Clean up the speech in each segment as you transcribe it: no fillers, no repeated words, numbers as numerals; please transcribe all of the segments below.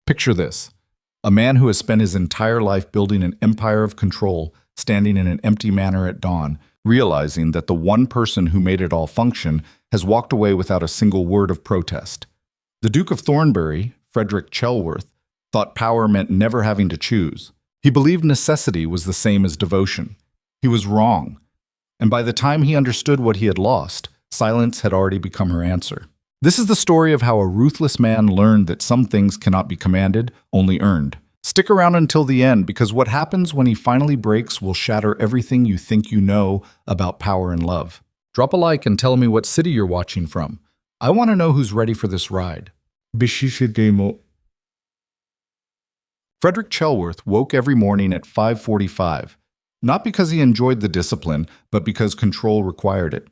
Picture this. A man who has spent his entire life building an empire of control, standing in an empty manor at dawn, realizing that the one person who made it all function has walked away without a single word of protest. The Duke of Thornberry, Frederick Chelworth, thought power meant never having to choose. He believed necessity was the same as devotion. He was wrong. And by the time he understood what he had lost, silence had already become her answer. This is the story of how a ruthless man learned that some things cannot be commanded, only earned. Stick around until the end, because what happens when he finally breaks will shatter everything you think you know about power and love. Drop a like and tell me what city you're watching from. I want to know who's ready for this ride. Frederick Chelworth woke every morning at 5:45, not because he enjoyed the discipline, but because control required it.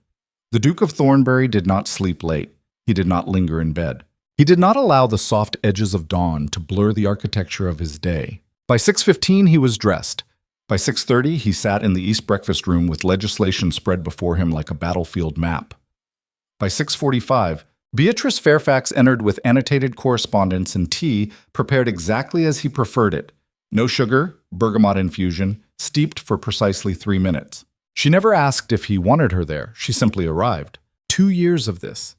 The Duke of Thornberry did not sleep late. He did not linger in bed. He did not allow the soft edges of dawn to blur the architecture of his day. By 6:15, he was dressed. By 6:30, he sat in the East breakfast room with legislation spread before him like a battlefield map. By 6:45, Beatrice Fairfax entered with annotated correspondence and tea prepared exactly as he preferred it. No sugar, bergamot infusion, steeped for precisely 3 minutes. She never asked if he wanted her there. She simply arrived. 2 years of this.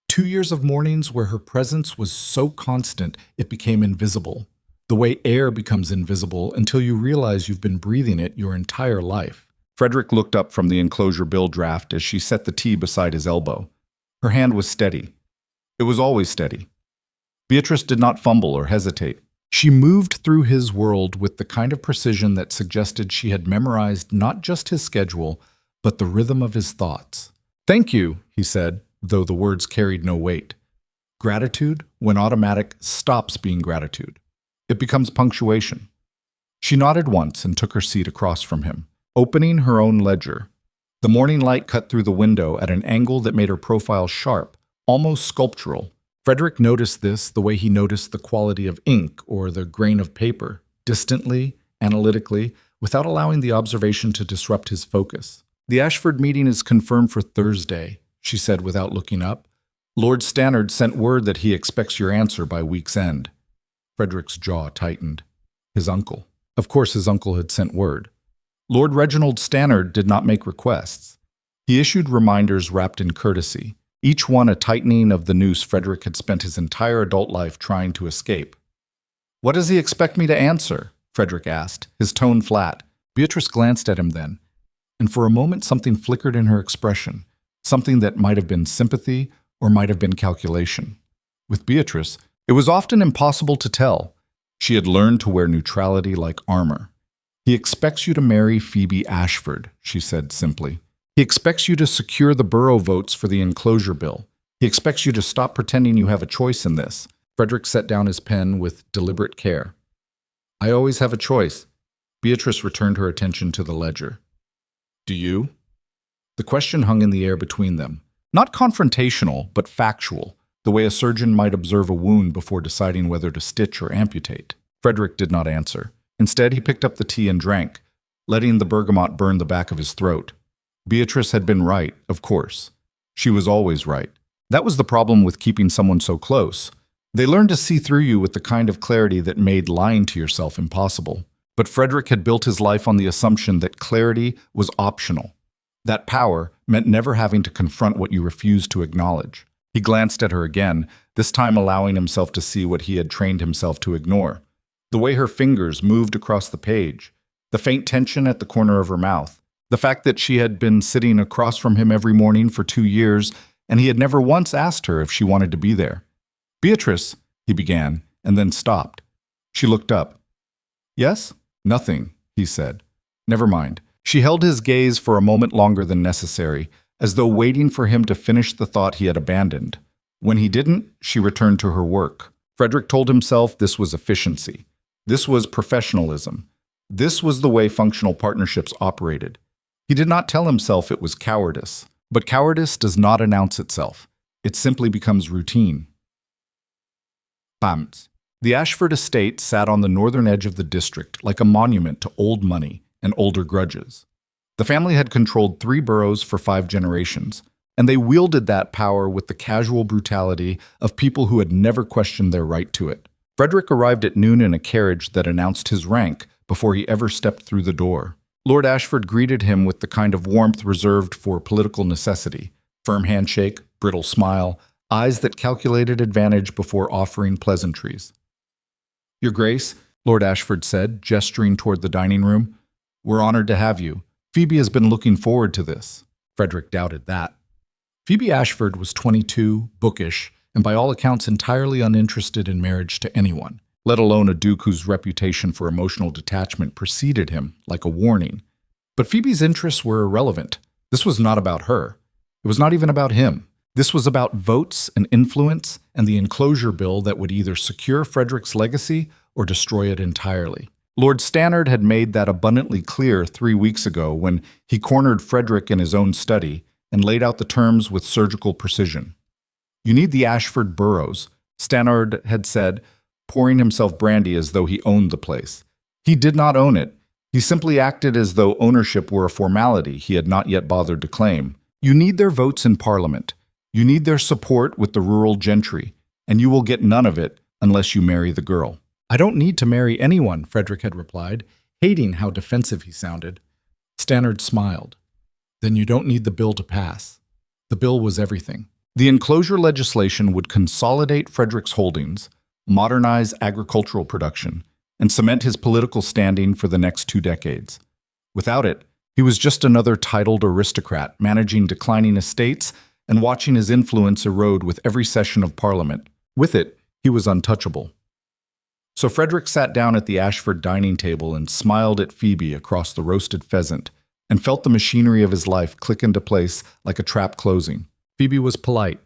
2 years of mornings where her presence was so constant it became invisible. The way air becomes invisible until you realize you've been breathing it your entire life. Frederick looked up from the enclosure bill draft as she set the tea beside his elbow. Her hand was steady. It was always steady. Beatrice did not fumble or hesitate. She moved through his world with the kind of precision that suggested she had memorized not just his schedule, but the rhythm of his thoughts. "Thank you," he said, though the words carried no weight. Gratitude, when automatic, stops being gratitude. It becomes punctuation. She nodded once and took her seat across from him, opening her own ledger. The morning light cut through the window at an angle that made her profile sharp, almost sculptural. Frederick noticed this the way he noticed the quality of ink or the grain of paper, distantly, analytically, without allowing the observation to disrupt his focus. "The Ashford meeting is confirmed for Thursday," she said without looking up. "Lord Stannard sent word that he expects your answer by week's end." Frederick's jaw tightened. His uncle. Of course his uncle had sent word. Lord Reginald Stannard did not make requests. He issued reminders wrapped in courtesy, each one a tightening of the noose Frederick had spent his entire adult life trying to escape. "What does he expect me to answer?" Frederick asked, his tone flat. Beatrice glanced at him then, and for a moment something flickered in her expression, something that might have been sympathy or might have been calculation. With Beatrice, it was often impossible to tell. She had learned to wear neutrality like armor. "He expects you to marry Phoebe Ashford," she said simply. "He expects you to secure the borough votes for the enclosure bill. He expects you to stop pretending you have a choice in this." Frederick set down his pen with deliberate care. "I always have a choice." Beatrice returned her attention to the ledger. "Do you?" The question hung in the air between them. Not confrontational, but factual, the way a surgeon might observe a wound before deciding whether to stitch or amputate. Frederick did not answer. Instead, he picked up the tea and drank, letting the bergamot burn the back of his throat. Beatrice had been right, of course. She was always right. That was the problem with keeping someone so close. They learned to see through you with the kind of clarity that made lying to yourself impossible. But Frederick had built his life on the assumption that clarity was optional. That power meant never having to confront what you refused to acknowledge. He glanced at her again, this time allowing himself to see what he had trained himself to ignore. The way her fingers moved across the page, the faint tension at the corner of her mouth, the fact that she had been sitting across from him every morning for 2 years, and he had never once asked her if she wanted to be there. "Beatrice," he began, and then stopped. She looked up. "Yes?" "Nothing," he said. "Never mind." She held his gaze for a moment longer than necessary, as though waiting for him to finish the thought he had abandoned. When he didn't, she returned to her work. Frederick told himself this was efficiency. This was professionalism. This was the way functional partnerships operated. He did not tell himself it was cowardice, but cowardice does not announce itself. It simply becomes routine. Bams. The Ashford estate sat on the northern edge of the district like a monument to old money and older grudges. The family had controlled 3 boroughs for 5 generations, and they wielded that power with the casual brutality of people who had never questioned their right to it. Frederick arrived at noon in a carriage that announced his rank before he ever stepped through the door. Lord Ashford greeted him with the kind of warmth reserved for political necessity: firm handshake, brittle smile, eyes that calculated advantage before offering pleasantries. "Your Grace," Lord Ashford said, gesturing toward the dining room, "we're honored to have you. Phoebe has been looking forward to this." Frederick doubted that. Phoebe Ashford was 22, bookish, and by all accounts entirely uninterested in marriage to anyone, let alone a duke whose reputation for emotional detachment preceded him like a warning. But Phoebe's interests were irrelevant. This was not about her. It was not even about him. This was about votes and influence and the enclosure bill that would either secure Frederick's legacy or destroy it entirely. Lord Stannard had made that abundantly clear 3 weeks ago when he cornered Frederick in his own study and laid out the terms with surgical precision. "You need the Ashford boroughs," Stannard had said, pouring himself brandy as though he owned the place. He did not own it. He simply acted as though ownership were a formality he had not yet bothered to claim. "You need their votes in Parliament. You need their support with the rural gentry, and you will get none of it unless you marry the girl." "I don't need to marry anyone," Frederick had replied, hating how defensive he sounded. Stannard smiled. "Then you don't need the bill to pass." The bill was everything. The enclosure legislation would consolidate Frederick's holdings, modernize agricultural production, and cement his political standing for the next 2 decades. Without it, he was just another titled aristocrat managing declining estates and watching his influence erode with every session of Parliament. With it, he was untouchable. So Frederick sat down at the Ashford dining table and smiled at Phoebe across the roasted pheasant, and felt the machinery of his life click into place like a trap closing. Phoebe was polite.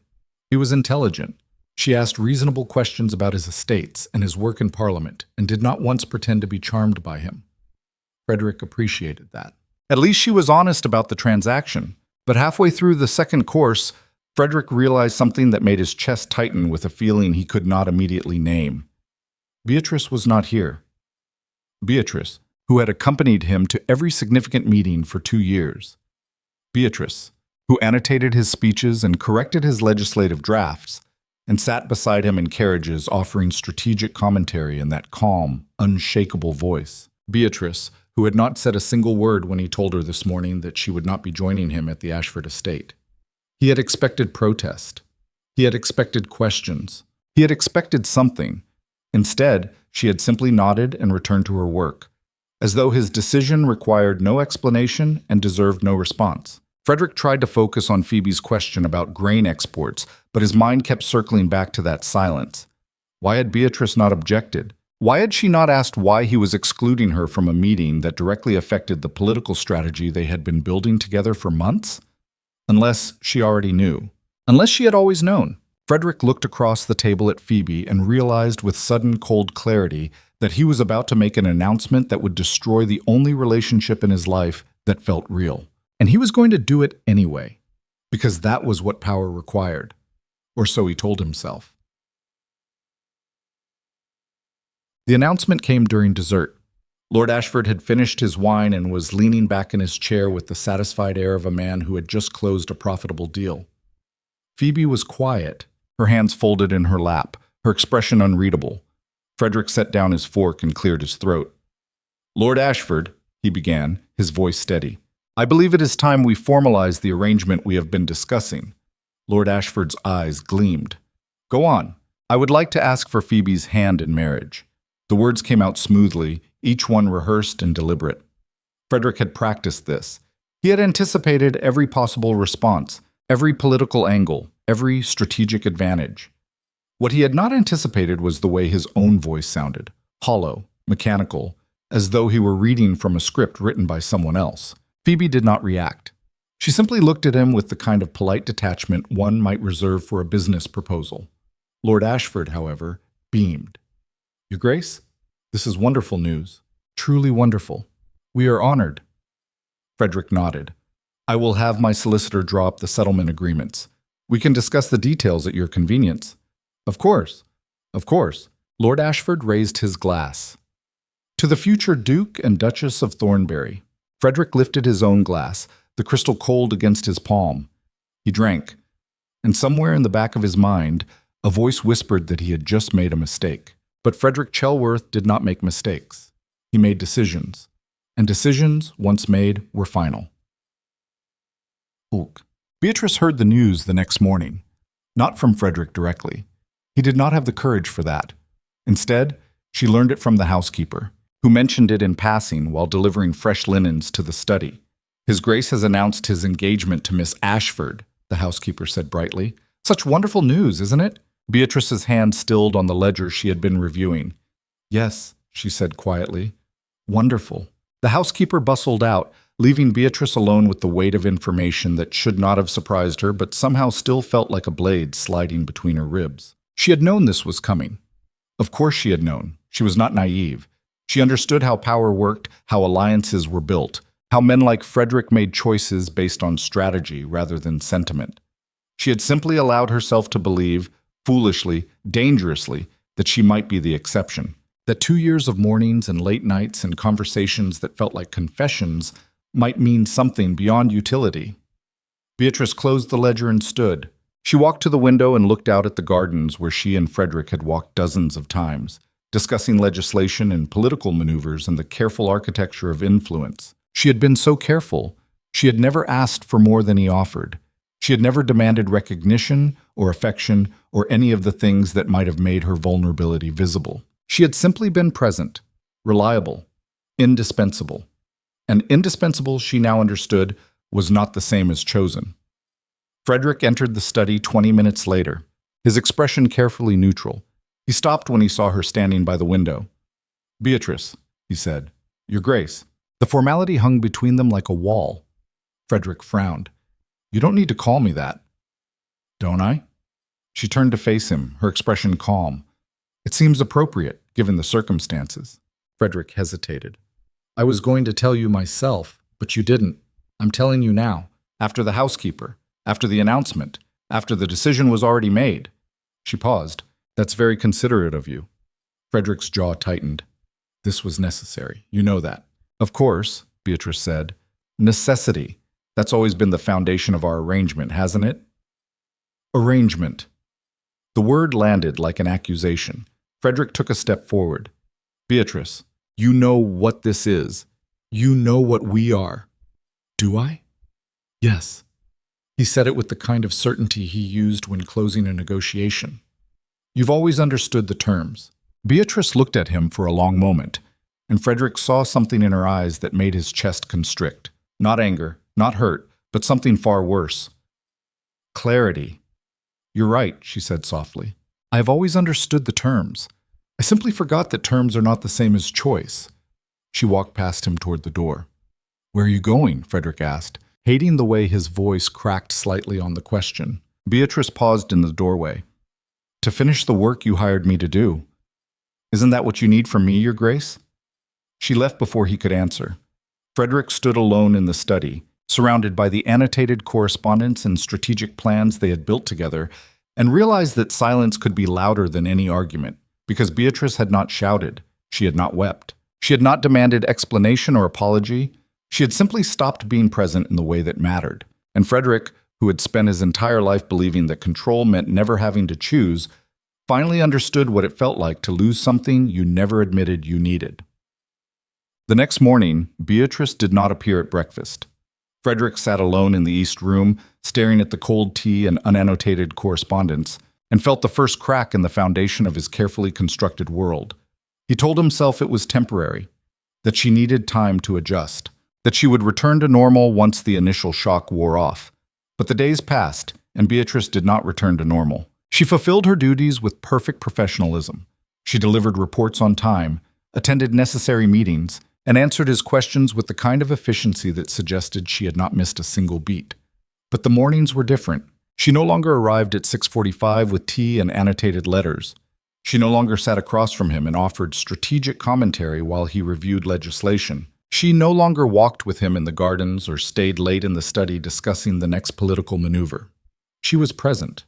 He was intelligent. She asked reasonable questions about his estates and his work in Parliament, and did not once pretend to be charmed by him. Frederick appreciated that. At least she was honest about the transaction. But halfway through the second course, Frederick realized something that made his chest tighten with a feeling he could not immediately name. Beatrice was not here. Beatrice, who had accompanied him to every significant meeting for 2 years. Beatrice, who annotated his speeches and corrected his legislative drafts, and sat beside him in carriages offering strategic commentary in that calm, unshakable voice. Beatrice, who had not said a single word when he told her this morning that she would not be joining him at the Ashford estate. He had expected protest. He had expected questions. He had expected something. Instead, she had simply nodded and returned to her work, as though his decision required no explanation and deserved no response. Frederick tried to focus on Phoebe's question about grain exports, but his mind kept circling back to that silence. Why had Beatrice not objected? Why had she not asked why he was excluding her from a meeting that directly affected the political strategy they had been building together for months? Unless she already knew. Unless she had always known. Frederick looked across the table at Phoebe and realized with sudden cold clarity that he was about to make an announcement that would destroy the only relationship in his life that felt real. And he was going to do it anyway, because that was what power required. Or so he told himself. The announcement came during dessert. Lord Ashford had finished his wine and was leaning back in his chair with the satisfied air of a man who had just closed a profitable deal. Phoebe was quiet, her hands folded in her lap, her expression unreadable. Frederick set down his fork and cleared his throat. "Lord Ashford," he began, his voice steady, "I believe it is time we formalize the arrangement we have been discussing." Lord Ashford's eyes gleamed. "Go on. I would like to ask for Phoebe's hand in marriage." The words came out smoothly, each one rehearsed and deliberate. Frederick had practiced this. He had anticipated every possible response, every political angle, every strategic advantage. What he had not anticipated was the way his own voice sounded, hollow, mechanical, as though he were reading from a script written by someone else. Phoebe did not react. She simply looked at him with the kind of polite detachment one might reserve for a business proposal. Lord Ashford, however, beamed. "Your Grace, this is wonderful news. Truly wonderful. We are honored." Frederick nodded. "I will have my solicitor draw up the settlement agreements. We can discuss the details at your convenience." "Of course. Of course." Lord Ashford raised his glass. "To the future Duke and Duchess of Thornberry." Frederick lifted his own glass, the crystal cold against his palm. He drank, and somewhere in the back of his mind, a voice whispered that he had just made a mistake. But Frederick Chellworth did not make mistakes. He made decisions. And decisions, once made, were final. Hulk. Beatrice heard the news the next morning. Not from Frederick directly. He did not have the courage for that. Instead, she learned it from the housekeeper, who mentioned it in passing while delivering fresh linens to the study. His Grace has announced his engagement to Miss Ashford, the housekeeper said brightly. Such wonderful news, isn't it? Beatrice's hand stilled on the ledger she had been reviewing. Yes, she said quietly. Wonderful. The housekeeper bustled out, leaving Beatrice alone with the weight of information that should not have surprised her but somehow still felt like a blade sliding between her ribs. She had known this was coming. Of course she had known. She was not naive. She understood how power worked, how alliances were built, how men like Frederick made choices based on strategy rather than sentiment. She had simply allowed herself to believe, foolishly, dangerously, that she might be the exception, that 2 years of mornings and late nights and conversations that felt like confessions might mean something beyond utility. Beatrice closed the ledger and stood. She walked to the window and looked out at the gardens where she and Frederick had walked dozens of times, discussing legislation and political maneuvers and the careful architecture of influence. She had been so careful. She had never asked for more than he offered. She had never demanded recognition or affection or any of the things that might have made her vulnerability visible. She had simply been present, reliable, indispensable. And indispensable, she now understood, was not the same as chosen. Frederick entered the study 20 minutes later, his expression carefully neutral. He stopped when he saw her standing by the window. Beatrice, he said, Your Grace. The formality hung between them like a wall. Frederick frowned. You don't need to call me that. Don't I? She turned to face him, her expression calm. It seems appropriate, given the circumstances. Frederick hesitated. I was going to tell you myself, but you didn't. I'm telling you now, after the housekeeper, after the announcement, after the decision was already made. She paused. That's very considerate of you. Frederick's jaw tightened. This was necessary. You know that. Of course, Beatrice said. Necessity. That's always been the foundation of our arrangement, hasn't it? Arrangement. The word landed like an accusation. Frederick took a step forward. Beatrice, you know what this is. You know what we are. Do I? Yes. He said it with the kind of certainty he used when closing a negotiation. You've always understood the terms. Beatrice looked at him for a long moment, and Frederick saw something in her eyes that made his chest constrict. Not anger, not hurt, but something far worse. Clarity. You're right, she said softly. I have always understood the terms. I simply forgot that terms are not the same as choice. She walked past him toward the door. Where are you going? Frederick asked, hating the way his voice cracked slightly on the question. Beatrice paused in the doorway. To finish the work you hired me to do. Isn't that what you need from me, Your Grace? She left before he could answer. Frederick stood alone in the study, surrounded by the annotated correspondence and strategic plans they had built together, and realized that silence could be louder than any argument, because Beatrice had not shouted, she had not wept, she had not demanded explanation or apology, she had simply stopped being present in the way that mattered. And Frederick, who had spent his entire life believing that control meant never having to choose, finally understood what it felt like to lose something you never admitted you needed. The next morning, Beatrice did not appear at breakfast. Frederick sat alone in the East Room, staring at the cold tea and unannotated correspondence, and felt the first crack in the foundation of his carefully constructed world. He told himself it was temporary, that she needed time to adjust, that she would return to normal once the initial shock wore off. But the days passed, and Beatrice did not return to normal. She fulfilled her duties with perfect professionalism. She delivered reports on time, attended necessary meetings, and answered his questions with the kind of efficiency that suggested she had not missed a single beat. But the mornings were different. She no longer arrived at 6:45 with tea and annotated letters. She no longer sat across from him and offered strategic commentary while he reviewed legislation. She no longer walked with him in the gardens or stayed late in the study discussing the next political maneuver. She was present,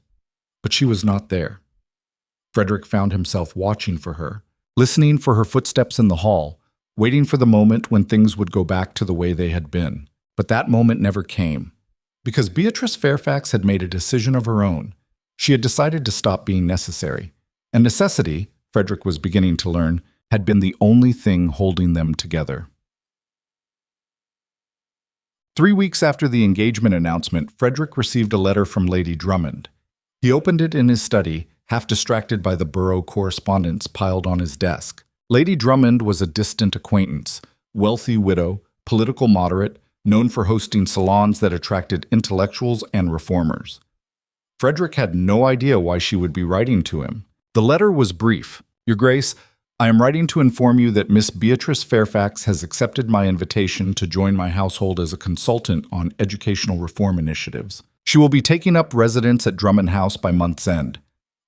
but she was not there. Frederick found himself watching for her, listening for her footsteps in the hall, waiting for the moment when things would go back to the way they had been. But that moment never came. Because Beatrice Fairfax had made a decision of her own. She had decided to stop being necessary. And necessity, Frederick was beginning to learn, had been the only thing holding them together. 3 weeks after the engagement announcement, Frederick received a letter from Lady Drummond. He opened it in his study, half distracted by the borough correspondence piled on his desk. Lady Drummond was a distant acquaintance, wealthy widow, political moderate, known for hosting salons that attracted intellectuals and reformers. Frederick had no idea why she would be writing to him. The letter was brief. Your Grace, I am writing to inform you that Miss Beatrice Fairfax has accepted my invitation to join my household as a consultant on educational reform initiatives. She will be taking up residence at Drummond House by month's end.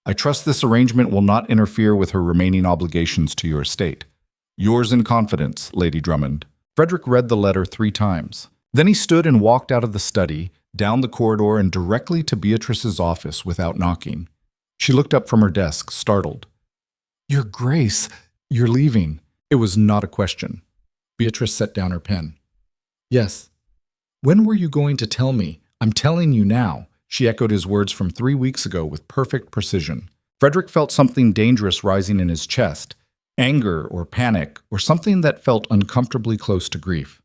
I trust this arrangement will not interfere with her remaining obligations to your estate. Yours in confidence, Lady Drummond. Frederick read the letter 3 times. Then he stood and walked out of the study, down the corridor and directly to Beatrice's office without knocking. She looked up from her desk, startled. Your Grace, you're leaving. It was not a question. Beatrice set down her pen. Yes. When were you going to tell me? I'm telling you now. She echoed his words from 3 weeks ago with perfect precision. Frederick felt something dangerous rising in his chest, anger or panic or something that felt uncomfortably close to grief.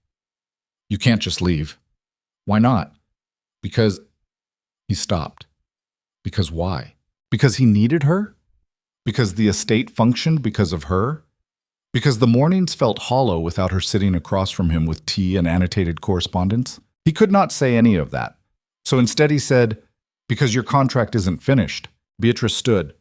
You can't just leave. Why not? Because... He stopped. Because why? Because he needed her? Because the estate functioned because of her? Because the mornings felt hollow without her sitting across from him with tea and annotated correspondence? He could not say any of that. So instead he said, because your contract isn't finished. Beatrice stood.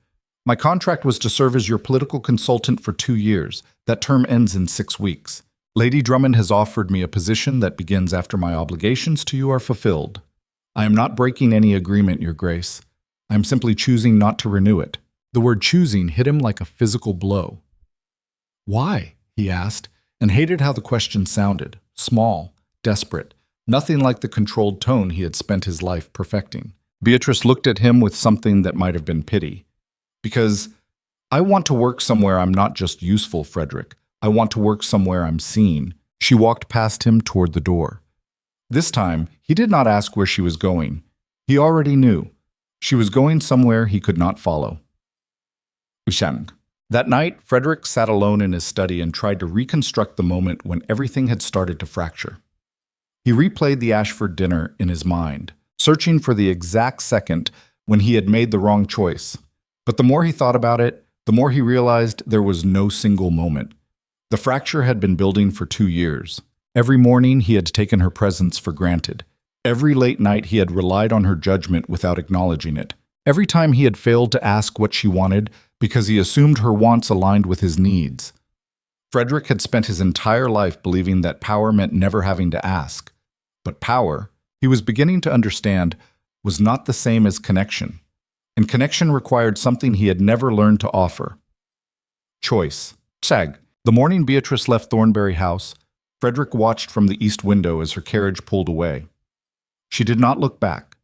My contract was to serve as your political consultant for 2 years. That term ends in 6 weeks. Lady Drummond has offered me a position that begins after my obligations to you are fulfilled. I am not breaking any agreement, Your Grace. I am simply choosing not to renew it. The word choosing hit him like a physical blow. Why? He asked, and hated how the question sounded. Small, desperate, nothing like the controlled tone he had spent his life perfecting. Beatrice looked at him with something that might have been pity. Because I want to work somewhere I'm not just useful, Frederick. I want to work somewhere I'm seen. She walked past him toward the door. This time, he did not ask where she was going. He already knew. She was going somewhere he could not follow. Ushang. That night, Frederick sat alone in his study and tried to reconstruct the moment when everything had started to fracture. He replayed the Ashford dinner in his mind, searching for the exact second when he had made the wrong choice. But the more he thought about it, the more he realized there was no single moment. The fracture had been building for 2 years. Every morning he had taken her presence for granted. Every late night he had relied on her judgment without acknowledging it. Every time he had failed to ask what she wanted because he assumed her wants aligned with his needs. Frederick had spent his entire life believing that power meant never having to ask. But power, he was beginning to understand, was not the same as connection. And connection required something he had never learned to offer. Choice. Chag. The morning Beatrice left Thornberry House, Frederick watched from the east window as her carriage pulled away. She did not look back.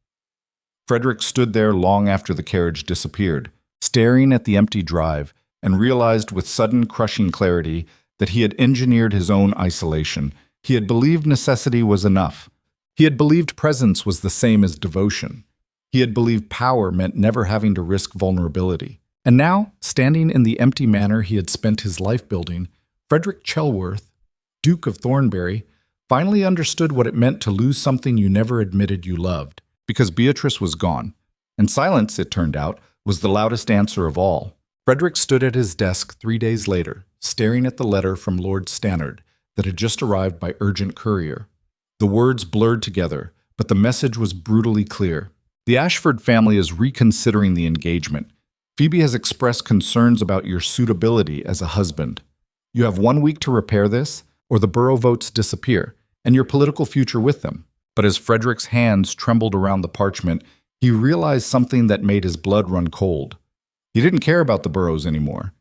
Frederick stood there long after the carriage disappeared, staring at the empty drive, and realized with sudden crushing clarity that he had engineered his own isolation. He had believed necessity was enough. He had believed presence was the same as devotion. He had believed power meant never having to risk vulnerability. And now, standing in the empty manor he had spent his life building, Frederick Chelworth, Duke of Thornberry, finally understood what it meant to lose something you never admitted you loved, because Beatrice was gone. And silence, it turned out, was the loudest answer of all. Frederick stood at his desk 3 days later, staring at the letter from Lord Stannard that had just arrived by urgent courier. The words blurred together, but the message was brutally clear. The Ashford family is reconsidering the engagement. Phoebe has expressed concerns about your suitability as a husband. You have 1 week to repair this, or the borough votes disappear, and your political future with them. But as Frederick's hands trembled around the parchment, he realized something that made his blood run cold. He didn't care about the boroughs anymore.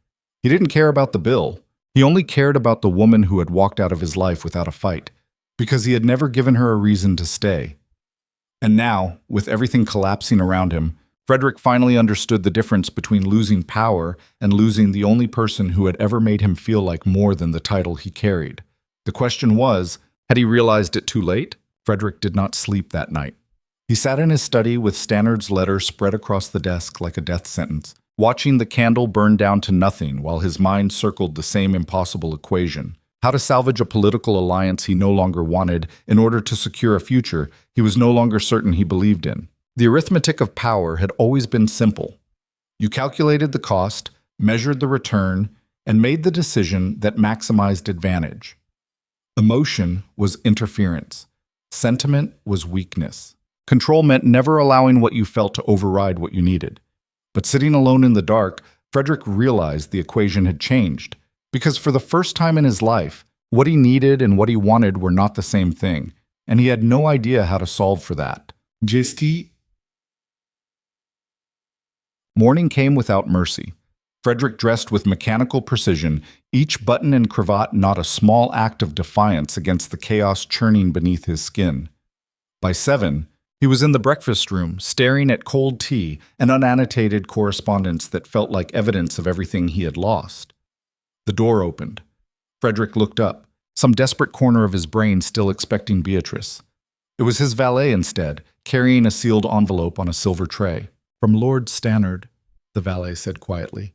He didn't care about the bill. He only cared about the woman who had walked out of his life without a fight, because he had never given her a reason to stay. And now, with everything collapsing around him, Frederick finally understood the difference between losing power and losing the only person who had ever made him feel like more than the title he carried. The question was, had he realized it too late? Frederick did not sleep that night. He sat in his study with Stannard's letter spread across the desk like a death sentence. watching the candle burn down to nothing while his mind circled the same impossible equation. How to salvage a political alliance he no longer wanted in order to secure a future he was no longer certain he believed in. The arithmetic of power had always been simple. You calculated the cost, measured the return, and made the decision that maximized advantage. Emotion was interference. Sentiment was weakness. Control meant never allowing what you felt to override what you needed. But sitting alone in the dark, Frederick realized the equation had changed, because for the first time in his life, what he needed and what he wanted were not the same thing, and he had no idea how to solve for that. Morning came without mercy. Frederick dressed with mechanical precision, each button and cravat not a small act of defiance against the chaos churning beneath his skin. By 7, he was in the breakfast room, staring at cold tea and unannotated correspondence that felt like evidence of everything he had lost. The door opened. Frederick looked up, some desperate corner of his brain still expecting Beatrice. It was his valet instead, carrying a sealed envelope on a silver tray. "From Lord Stannard," the valet said quietly.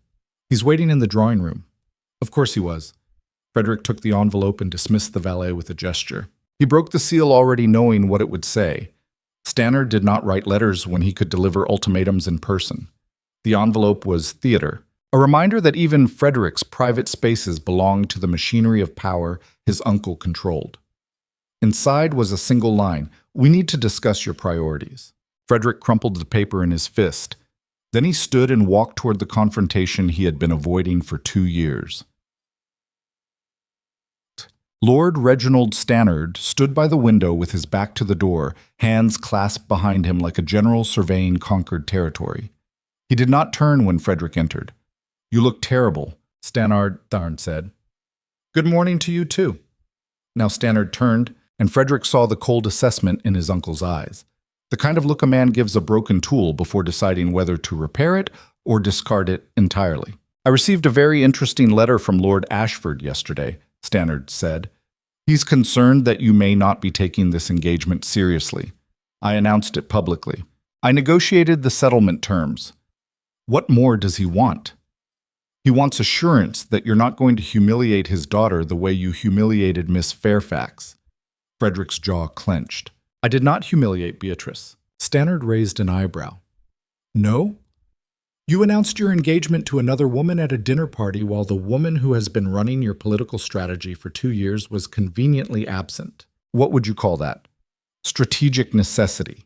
"He's waiting in the drawing room." Of course he was. Frederick took the envelope and dismissed the valet with a gesture. He broke the seal already knowing what it would say. Stannard did not write letters when he could deliver ultimatums in person. The envelope was theater, a reminder that even Frederick's private spaces belonged to the machinery of power his uncle controlled. Inside was a single line, "We need to discuss your priorities." Frederick crumpled the paper in his fist. Then he stood and walked toward the confrontation he had been avoiding for 2 years. Lord Reginald Stannard stood by the window with his back to the door, hands clasped behind him like a general surveying conquered territory. He did not turn when Frederick entered. "You look terrible," Stannard said. "Good morning to you, too." Now Stannard turned, and Frederick saw the cold assessment in his uncle's eyes. The kind of look a man gives a broken tool before deciding whether to repair it or discard it entirely. "I received a very interesting letter from Lord Ashford yesterday," Stannard said. "He's concerned that you may not be taking this engagement seriously. I announced it publicly. I negotiated the settlement terms. What more does he want? He wants assurance that you're not going to humiliate his daughter the way you humiliated Miss Fairfax." Frederick's jaw clenched. "I did not humiliate Beatrice." Stannard raised an eyebrow. "No? You announced your engagement to another woman at a dinner party while the woman who has been running your political strategy for 2 years was conveniently absent. What would you call that? Strategic necessity."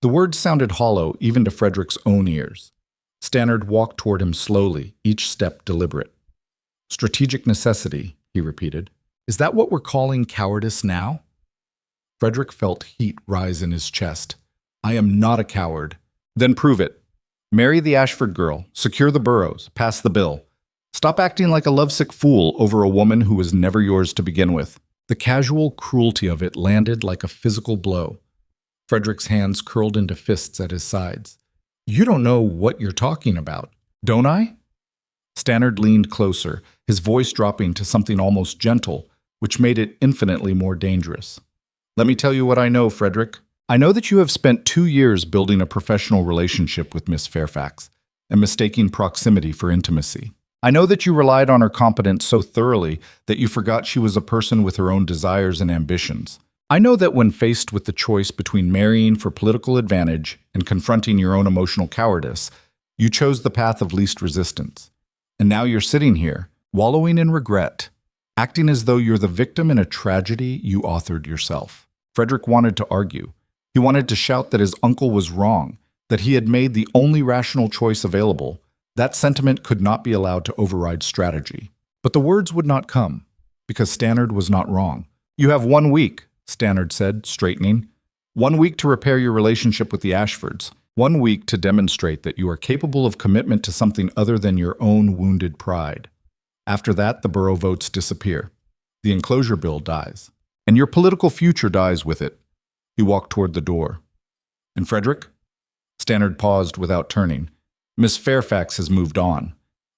The words sounded hollow even to Frederick's own ears. Stannard walked toward him slowly, each step deliberate. "Strategic necessity," he repeated. "Is that what we're calling cowardice now?" Frederick felt heat rise in his chest. "I am not a coward." "Then prove it. Marry the Ashford girl, secure the boroughs, pass the bill. Stop acting like a lovesick fool over a woman who was never yours to begin with." The casual cruelty of it landed like a physical blow. Frederick's hands curled into fists at his sides. "You don't know what you're talking about." "Don't I?" Stannard leaned closer, his voice dropping to something almost gentle, which made it infinitely more dangerous. "Let me tell you what I know, Frederick. I know that you have spent 2 years building a professional relationship with Miss Fairfax and mistaking proximity for intimacy. I know that you relied on her competence so thoroughly that you forgot she was a person with her own desires and ambitions. I know that when faced with the choice between marrying for political advantage and confronting your own emotional cowardice, you chose the path of least resistance. And now you're sitting here, wallowing in regret, acting as though you're the victim in a tragedy you authored yourself." Frederick wanted to argue. He wanted to shout that his uncle was wrong, that he had made the only rational choice available. That sentiment could not be allowed to override strategy. But the words would not come, because Stannard was not wrong. "You have 1 week, Stannard said, straightening. 1 week to repair your relationship with the Ashfords. 1 week to demonstrate that you are capable of commitment to something other than your own wounded pride. After that, the borough votes disappear. The enclosure bill dies. And your political future dies with it." He walked toward the door. "And Frederick?" Stannard paused without turning. "Miss Fairfax has moved on.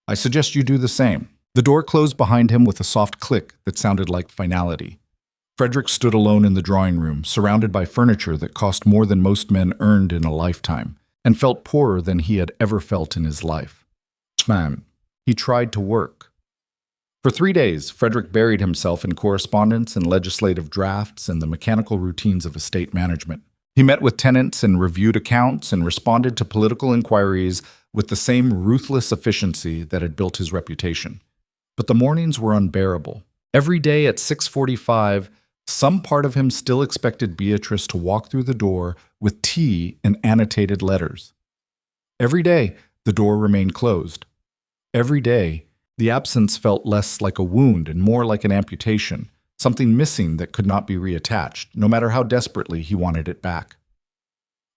I suggest you do the same." The door closed behind him with a soft click that sounded like finality. Frederick stood alone in the drawing room, surrounded by furniture that cost more than most men earned in a lifetime, and felt poorer than he had ever felt in his life. man. He tried to work. For 3 days, Frederick buried himself in correspondence and legislative drafts and the mechanical routines of estate management. He met with tenants and reviewed accounts and responded to political inquiries with the same ruthless efficiency that had built his reputation. But the mornings were unbearable. Every day at 6:45, some part of him still expected Beatrice to walk through the door with tea and annotated letters. Every day, the door remained closed. Every day, the absence felt less like a wound and more like an amputation, something missing that could not be reattached, no matter how desperately he wanted it back.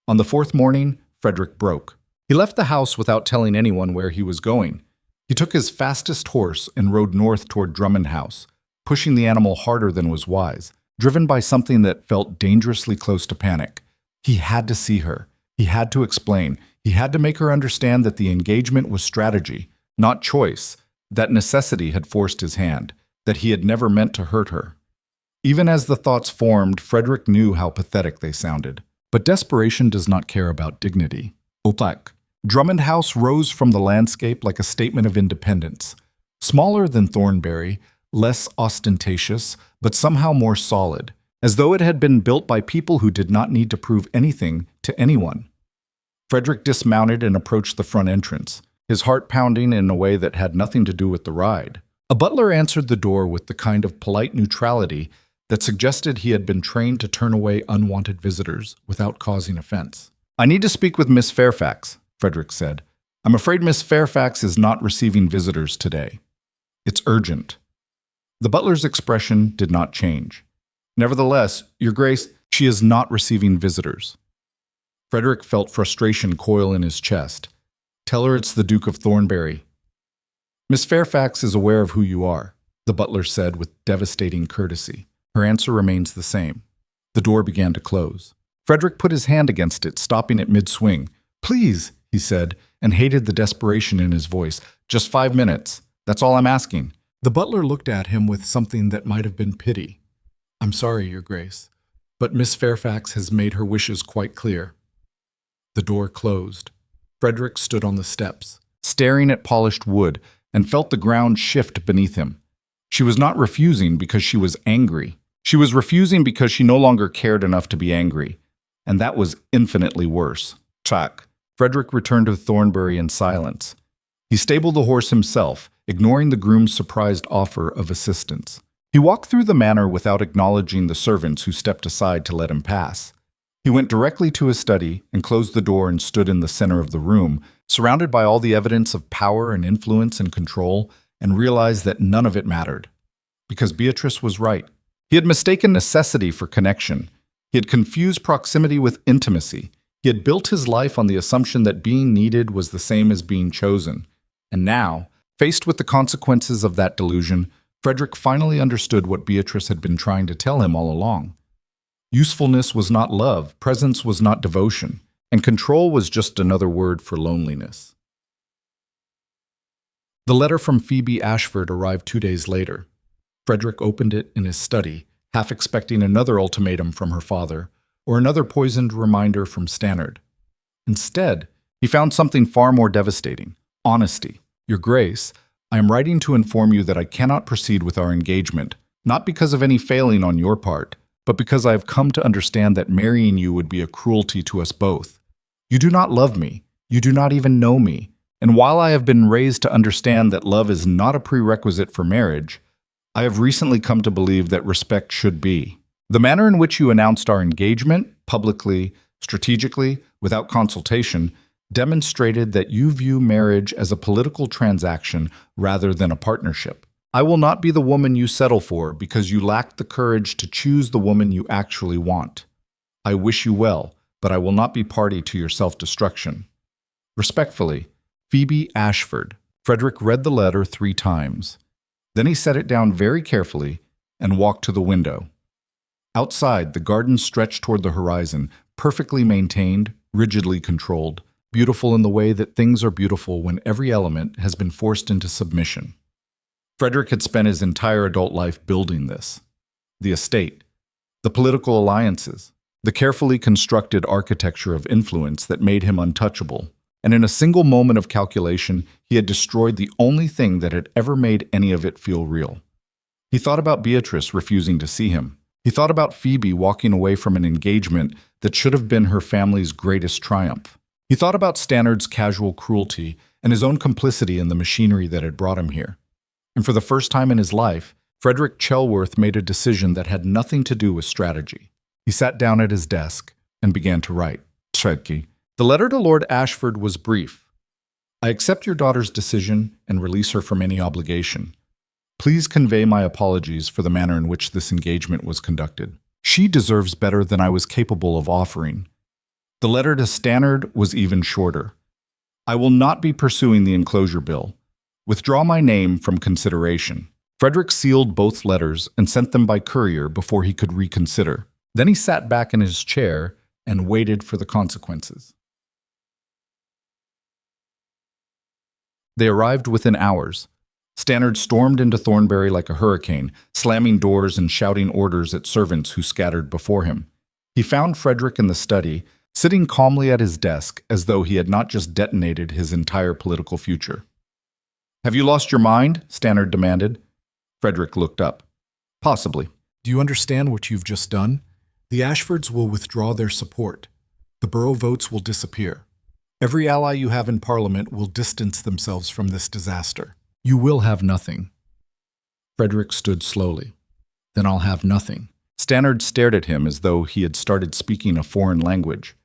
On the 4th morning, Frederick broke. He left the house without telling anyone where he was going. He took his fastest horse and rode north toward Drummond House, pushing the animal harder than was wise, driven by something that felt dangerously close to panic. He had to see her. He had to explain. He had to make her understand that the engagement was strategy, not choice, that necessity had forced his hand, that he had never meant to hurt her. Even as the thoughts formed, Frederick knew how pathetic they sounded. But desperation does not care about dignity. Oplak. Drummond House rose from the landscape like a statement of independence. Smaller than Thornberry, less ostentatious, but somehow more solid, as though it had been built by people who did not need to prove anything to anyone. Frederick dismounted and approached the front entrance, his heart pounding in a way that had nothing to do with the ride. A butler answered the door with the kind of polite neutrality that suggested he had been trained to turn away unwanted visitors without causing offense. "I need to speak with Miss Fairfax," Frederick said. "I'm afraid Miss Fairfax is not receiving visitors today. It's urgent." The butler's expression did not change. "Nevertheless, Your Grace, she is not receiving visitors." Frederick felt frustration coil in his chest. "Tell her it's the Duke of Thornberry." "Miss Fairfax is aware of who you are," the butler said with devastating courtesy. Her answer remains the same. The door began to close. Frederick put his hand against it, stopping it mid-swing. "Please," he said, and hated the desperation in his voice. "Just 5 minutes. That's all I'm asking." The butler looked at him with something that might have been pity. "I'm sorry, Your Grace, but Miss Fairfax has made her wishes quite clear." The door closed. Frederick stood on the steps, staring at polished wood, and felt the ground shift beneath him. She was not refusing because she was angry. She was refusing because she no longer cared enough to be angry. And that was infinitely worse. Chak. Frederick returned to Thornberry in silence. He stabled the horse himself, ignoring the groom's surprised offer of assistance. He walked through the manor without acknowledging the servants who stepped aside to let him pass. He went directly to his study and closed the door and stood in the center of the room, surrounded by all the evidence of power and influence and control, and realized that none of it mattered. Because Beatrice was right. He had mistaken necessity for connection. He had confused proximity with intimacy. He had built his life on the assumption that being needed was the same as being chosen. And now, faced with the consequences of that delusion, Frederick finally understood what Beatrice had been trying to tell him all along. Usefulness was not love, presence was not devotion, and control was just another word for loneliness. The letter from Phoebe Ashford arrived 2 days later. Frederick opened it in his study, half expecting another ultimatum from her father, or another poisoned reminder from Stannard. Instead, he found something far more devastating: honesty. "Your Grace, I am writing to inform you that I cannot proceed with our engagement, not because of any failing on your part, but because I have come to understand that marrying you would be a cruelty to us both. You do not love me. You do not even know me. And while I have been raised to understand that love is not a prerequisite for marriage, I have recently come to believe that respect should be. The manner in which you announced our engagement, publicly, strategically, without consultation, demonstrated that you view marriage as a political transaction rather than a partnership. I will not be the woman you settle for because you lacked the courage to choose the woman you actually want. I wish you well, but I will not be party to your self-destruction. Respectfully, Phoebe Ashford." Frederick read the letter 3 times. Then he set it down very carefully and walked to the window. Outside, the garden stretched toward the horizon, perfectly maintained, rigidly controlled, beautiful in the way that things are beautiful when every element has been forced into submission. Frederick had spent his entire adult life building this. The estate, the political alliances, the carefully constructed architecture of influence that made him untouchable. And in a single moment of calculation, he had destroyed the only thing that had ever made any of it feel real. He thought about Beatrice refusing to see him. He thought about Phoebe walking away from an engagement that should have been her family's greatest triumph. He thought about Stannard's casual cruelty and his own complicity in the machinery that had brought him here. And for the first time in his life, Frederick Chelworth made a decision that had nothing to do with strategy. He sat down at his desk and began to write. Tredke. The letter to Lord Ashford was brief. I accept your daughter's decision and release her from any obligation. Please convey my apologies for the manner in which this engagement was conducted. She deserves better than I was capable of offering. The letter to Stannard was even shorter. I will not be pursuing the enclosure bill. Withdraw my name from consideration. Frederick sealed both letters and sent them by courier before he could reconsider. Then he sat back in his chair and waited for the consequences. They arrived within hours. Stannard stormed into Thornberry like a hurricane, slamming doors and shouting orders at servants who scattered before him. He found Frederick in the study, sitting calmly at his desk as though he had not just detonated his entire political future. Have you lost your mind? Stannard demanded. Frederick looked up. Possibly. Do you understand what you've just done? The Ashfords will withdraw their support. The borough votes will disappear. Every ally you have in Parliament will distance themselves from this disaster. You will have nothing. Frederick stood slowly. Then I'll have nothing. Stannard stared at him as though he had started speaking a foreign language.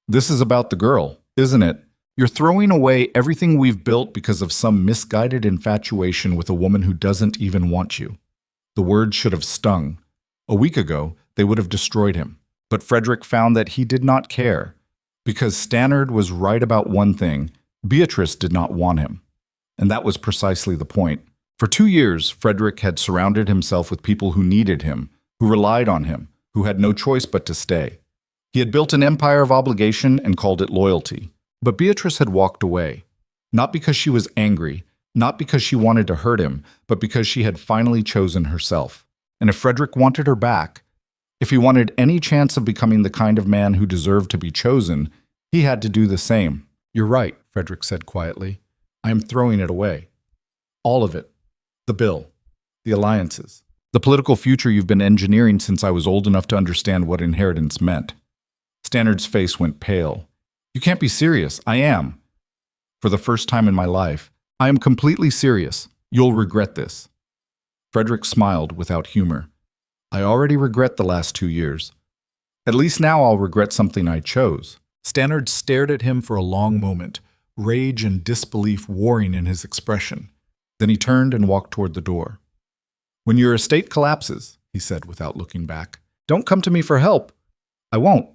This is about the girl, isn't it? You're throwing away everything we've built because of some misguided infatuation with a woman who doesn't even want you. The words should have stung. A week ago, they would have destroyed him. But Frederick found that he did not care. Because Stannard was right about one thing, Beatrice did not want him. And that was precisely the point. For 2 years, Frederick had surrounded himself with people who needed him, who relied on him, who had no choice but to stay. He had built an empire of obligation and called it loyalty. But Beatrice had walked away. Not because she was angry, not because she wanted to hurt him, but because she had finally chosen herself. And if Frederick wanted her back, if he wanted any chance of becoming the kind of man who deserved to be chosen, he had to do the same. You're right, Frederick said quietly. I am throwing it away. All of it. The bill. The alliances. The political future you've been engineering since I was old enough to understand what inheritance meant. Stannard's face went pale. You can't be serious. I am. For the first time in my life, I am completely serious. You'll regret this. Frederick smiled without humor. I already regret the last 2 years. At least now I'll regret something I chose. Stannard stared at him for a long moment, rage and disbelief warring in his expression. Then he turned and walked toward the door. When your estate collapses, he said without looking back, don't come to me for help. I won't.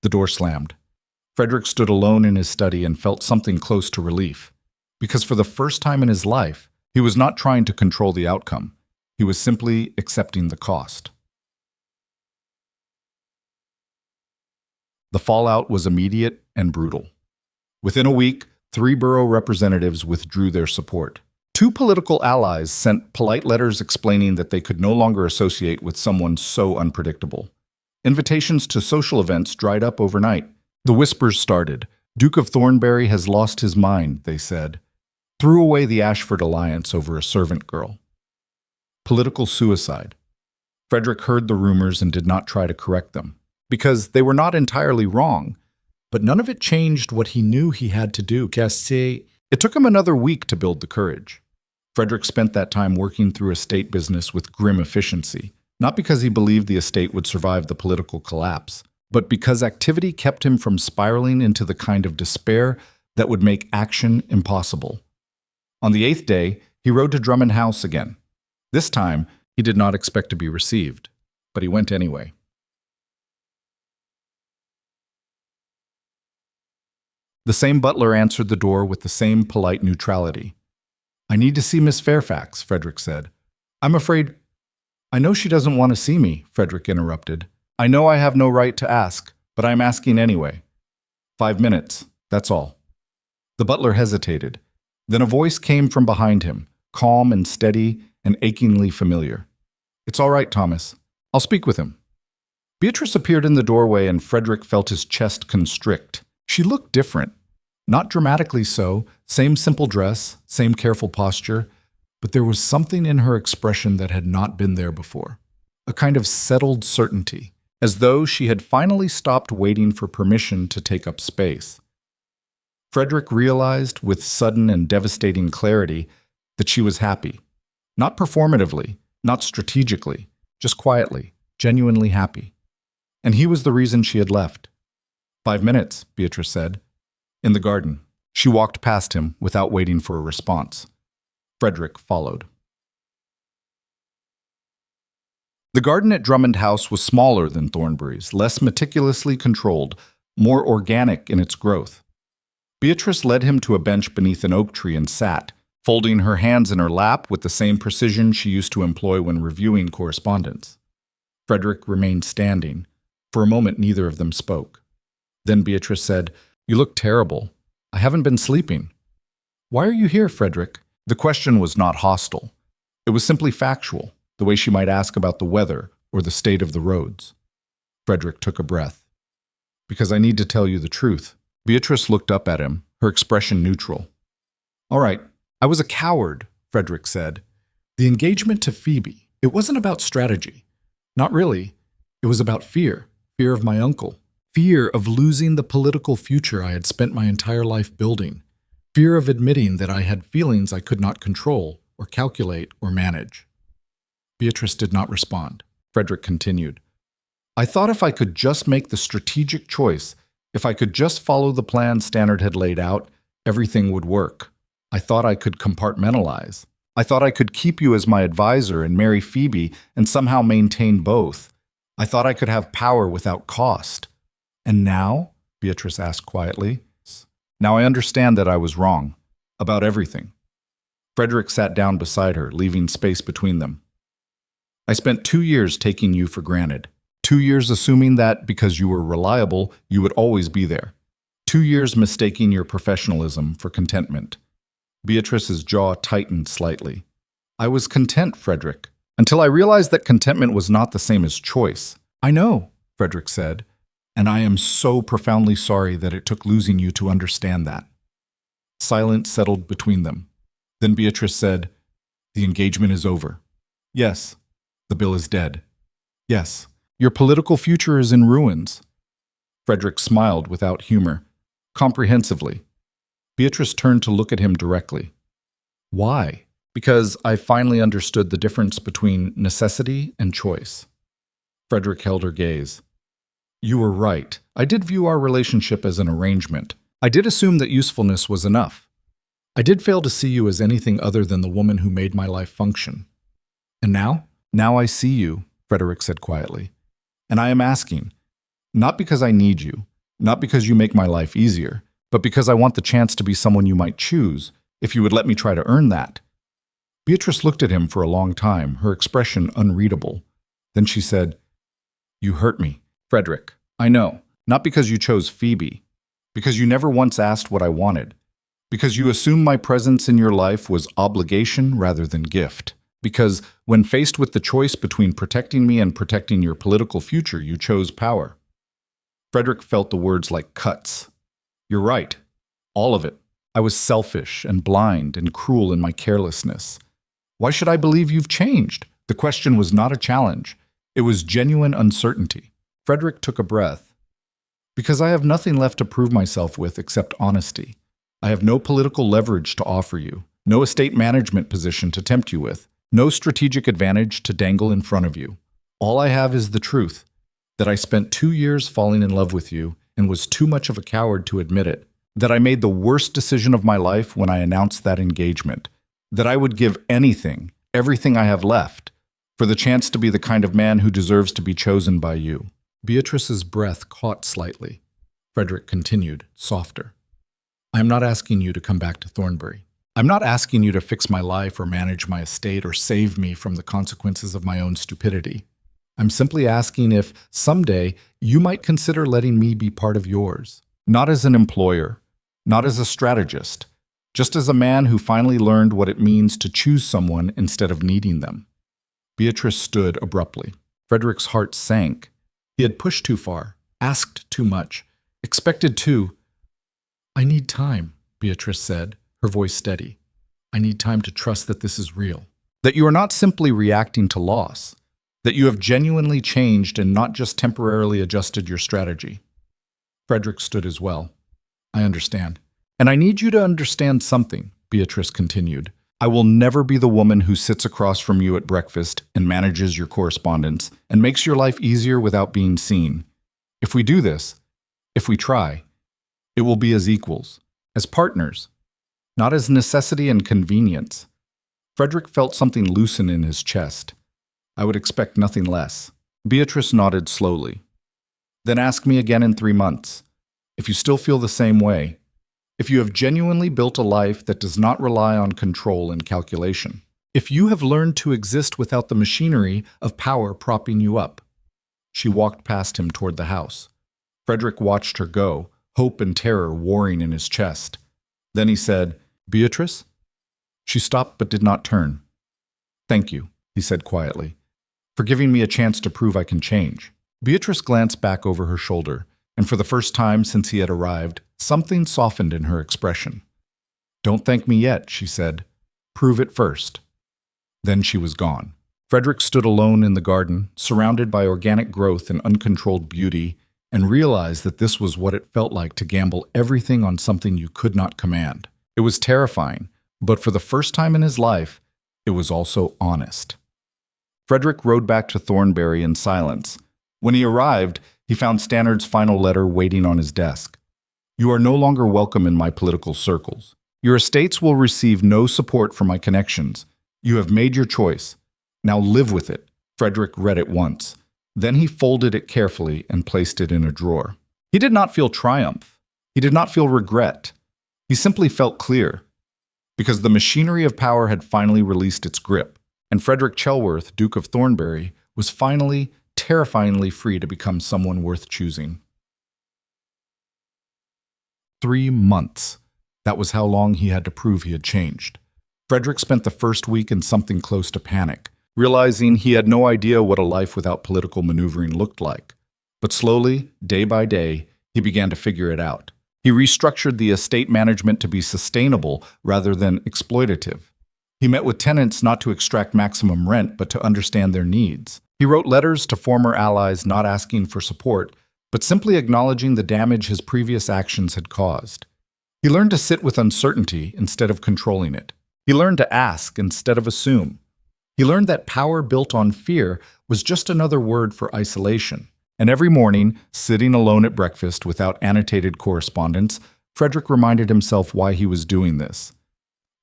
The door slammed. Frederick stood alone in his study and felt something close to relief. Because for the first time in his life, he was not trying to control the outcome. He was simply accepting the cost. The fallout was immediate and brutal. Within a week, 3 borough representatives withdrew their support. 2 political allies sent polite letters explaining that they could no longer associate with someone so unpredictable. Invitations to social events dried up overnight. The whispers started. Duke of Thornberry has lost his mind, they said. Threw away the Ashford alliance over a servant girl. Political suicide. Frederick heard the rumors and did not try to correct them, because they were not entirely wrong. But none of it changed what he knew he had to do. It took him another week to build the courage. Frederick spent that time working through estate business with grim efficiency, not because he believed the estate would survive the political collapse, but because activity kept him from spiraling into the kind of despair that would make action impossible. On the 8th day, he rode to Drummond House again. This time, he did not expect to be received, but he went anyway. The same butler answered the door with the same polite neutrality. I need to see Miss Fairfax, Frederick said. I'm afraid... I know she doesn't want to see me, Frederick interrupted. I know I have no right to ask, but I'm asking anyway. 5 minutes, that's all. The butler hesitated. Then a voice came from behind him, calm and steady and achingly familiar. It's all right, Thomas. I'll speak with him. Beatrice appeared in the doorway and Frederick felt his chest constrict. She looked different. Not dramatically so, same simple dress, same careful posture, but there was something in her expression that had not been there before. A kind of settled certainty, as though she had finally stopped waiting for permission to take up space. Frederick realized with sudden and devastating clarity that she was happy. Not performatively, not strategically, just quietly, genuinely happy. And he was the reason she had left. 5 minutes, Beatrice said. In the garden. She walked past him without waiting for a response. Frederick followed. The garden at Drummond House was smaller than Thornberry's, less meticulously controlled, more organic in its growth. Beatrice led him to a bench beneath an oak tree and sat, folding her hands in her lap with the same precision she used to employ when reviewing correspondence. Frederick remained standing. For a moment, neither of them spoke. Then Beatrice said, "You look terrible. I haven't been sleeping." "Why are you here, Frederick?" The question was not hostile. It was simply factual, the way she might ask about the weather or the state of the roads. Frederick took a breath. "Because I need to tell you the truth." Beatrice looked up at him, her expression neutral. "All right, I was a coward," Frederick said. "The engagement to Phoebe, it wasn't about strategy. Not really. It was about fear of my uncle. Fear of losing the political future I had spent my entire life building. Fear of admitting that I had feelings I could not control or calculate or manage." Beatrice did not respond. Frederick continued. "I thought if I could just make the strategic choice, if I could just follow the plan Stannard had laid out, everything would work. I thought I could compartmentalize. I thought I could keep you as my advisor and marry Phoebe and somehow maintain both. I thought I could have power without cost. And now?" Beatrice asked quietly. "Now I understand that I was wrong. About everything." Frederick sat down beside her, leaving space between them. "I spent 2 years taking you for granted. 2 years assuming that, because you were reliable, you would always be there. 2 years mistaking your professionalism for contentment." Beatrice's jaw tightened slightly. "I was content, Frederick, until I realized that contentment was not the same as choice." "I know," Frederick said, "and I am so profoundly sorry that it took losing you to understand that." Silence settled between them. Then Beatrice said, "The engagement is over." "Yes." "The bill is dead." "Yes." "Your political future is in ruins." Frederick smiled without humor, comprehensively. Beatrice turned to look at him directly. "Why?" "Because I finally understood the difference between necessity and choice." Frederick held her gaze. "You were right. I did view our relationship as an arrangement. I did assume that usefulness was enough. I did fail to see you as anything other than the woman who made my life function. And now? Now I see you," Frederick said quietly. "And I am asking, not because I need you, not because you make my life easier, but because I want the chance to be someone you might choose, if you would let me try to earn that." Beatrice looked at him for a long time, her expression unreadable. Then she said, "You hurt me, Frederick. I know, not because you chose Phoebe, because you never once asked what I wanted, because you assumed my presence in your life was obligation rather than gift, because when faced with the choice between protecting me and protecting your political future, you chose power." Frederick felt the words like cuts. "You're right. All of it. I was selfish and blind and cruel in my carelessness. Why should I believe you've changed?" The question was not a challenge. It was genuine uncertainty. Frederick took a breath. "Because I have nothing left to prove myself with except honesty. I have no political leverage to offer you, no estate management position to tempt you with, no strategic advantage to dangle in front of you. All I have is the truth, that I spent 2 years falling in love with you and was too much of a coward to admit it, that I made the worst decision of my life when I announced that engagement, that I would give anything, everything I have left, for the chance to be the kind of man who deserves to be chosen by you." Beatrice's breath caught slightly. Frederick continued, softer. "I am not asking you to come back to Thornberry. I'm not asking you to fix my life or manage my estate or save me from the consequences of my own stupidity. I'm simply asking if, someday, you might consider letting me be part of yours. Not as an employer, not as a strategist, just as a man who finally learned what it means to choose someone instead of needing them." Beatrice stood abruptly. Frederick's heart sank. He had pushed too far, asked too much, expected too. I need time, Beatrice said, her voice steady. I need time to trust that this is real. That you are not simply reacting to loss, that you have genuinely changed and not just temporarily adjusted your strategy. Frederick stood as well. I understand. And I need you to understand something, Beatrice continued. I will never be the woman who sits across from you at breakfast and manages your correspondence and makes your life easier without being seen. If we do this, if we try, it will be as equals, as partners, not as necessity and convenience. Frederick felt something loosen in his chest. I would expect nothing less. Beatrice nodded slowly. Then ask me again in 3 months. If you still feel the same way, if you have genuinely built a life that does not rely on control and calculation, if you have learned to exist without the machinery of power propping you up. She walked past him toward the house. Frederick watched her go, hope and terror warring in his chest. Then he said, Beatrice? She stopped but did not turn. Thank you, he said quietly, for giving me a chance to prove I can change. Beatrice glanced back over her shoulder, and for the first time since he had arrived, something softened in her expression. Don't thank me yet, she said. Prove it first. Then she was gone. Frederick stood alone in the garden, surrounded by organic growth and uncontrolled beauty, and realized that this was what it felt like to gamble everything on something you could not command. It was terrifying, but for the first time in his life, it was also honest. Frederick rode back to Thornberry in silence. When he arrived, he found Stannard's final letter waiting on his desk. You are no longer welcome in my political circles. Your estates will receive no support from my connections. You have made your choice. Now live with it. Frederick read it once. Then he folded it carefully and placed it in a drawer. He did not feel triumph. He did not feel regret. He simply felt clear, because the machinery of power had finally released its grip, and Frederick Chelworth, Duke of Thornberry, was finally, terrifyingly free to become someone worth choosing. 3 months. That was how long he had to prove he had changed. Frederick spent the first week in something close to panic, realizing he had no idea what a life without political maneuvering looked like. But slowly, day by day, he began to figure it out. He restructured the estate management to be sustainable rather than exploitative. He met with tenants not to extract maximum rent, but to understand their needs. He wrote letters to former allies not asking for support, but simply acknowledging the damage his previous actions had caused. He learned to sit with uncertainty instead of controlling it. He learned to ask instead of assume. He learned that power built on fear was just another word for isolation. And every morning, sitting alone at breakfast without annotated correspondence, Frederick reminded himself why he was doing this.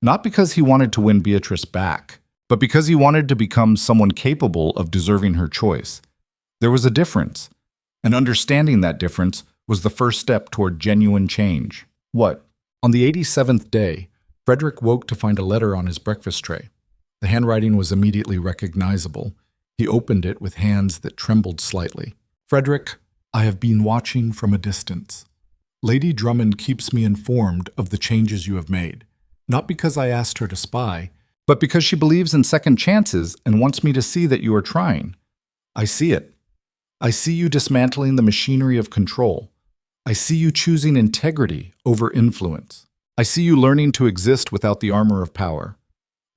Not because he wanted to win Beatrice back, but because he wanted to become someone capable of deserving her choice. There was a difference, and understanding that difference was the first step toward genuine change. What? On the 87th day, Frederick woke to find a letter on his breakfast tray. The handwriting was immediately recognizable. He opened it with hands that trembled slightly. Frederick, I have been watching from a distance. Lady Drummond keeps me informed of the changes you have made, not because I asked her to spy, but because she believes in second chances and wants me to see that you are trying. I see it. I see you dismantling the machinery of control. I see you choosing integrity over influence. I see you learning to exist without the armor of power.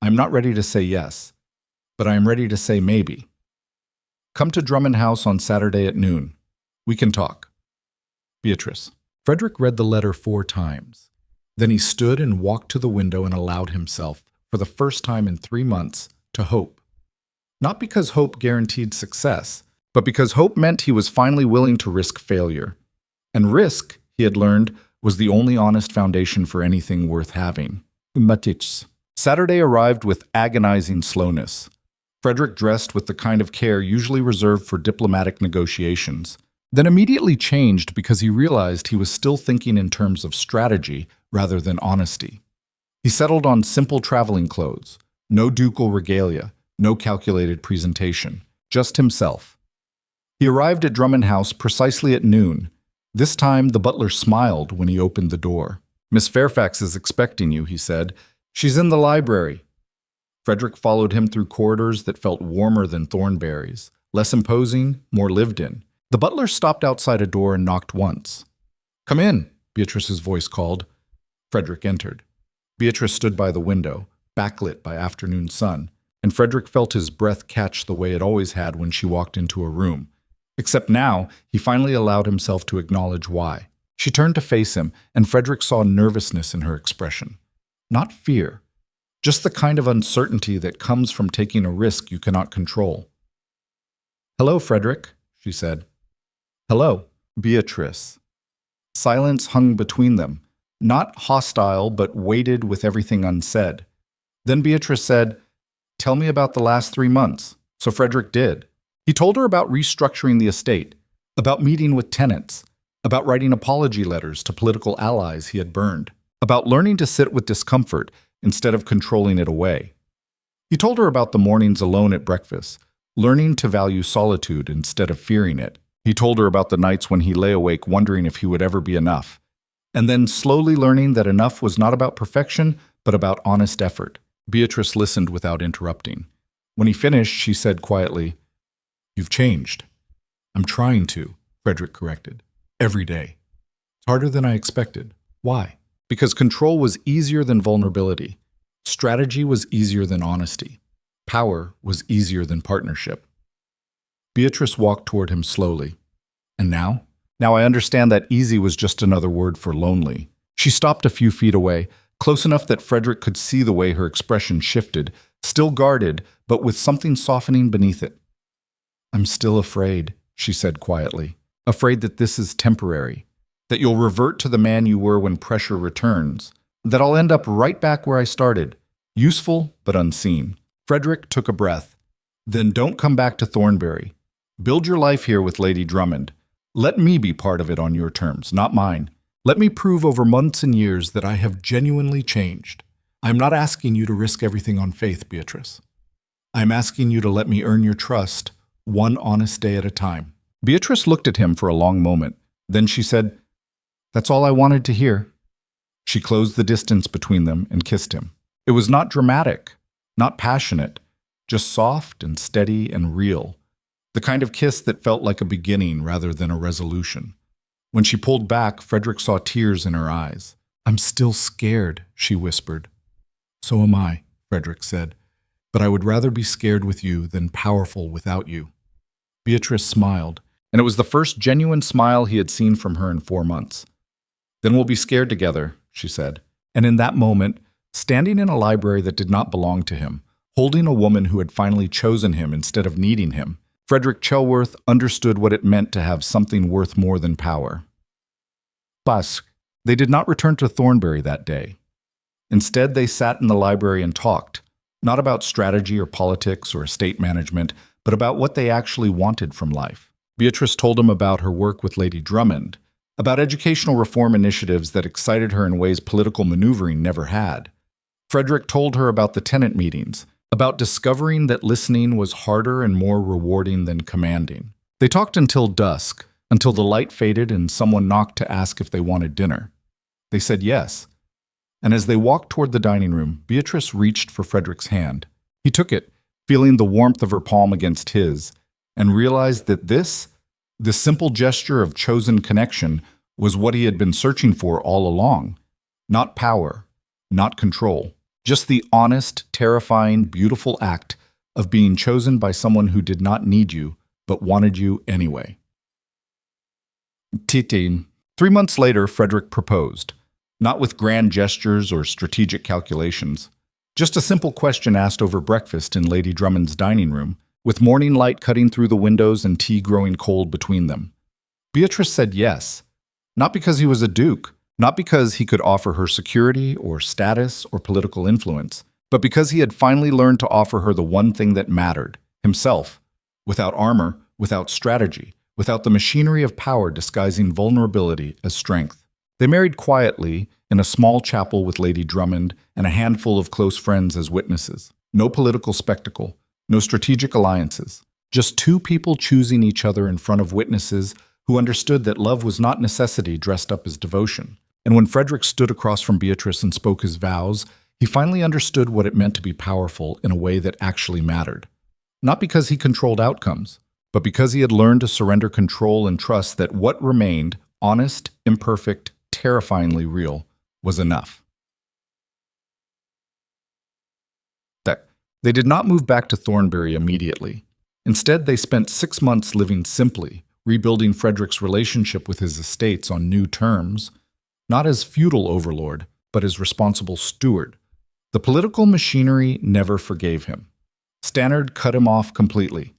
I am not ready to say yes, but I am ready to say maybe. Come to Drummond House on Saturday at noon. We can talk. Beatrice. Frederick read the letter 4 times. Then he stood and walked to the window and allowed himself, for the first time in 3 months, to hope. Not because hope guaranteed success, but because hope meant he was finally willing to risk failure. And risk, he had learned, was the only honest foundation for anything worth having. Matich. Saturday arrived with agonizing slowness. Frederick dressed with the kind of care usually reserved for diplomatic negotiations, then immediately changed because he realized he was still thinking in terms of strategy rather than honesty. He settled on simple traveling clothes, no ducal regalia, no calculated presentation, just himself. He arrived at Drummond House precisely at noon. This time the butler smiled when he opened the door. Miss Fairfax is expecting you, he said. She's in the library. Frederick followed him through corridors that felt warmer than Thornberry's, less imposing, more lived in. The butler stopped outside a door and knocked once. Come in, Beatrice's voice called. Frederick entered. Beatrice stood by the window, backlit by afternoon sun, and Frederick felt his breath catch the way it always had when she walked into a room. Except now, he finally allowed himself to acknowledge why. She turned to face him, and Frederick saw nervousness in her expression. Not fear, just the kind of uncertainty that comes from taking a risk you cannot control. "Hello, Frederick," she said. "Hello, Beatrice." Silence hung between them, not hostile, but weighted with everything unsaid. Then Beatrice said, "Tell me about the last 3 months." So Frederick did. He told her about restructuring the estate, about meeting with tenants, about writing apology letters to political allies he had burned, about learning to sit with discomfort instead of controlling it away. He told her about the mornings alone at breakfast, learning to value solitude instead of fearing it. He told her about the nights when he lay awake wondering if he would ever be enough, and then slowly learning that enough was not about perfection, but about honest effort. Beatrice listened without interrupting. When he finished, she said quietly, "You've changed." "I'm trying to," Frederick corrected. "Every day. It's harder than I expected." "Why?" "Because control was easier than vulnerability. Strategy was easier than honesty. Power was easier than partnership." Beatrice walked toward him slowly. "And now?" "Now I understand that easy was just another word for lonely." She stopped a few feet away, close enough that Frederick could see the way her expression shifted, still guarded, but with something softening beneath it. "I'm still afraid," she said quietly. "Afraid that this is temporary, that you'll revert to the man you were when pressure returns, that I'll end up right back where I started, useful but unseen." Frederick took a breath. "Then don't come back to Thornberry. Build your life here with Lady Drummond. Let me be part of it on your terms, not mine. Let me prove over months and years that I have genuinely changed. I am not asking you to risk everything on faith, Beatrice. I am asking you to let me earn your trust, one honest day at a time." Beatrice looked at him for a long moment. Then she said, "That's all I wanted to hear." She closed the distance between them and kissed him. It was not dramatic, not passionate, just soft and steady and real. The kind of kiss that felt like a beginning rather than a resolution. When she pulled back, Frederick saw tears in her eyes. "I'm still scared," she whispered. "So am I," Frederick said. "But I would rather be scared with you than powerful without you." Beatrice smiled, and it was the first genuine smile he had seen from her in 4 months. "Then we'll be scared together," she said. And in that moment, standing in a library that did not belong to him, holding a woman who had finally chosen him instead of needing him, Frederick Chelworth understood what it meant to have something worth more than power. But they did not return to Thornberry that day. Instead, they sat in the library and talked, not about strategy or politics or estate management, but about what they actually wanted from life. Beatrice told him about her work with Lady Drummond, about educational reform initiatives that excited her in ways political maneuvering never had. Frederick told her about the tenant meetings, about discovering that listening was harder and more rewarding than commanding. They talked until dusk, until the light faded and someone knocked to ask if they wanted dinner. They said yes. And as they walked toward the dining room, Beatrice reached for Frederick's hand. He took it, feeling the warmth of her palm against his, and realized that this simple gesture of chosen connection, was what he had been searching for all along. Not power, not control. Just the honest, terrifying, beautiful act of being chosen by someone who did not need you, but wanted you anyway. 3 months later, Frederick proposed, not with grand gestures or strategic calculations. Just a simple question asked over breakfast in Lady Drummond's dining room, with morning light cutting through the windows and tea growing cold between them. Beatrice said yes, not because he was a duke, not because he could offer her security or status or political influence, but because he had finally learned to offer her the one thing that mattered, himself, without armor, without strategy, without the machinery of power disguising vulnerability as strength. They married quietly in a small chapel with Lady Drummond and a handful of close friends as witnesses. No political spectacle, no strategic alliances, just two people choosing each other in front of witnesses who understood that love was not necessity dressed up as devotion. And when Frederick stood across from Beatrice and spoke his vows, he finally understood what it meant to be powerful in a way that actually mattered. Not because he controlled outcomes, but because he had learned to surrender control and trust that what remained, honest, imperfect, terrifyingly real, was enough. They did not move back to Thornberry immediately. Instead, they spent 6 months living simply, rebuilding Frederick's relationship with his estates on new terms, not as feudal overlord, but as responsible steward. The political machinery never forgave him. Stannard cut him off completely.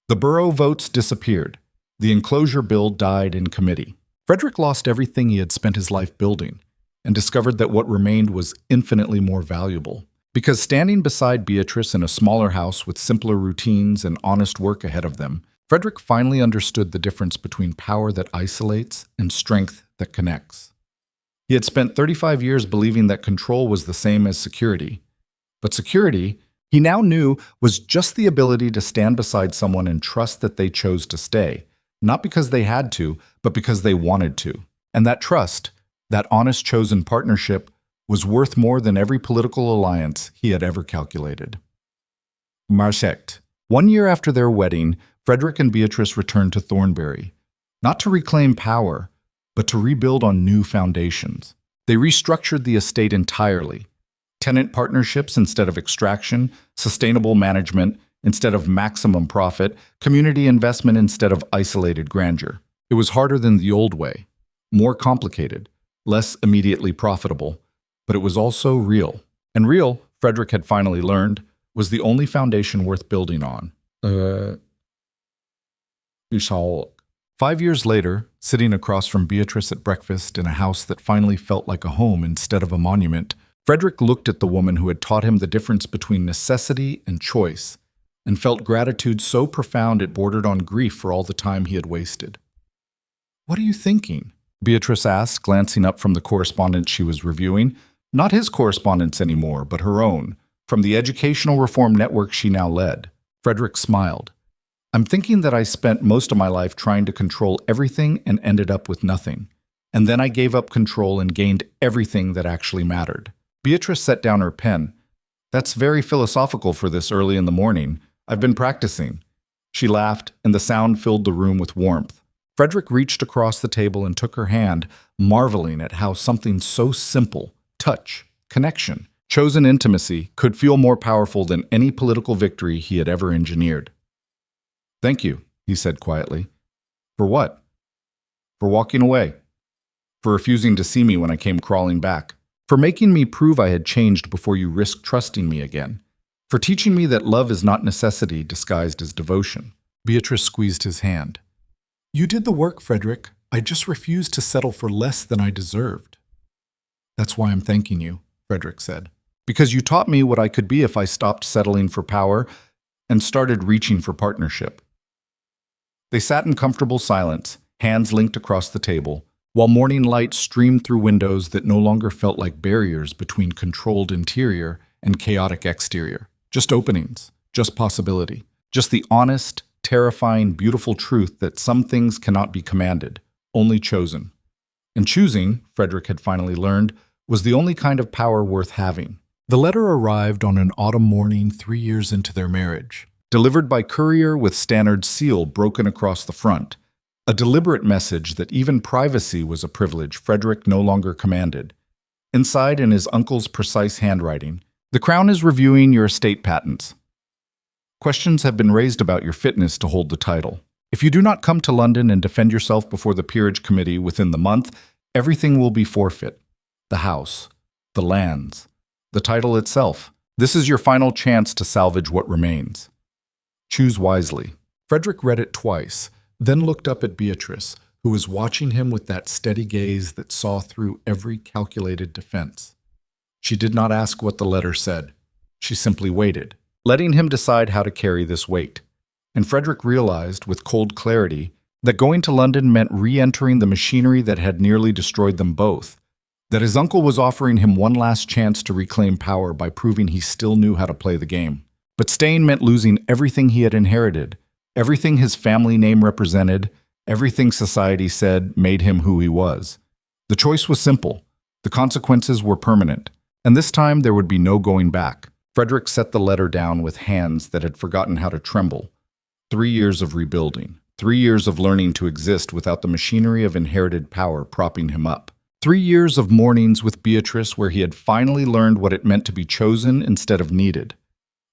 The borough votes disappeared. The enclosure bill died in committee. Frederick lost everything he had spent his life building, and discovered that what remained was infinitely more valuable. Because standing beside Beatrice in a smaller house with simpler routines and honest work ahead of them, Frederick finally understood the difference between power that isolates and strength that connects. He had spent 35 years believing that control was the same as security. But security, he now knew, was just the ability to stand beside someone and trust that they chose to stay, not because they had to, but because they wanted to. And that trust, that honest chosen partnership, was worth more than every political alliance he had ever calculated. Marchect. 1 year after their wedding, Frederick and Beatrice returned to Thornberry, not to reclaim power, but to rebuild on new foundations. They restructured the estate entirely. Tenant partnerships instead of extraction, sustainable management instead of maximum profit, community investment instead of isolated grandeur. It was harder than the old way, more complicated, less immediately profitable, but it was also real. And real, Frederick had finally learned, was the only foundation worth building on. 5 years later, sitting across from Beatrice at breakfast in a house that finally felt like a home instead of a monument, Frederick looked at the woman who had taught him the difference between necessity and choice, and felt gratitude so profound it bordered on grief for all the time he had wasted. "What are you thinking?" Beatrice asked, glancing up from the correspondence she was reviewing. Not his correspondence anymore, but her own, from the educational reform network she now led. Frederick smiled. "I'm thinking that I spent most of my life trying to control everything and ended up with nothing. And then I gave up control and gained everything that actually mattered." Beatrice set down her pen. "That's very philosophical for this early in the morning. I've been practicing." She laughed, and the sound filled the room with warmth. Frederick reached across the table and took her hand, marveling at how something so simple, touch, connection, chosen intimacy, could feel more powerful than any political victory he had ever engineered. "Thank you," he said quietly. "For what?" "For walking away. For refusing to see me when I came crawling back. For making me prove I had changed before you risked trusting me again. For teaching me that love is not necessity disguised as devotion." Beatrice squeezed his hand. "You did the work, Frederick. I just refused to settle for less than I deserved." "That's why I'm thanking you," Frederick said. "Because you taught me what I could be if I stopped settling for power and started reaching for partnership." They sat in comfortable silence, hands linked across the table, while morning light streamed through windows that no longer felt like barriers between controlled interior and chaotic exterior. Just openings, just possibility, just the honest, terrifying, beautiful truth that some things cannot be commanded, only chosen. And choosing, Frederick had finally learned, was the only kind of power worth having. The letter arrived on an autumn morning 3 years into their marriage, delivered by courier with Stannard's seal broken across the front, a deliberate message that even privacy was a privilege Frederick no longer commanded. Inside, in his uncle's precise handwriting, "The Crown is reviewing your estate patents. Questions have been raised about your fitness to hold the title. If you do not come to London and defend yourself before the Peerage Committee within the month, everything will be forfeit. The house, the lands, the title itself. This is your final chance to salvage what remains. Choose wisely." Frederick read it twice, then looked up at Beatrice, who was watching him with that steady gaze that saw through every calculated defense. She did not ask what the letter said. She simply waited, letting him decide how to carry this weight. And Frederick realized, with cold clarity, that going to London meant re-entering the machinery that had nearly destroyed them both, that his uncle was offering him one last chance to reclaim power by proving he still knew how to play the game. But staying meant losing everything he had inherited, everything his family name represented, everything society said made him who he was. The choice was simple. The consequences were permanent. And this time there would be no going back. Frederick set the letter down with hands that had forgotten how to tremble. 3 years of rebuilding. 3 years of learning to exist without the machinery of inherited power propping him up. 3 years of mornings with Beatrice where he had finally learned what it meant to be chosen instead of needed.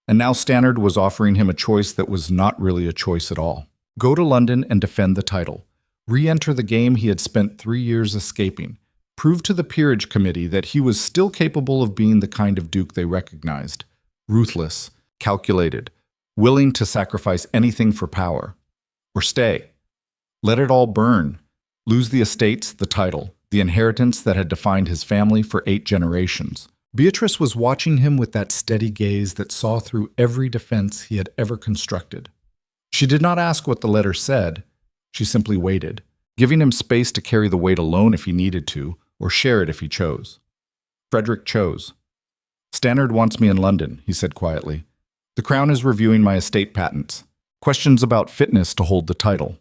And now Stannard was offering him a choice that was not really a choice at all. Go to London and defend the title. Re-enter the game he had spent 3 years escaping. Prove to the peerage committee that he was still capable of being the kind of duke they recognized. Ruthless, calculated, willing to sacrifice anything for power. Or stay. Let it all burn. Lose the estates, the title, the inheritance that had defined his family for 8 generations. Beatrice was watching him with that steady gaze that saw through every defense he had ever constructed. She did not ask what the letter said. She simply waited, giving him space to carry the weight alone if he needed to, or share it if he chose. Frederick chose. Stannard wants me in London, he said quietly. The Crown is reviewing my estate patents. Questions about fitness to hold the title.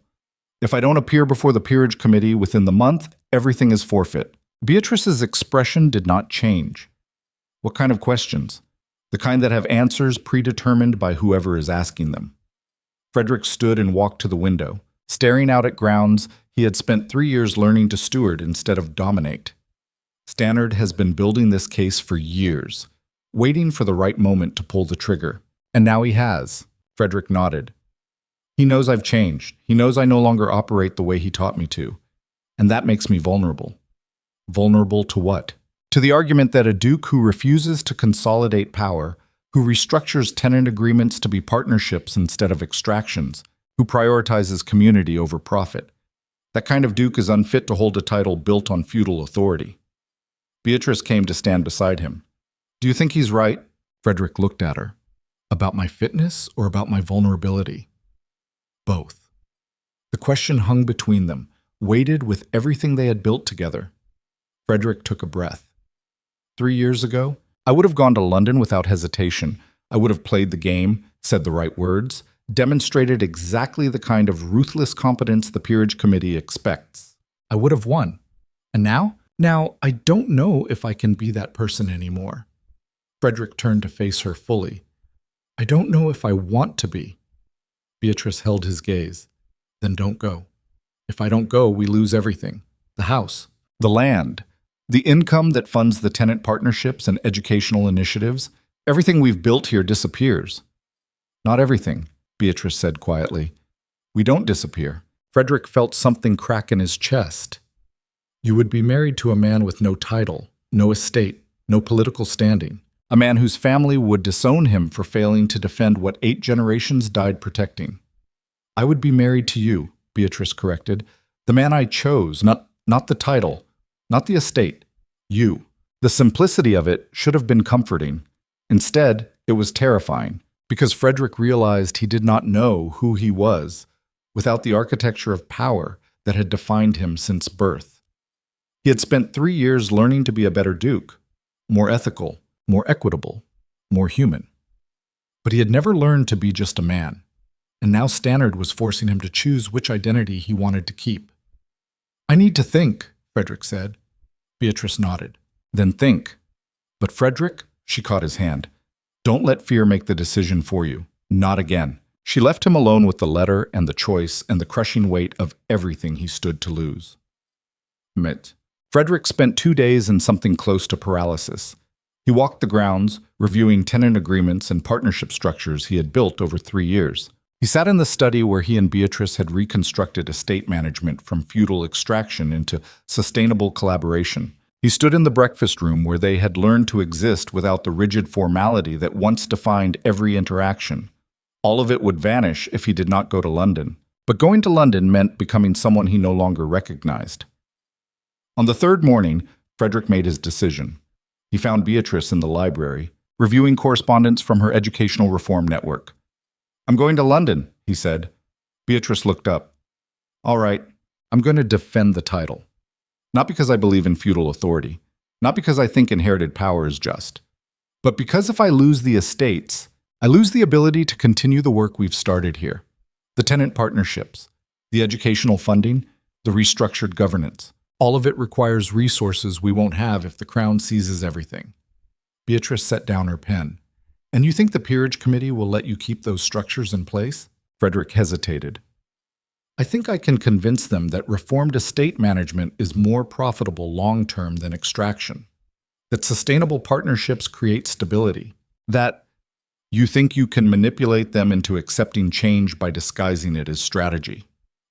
If I don't appear before the peerage committee within the month, everything is forfeit. Beatrice's expression did not change. What kind of questions? The kind that have answers predetermined by whoever is asking them. Frederick stood and walked to the window, staring out at grounds he had spent 3 years learning to steward instead of dominate. Stannard has been building this case for years, waiting for the right moment to pull the trigger. And now he has. Frederick nodded. He knows I've changed. He knows I no longer operate the way he taught me to. And that makes me vulnerable. Vulnerable to what? To the argument that a duke who refuses to consolidate power, who restructures tenant agreements to be partnerships instead of extractions, who prioritizes community over profit, that kind of duke is unfit to hold a title built on feudal authority. Beatrice came to stand beside him. Do you think he's right? Frederick looked at her. About my fitness or about my vulnerability? Both. The question hung between them, weighted with everything they had built together. Frederick took a breath. 3 years ago, I would have gone to London without hesitation. I would have played the game, said the right words, demonstrated exactly the kind of ruthless competence the peerage committee expects. I would have won. And now? Now, I don't know if I can be that person anymore. Frederick turned to face her fully. I don't know if I want to be. Beatrice held his gaze. Then don't go. If I don't go, we lose everything. The house, the land, the income that funds the tenant partnerships and educational initiatives. Everything we've built here disappears. Not everything, Beatrice said quietly. We don't disappear. Frederick felt something crack in his chest. You would be married to a man with no title, no estate, no political standing. A man whose family would disown him for failing to defend what 8 generations died protecting. I would be married to you, Beatrice corrected. The man I chose, not the title, not the estate. You. The simplicity of it should have been comforting. Instead, it was terrifying, because Frederick realized he did not know who he was without the architecture of power that had defined him since birth. He had spent 3 years learning to be a better duke, more ethical, more equitable, more human. But he had never learned to be just a man, and now Stannard was forcing him to choose which identity he wanted to keep. I need to think, Frederick said. Beatrice nodded. Then think. But Frederick, she caught his hand. Don't let fear make the decision for you. Not again. She left him alone with the letter and the choice and the crushing weight of everything he stood to lose. Frederick spent 2 days in something close to paralysis. He walked the grounds, reviewing tenant agreements and partnership structures he had built over 3 years. He sat in the study where he and Beatrice had reconstructed estate management from feudal extraction into sustainable collaboration. He stood in the breakfast room where they had learned to exist without the rigid formality that once defined every interaction. All of it would vanish if he did not go to London. But going to London meant becoming someone he no longer recognized. On the 3rd morning, Frederick made his decision. He found Beatrice in the library, reviewing correspondence from her educational reform network. I'm going to London, he said. Beatrice looked up. All right, I'm going to defend the title. Not because I believe in feudal authority, not because I think inherited power is just, but because if I lose the estates, I lose the ability to continue the work we've started here. The tenant partnerships, the educational funding, the restructured governance. All of it requires resources we won't have if the Crown seizes everything. Beatrice set down her pen. And you think the peerage committee will let you keep those structures in place? Frederick hesitated. I think I can convince them that reformed estate management is more profitable long-term than extraction, that sustainable partnerships create stability, that you think you can manipulate them into accepting change by disguising it as strategy.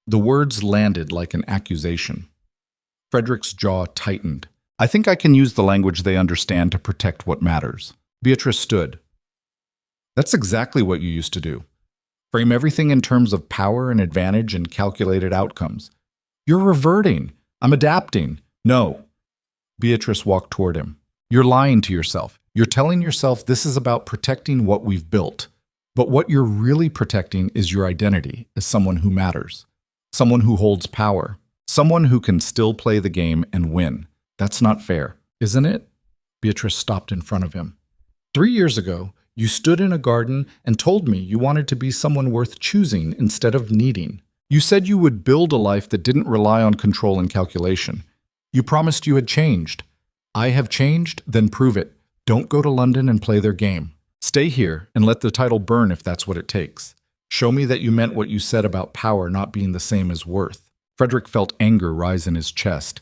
The words landed like an accusation. Frederick's jaw tightened. I think I can use the language they understand to protect what matters. Beatrice stood. That's exactly what you used to do. Frame everything in terms of power and advantage and calculated outcomes. You're reverting. I'm adapting. No. Beatrice walked toward him. You're lying to yourself. You're telling yourself this is about protecting what we've built. But what you're really protecting is your identity as someone who matters, someone who holds power, someone who can still play the game and win. That's not fair, isn't it? Beatrice stopped in front of him. 3 years ago, you stood in a garden and told me you wanted to be someone worth choosing instead of needing. You said you would build a life that didn't rely on control and calculation. You promised you had changed. I have changed, then prove it. Don't go to London and play their game. Stay here and let the title burn if that's what it takes. Show me that you meant what you said about power not being the same as worth. Frederick felt anger rise in his chest.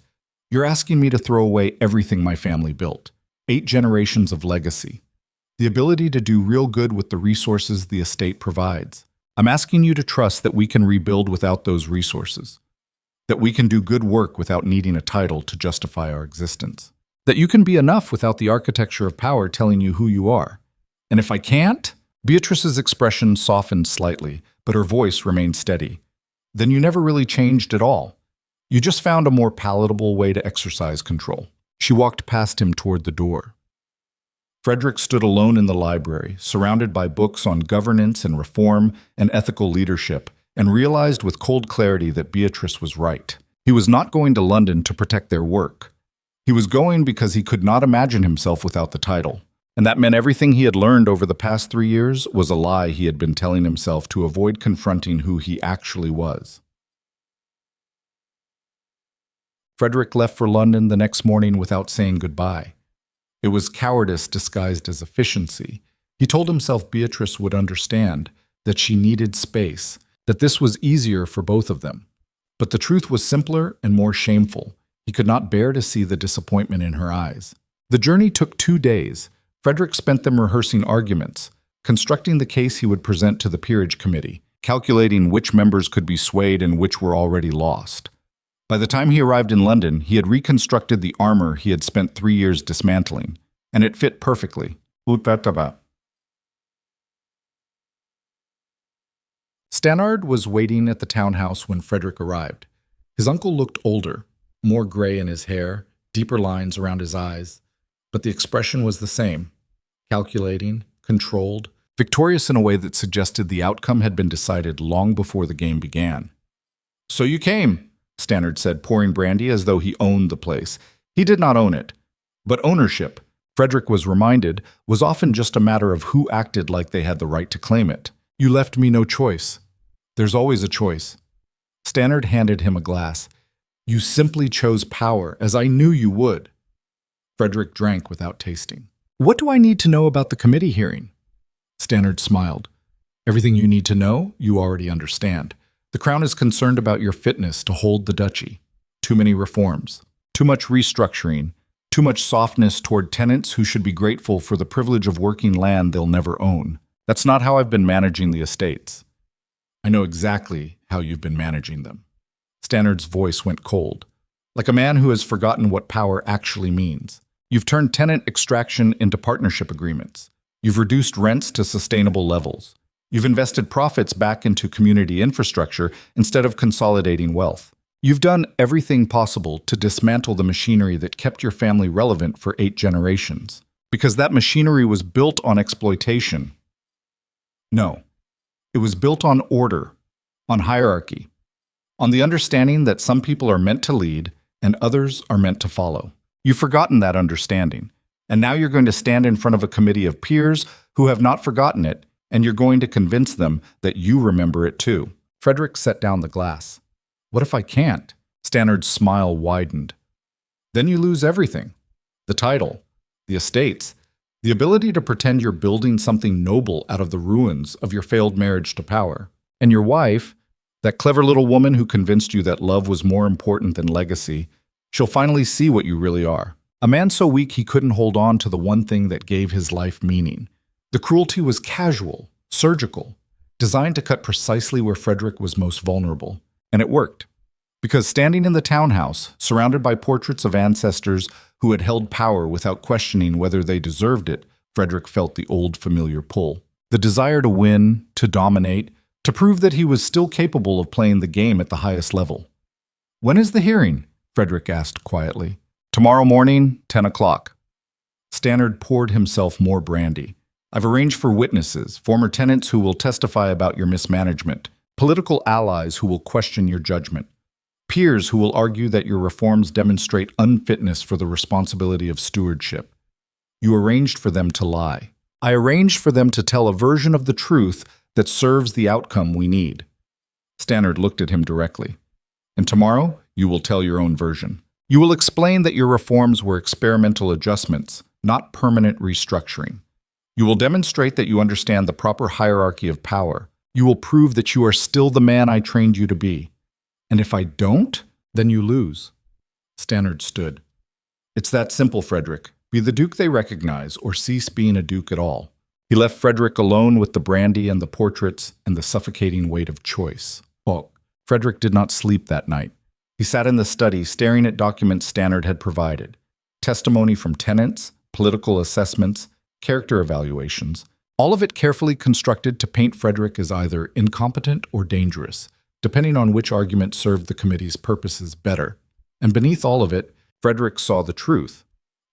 You're asking me to throw away everything my family built. 8 generations of legacy. The ability to do real good with the resources the estate provides. I'm asking you to trust that we can rebuild without those resources. That we can do good work without needing a title to justify our existence. That you can be enough without the architecture of power telling you who you are. And if I can't? Beatrice's expression softened slightly, but her voice remained steady. Then you never really changed at all. You just found a more palatable way to exercise control. She walked past him toward the door. Frederick stood alone in the library, surrounded by books on governance and reform and ethical leadership, and realized with cold clarity that Beatrice was right. He was not going to London to protect their work. He was going because he could not imagine himself without the title. And that meant everything he had learned over the past 3 years was a lie he had been telling himself to avoid confronting who he actually was. Frederick left for London the next morning without saying goodbye. It was cowardice disguised as efficiency. He told himself Beatrice would understand, that she needed space, that this was easier for both of them. But the truth was simpler and more shameful. He could not bear to see the disappointment in her eyes. The journey took 2 days. Frederick spent them rehearsing arguments, constructing the case he would present to the peerage committee, calculating which members could be swayed and which were already lost. By the time he arrived in London, he had reconstructed the armor he had spent 3 years dismantling, and it fit perfectly. Stannard was waiting at the townhouse when Frederick arrived. His uncle looked older, more gray in his hair, deeper lines around his eyes, but the expression was the same, calculating, controlled, victorious in a way that suggested the outcome had been decided long before the game began. "So you came," Stannard said, pouring brandy as though he owned the place. He did not own it. But ownership, Frederick was reminded, was often just a matter of who acted like they had the right to claim it. "You left me no choice." "There's always a choice." Stannard handed him a glass. "You simply chose power, as I knew you would." Frederick drank without tasting. "What do I need to know about the committee hearing?" Stannard smiled. "Everything you need to know, you already understand. The Crown is concerned about your fitness to hold the duchy. Too many reforms, too much restructuring, too much softness toward tenants who should be grateful for the privilege of working land they'll never own. That's not how I've been managing the estates." "I know exactly how you've been managing them." Stannard's voice went cold, like a man who has forgotten what power actually means. "You've turned tenant extraction into partnership agreements. You've reduced rents to sustainable levels. You've invested profits back into community infrastructure instead of consolidating wealth. You've done everything possible to dismantle the machinery that kept your family relevant for 8 generations. Because that machinery was built on exploitation. No, it was built on order, on hierarchy, on the understanding that some people are meant to lead and others are meant to follow. You've forgotten that understanding, and now you're going to stand in front of a committee of peers who have not forgotten it, and you're going to convince them that you remember it too." Frederick set down the glass. "What if I can't?" Stannard's smile widened. "Then you lose everything. The title, the estates, the ability to pretend you're building something noble out of the ruins of your failed marriage to power. And your wife, That clever little woman who convinced you that love was more important than legacy. She'll finally see what you really are. A man so weak he couldn't hold on to the one thing that gave his life meaning. The cruelty was casual, surgical, designed to cut precisely where Frederick was most vulnerable. And it worked. Because standing in the townhouse, surrounded by portraits of ancestors who had held power without questioning whether they deserved it, Frederick felt the old familiar pull. The desire to win, to dominate, to prove that he was still capable of playing the game at the highest level. "When is the hearing?" Frederick asked quietly. "Tomorrow morning, 10 o'clock. Stannard poured himself more brandy. "I've arranged for witnesses, former tenants who will testify about your mismanagement, political allies who will question your judgment, peers who will argue that your reforms demonstrate unfitness for the responsibility of stewardship. You arranged for them to lie. I arranged for them to tell a version of the truth that serves the outcome we need." Stannard looked at him directly. "And tomorrow, you will tell your own version. You will explain that your reforms were experimental adjustments, not permanent restructuring. You will demonstrate that you understand the proper hierarchy of power. You will prove that you are still the man I trained you to be. And if I don't, then you lose." Stannard stood. "It's that simple, Frederick. Be the duke they recognize, or cease being a duke at all." He left Frederick alone with the brandy and the portraits and the suffocating weight of choice. Frederick did not sleep that night. He sat in the study, staring at documents Stannard had provided. Testimony from tenants, political assessments, character evaluations, all of it carefully constructed to paint Frederick as either incompetent or dangerous, depending on which argument served the committee's purposes better. And beneath all of it, Frederick saw the truth.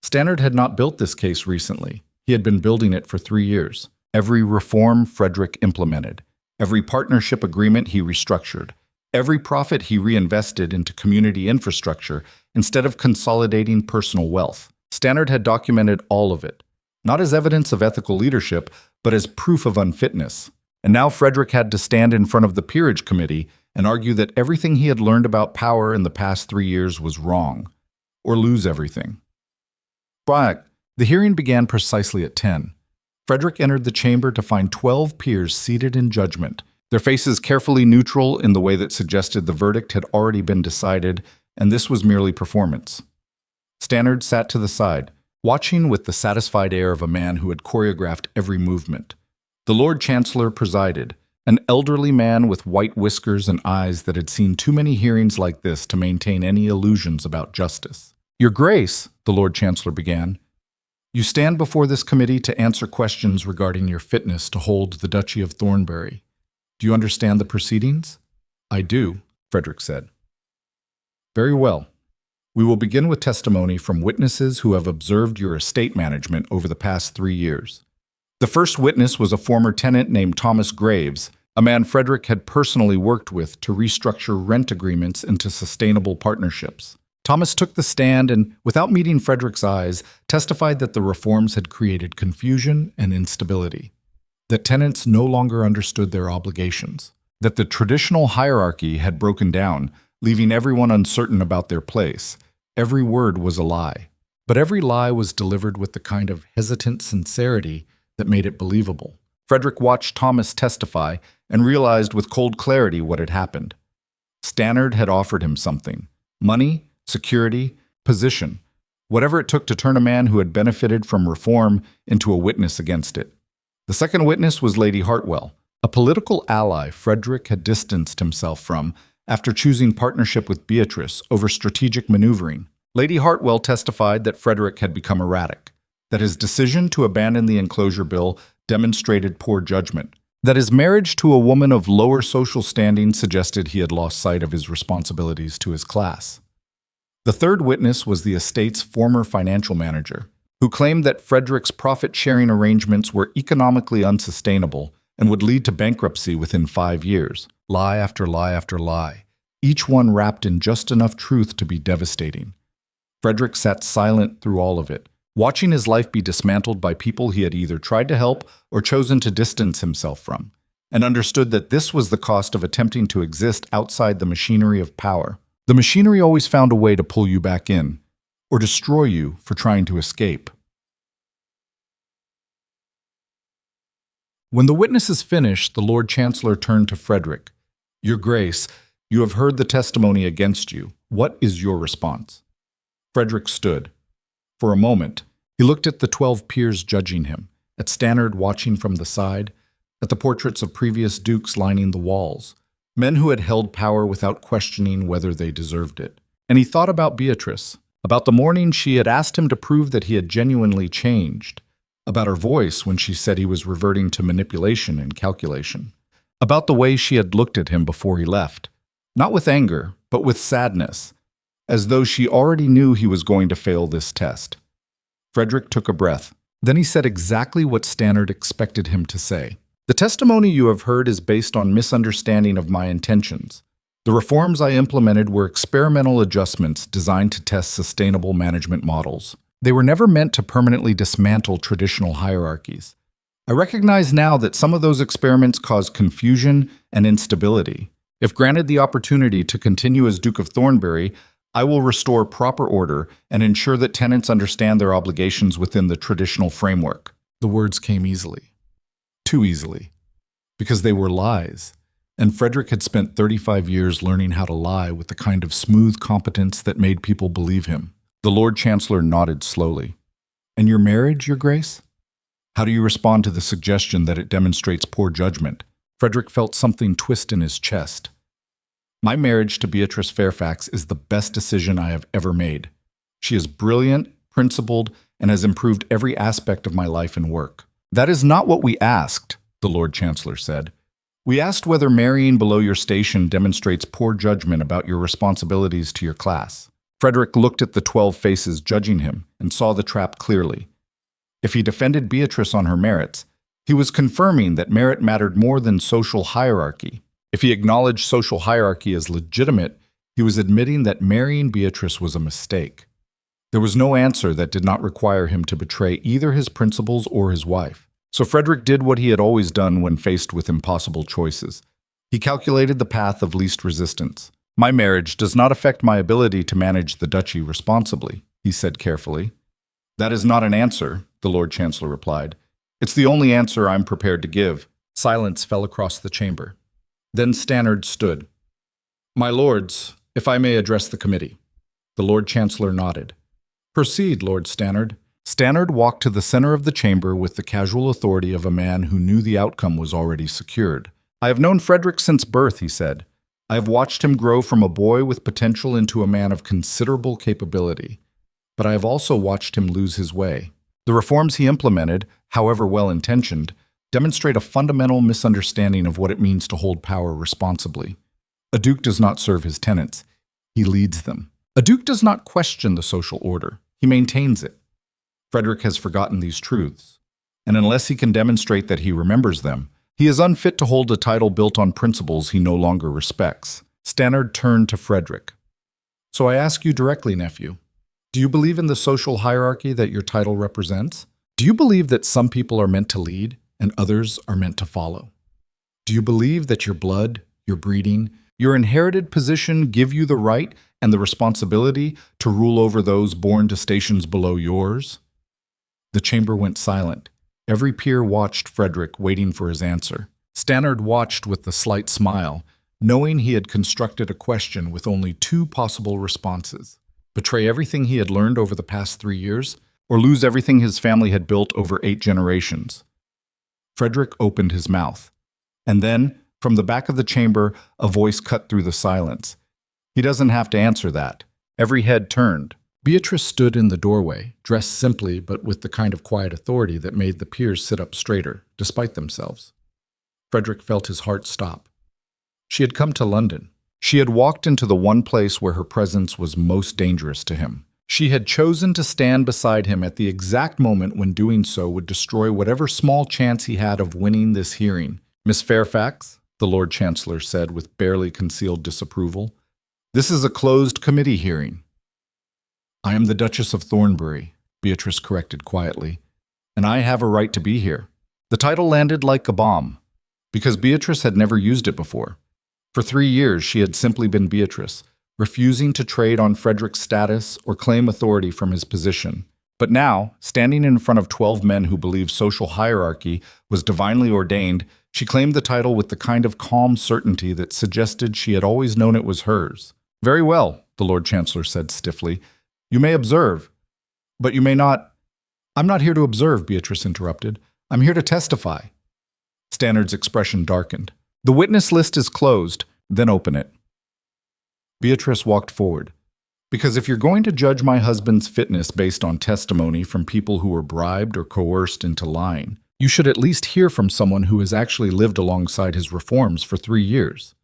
Stannard had not built this case recently. He had been building it for 3 years. Every reform Frederick implemented, every partnership agreement he restructured, every profit he reinvested into community infrastructure instead of consolidating personal wealth. Stannard had documented all of it, not as evidence of ethical leadership, but as proof of unfitness. And now Frederick had to stand in front of the peerage committee and argue that everything he had learned about power in the past 3 years was wrong, or lose everything. The hearing began precisely at 10. Frederick entered the chamber to find 12 peers seated in judgment, their faces carefully neutral in the way that suggested the verdict had already been decided, and this was merely performance. Stannard sat to the side, watching with the satisfied air of a man who had choreographed every movement. The Lord Chancellor presided, an elderly man with white whiskers and eyes that had seen too many hearings like this to maintain any illusions about justice. "Your Grace," the Lord Chancellor began, "you stand before this committee to answer questions regarding your fitness to hold the Duchy of Thornberry. Do you understand the proceedings?" "I do," Frederick said. "Very well. We will begin with testimony from witnesses who have observed your estate management over the past 3 years. The first witness was a former tenant named Thomas Graves, a man Frederick had personally worked with to restructure rent agreements into sustainable partnerships. Thomas took the stand and, without meeting Frederick's eyes, testified that the reforms had created confusion and instability, that tenants no longer understood their obligations, that the traditional hierarchy had broken down, leaving everyone uncertain about their place. Every word was a lie, but every lie was delivered with the kind of hesitant sincerity that made it believable. Frederick watched Thomas testify and realized with cold clarity what had happened. Stannard had offered him something: money, security, position, whatever it took to turn a man who had benefited from reform into a witness against it. The second witness was Lady Hartwell, a political ally Frederick had distanced himself from after choosing partnership with Beatrice over strategic maneuvering. Lady Hartwell testified that Frederick had become erratic, that his decision to abandon the enclosure bill demonstrated poor judgment, that his marriage to a woman of lower social standing suggested he had lost sight of his responsibilities to his class. The third witness was the estate's former financial manager, who claimed that Frederick's profit-sharing arrangements were economically unsustainable and would lead to bankruptcy within 5 years. Lie after lie after lie, each one wrapped in just enough truth to be devastating. Frederick sat silent through all of it, watching his life be dismantled by people he had either tried to help or chosen to distance himself from, and understood that this was the cost of attempting to exist outside the machinery of power. The machinery always found a way to pull you back in, or destroy you for trying to escape. When the witnesses finished, the Lord Chancellor turned to Frederick. Your Grace, you have heard the testimony against you. What is your response? Frederick stood. For a moment, he looked at the 12 peers judging him, at Stannard watching from the side, at the portraits of previous dukes lining the walls, men who had held power without questioning whether they deserved it. And he thought about Beatrice, about the morning she had asked him to prove that he had genuinely changed, about her voice when she said he was reverting to manipulation and calculation, about the way she had looked at him before he left, not with anger, but with sadness, as though she already knew he was going to fail this test. Frederick took a breath. Then he said exactly what Stannard expected him to say. The testimony you have heard is based on misunderstanding of my intentions. The reforms I implemented were experimental adjustments designed to test sustainable management models. They were never meant to permanently dismantle traditional hierarchies. I recognize now that some of those experiments caused confusion and instability. If granted the opportunity to continue as Duke of Thornberry, I will restore proper order and ensure that tenants understand their obligations within the traditional framework. The words came easily. Too easily. Because they were lies. And Frederick had spent 35 years learning how to lie with the kind of smooth competence that made people believe him. The Lord Chancellor nodded slowly. And your marriage, Your Grace? How do you respond to the suggestion that it demonstrates poor judgment? Frederick felt something twist in his chest. My marriage to Beatrice Fairfax is the best decision I have ever made. She is brilliant, principled, and has improved every aspect of my life and work. That is not what we asked, the Lord Chancellor said. We asked whether marrying below your station demonstrates poor judgment about your responsibilities to your class. Frederick looked at the 12 faces judging him and saw the trap clearly. If he defended Beatrice on her merits, he was confirming that merit mattered more than social hierarchy. If he acknowledged social hierarchy as legitimate, he was admitting that marrying Beatrice was a mistake. There was no answer that did not require him to betray either his principles or his wife. So Frederick did what he had always done when faced with impossible choices. He calculated the path of least resistance. My marriage does not affect my ability to manage the duchy responsibly, he said carefully. That is not an answer, the Lord Chancellor replied. It's the only answer I'm prepared to give. Silence fell across the chamber. Then Stannard stood. My lords, if I may address the committee. The Lord Chancellor nodded. Proceed, Lord Stannard. Stannard walked to the center of the chamber with the casual authority of a man who knew the outcome was already secured. I have known Frederick since birth, he said. I have watched him grow from a boy with potential into a man of considerable capability. But I have also watched him lose his way. The reforms he implemented, however well-intentioned, demonstrate a fundamental misunderstanding of what it means to hold power responsibly. A duke does not serve his tenants. He leads them. A duke does not question the social order. He maintains it. Frederick has forgotten these truths, and unless he can demonstrate that he remembers them, he is unfit to hold a title built on principles he no longer respects. Stannard turned to Frederick. So I ask you directly, nephew, do you believe in the social hierarchy that your title represents? Do you believe that some people are meant to lead and others are meant to follow? Do you believe that your blood, your breeding, your inherited position give you the right and the responsibility to rule over those born to stations below yours? The chamber went silent. Every peer watched Frederick, waiting for his answer. Stannard watched with a slight smile, knowing he had constructed a question with only two possible responses: betray everything he had learned over the past 3 years, or lose everything his family had built over 8 generations. Frederick opened his mouth. And then, from the back of the chamber, a voice cut through the silence. He doesn't have to answer that. Every head turned. Beatrice stood in the doorway, dressed simply but with the kind of quiet authority that made the peers sit up straighter, despite themselves. Frederick felt his heart stop. She had come to London. She had walked into the one place where her presence was most dangerous to him. She had chosen to stand beside him at the exact moment when doing so would destroy whatever small chance he had of winning this hearing. Miss Fairfax, the Lord Chancellor said with barely concealed disapproval, this is a closed committee hearing. I am the Duchess of Thornberry, Beatrice corrected quietly, and I have a right to be here. The title landed like a bomb, because Beatrice had never used it before. For 3 years, she had simply been Beatrice, refusing to trade on Frederick's status or claim authority from his position. But now, standing in front of 12 men who believed social hierarchy was divinely ordained, she claimed the title with the kind of calm certainty that suggested she had always known it was hers. "Very well," the Lord Chancellor said stiffly. "You may observe, but you may not—" "I'm not here to observe," Beatrice interrupted. "I'm here to testify." Stannard's expression darkened. "The witness list is closed, then open it." Beatrice walked forward. "Because if you're going to judge my husband's fitness based on testimony from people who were bribed or coerced into lying, you should at least hear from someone who has actually lived alongside his reforms for 3 years."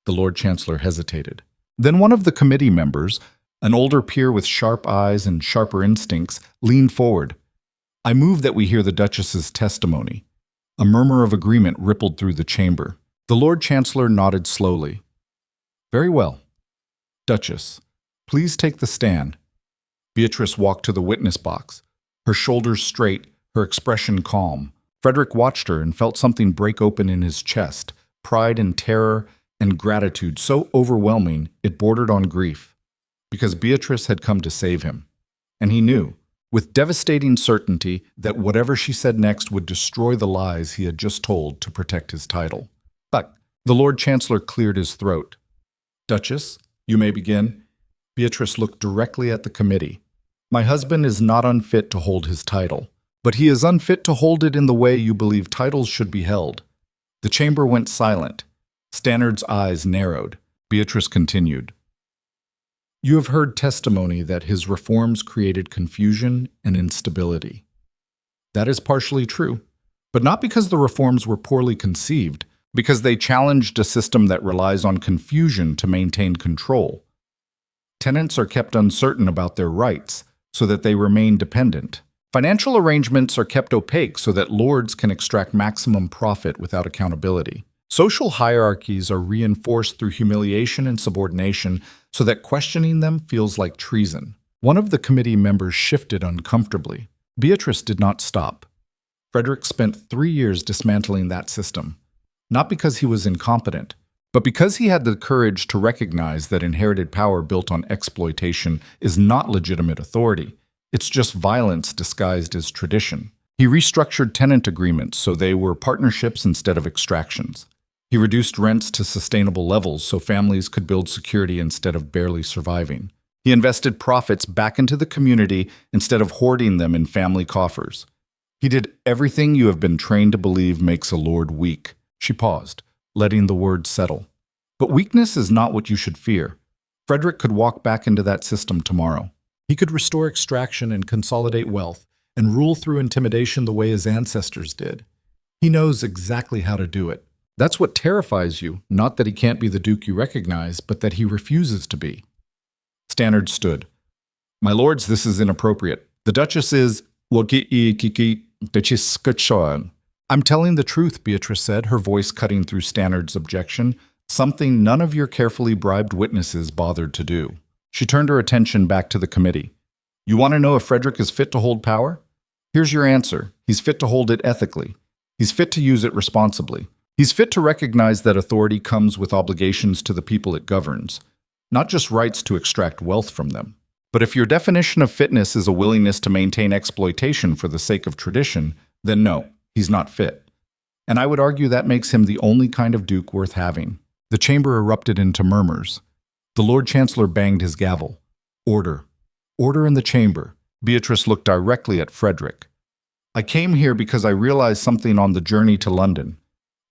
The Lord Chancellor hesitated. Then one of the committee members, an older peer with sharp eyes and sharper instincts, leaned forward. "I move that we hear the Duchess's testimony." A murmur of agreement rippled through the chamber. The Lord Chancellor nodded slowly. "Very well. Duchess, please take the stand." Beatrice walked to the witness box, her shoulders straight, her expression calm. Frederick watched her and felt something break open in his chest, pride and terror and gratitude so overwhelming it bordered on grief. Because Beatrice had come to save him. And he knew, with devastating certainty, that whatever she said next would destroy the lies he had just told to protect his title. But the Lord Chancellor cleared his throat. "Duchess, you may begin." Beatrice looked directly at the committee. "My husband is not unfit to hold his title, but he is unfit to hold it in the way you believe titles should be held." The chamber went silent. Stannard's eyes narrowed. Beatrice continued. "You have heard testimony that his reforms created confusion and instability. That is partially true, but not because the reforms were poorly conceived, because they challenged a system that relies on confusion to maintain control. Tenants are kept uncertain about their rights so that they remain dependent. Financial arrangements are kept opaque so that lords can extract maximum profit without accountability. Social hierarchies are reinforced through humiliation and subordination so that questioning them feels like treason." One of the committee members shifted uncomfortably. Beatrice did not stop. Frederick spent 3 years dismantling that system, not because he was incompetent, but because he had the courage to recognize that inherited power built on exploitation is not legitimate authority. It's just violence disguised as tradition. He restructured tenant agreements so they were partnerships instead of extractions. He reduced rents to sustainable levels so families could build security instead of barely surviving. He invested profits back into the community instead of hoarding them in family coffers. He did everything you have been trained to believe makes a lord weak. She paused, letting the words settle. But weakness is not what you should fear. Frederick could walk back into that system tomorrow. He could restore extraction and consolidate wealth and rule through intimidation the way his ancestors did. He knows exactly how to do it. That's what terrifies you, not that he can't be the duke you recognize, but that he refuses to be. Stannard stood. "My lords, this is inappropriate. The Duchess is... I'm telling the truth," Beatrice said, her voice cutting through Stannard's objection, something none of your carefully bribed witnesses bothered to do. She turned her attention back to the committee. "You want to know if Frederick is fit to hold power? Here's your answer. He's fit to hold it ethically. He's fit to use it responsibly. He's fit to recognize that authority comes with obligations to the people it governs, not just rights to extract wealth from them. But if your definition of fitness is a willingness to maintain exploitation for the sake of tradition, then no, he's not fit. And I would argue that makes him the only kind of duke worth having." The chamber erupted into murmurs. The Lord Chancellor banged his gavel. "Order. Order in the chamber." Beatrice looked directly at Frederick. "I came here because I realized something on the journey to London.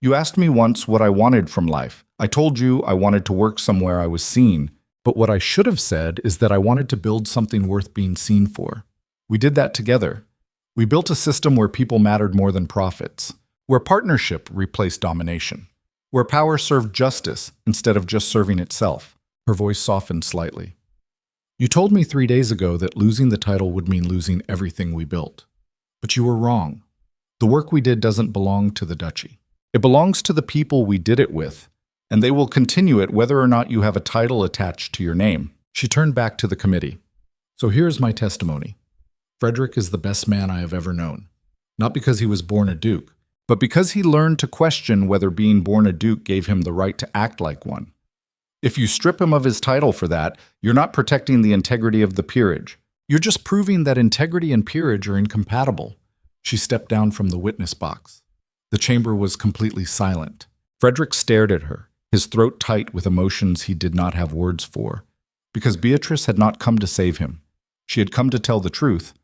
You asked me once what I wanted from life. I told you I wanted to work somewhere I was seen, but what I should have said is that I wanted to build something worth being seen for. We did that together. We built a system where people mattered more than profits, where partnership replaced domination, where power served justice instead of just serving itself." Her voice softened slightly. "You told me 3 days ago that losing the title would mean losing everything we built. But you were wrong. The work we did doesn't belong to the duchy. It belongs to the people we did it with, and they will continue it whether or not you have a title attached to your name." She turned back to the committee. "So here's my testimony. Frederick is the best man I have ever known. Not because he was born a duke, but because he learned to question whether being born a duke gave him the right to act like one. If you strip him of his title for that, you're not protecting the integrity of the peerage. You're just proving that integrity and peerage are incompatible. She stepped down from the witness box. The chamber was completely silent. Frederick stared at her, his throat tight with emotions he did not have words for. Because Beatrice had not come to save him. She had come to tell the truth.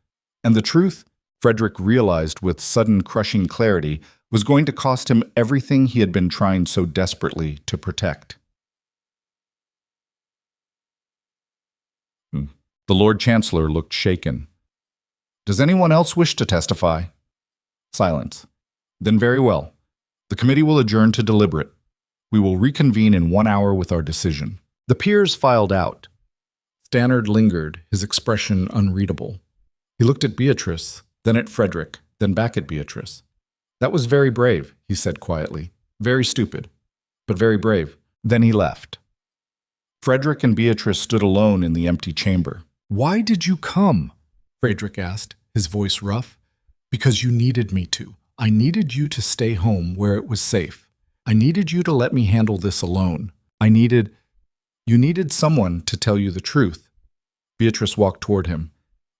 And the truth, Frederick realized with sudden crushing clarity, was going to cost him everything he had been trying so desperately to protect. The Lord Chancellor looked shaken. Does anyone else wish to testify? Silence. Then very well. The committee will adjourn to deliberate. We will reconvene in 1 hour with our decision. The peers filed out. Stannard lingered, his expression unreadable. He looked at Beatrice, then at Frederick, then back at Beatrice. That was very brave, he said quietly. Very stupid, but very brave. Then he left. Frederick and Beatrice stood alone in the empty chamber. Why did you come? Frederick asked, his voice rough. Because you needed me to. I needed you to stay home where it was safe. I needed you to let me handle this alone. You needed someone to tell you the truth. Beatrice walked toward him.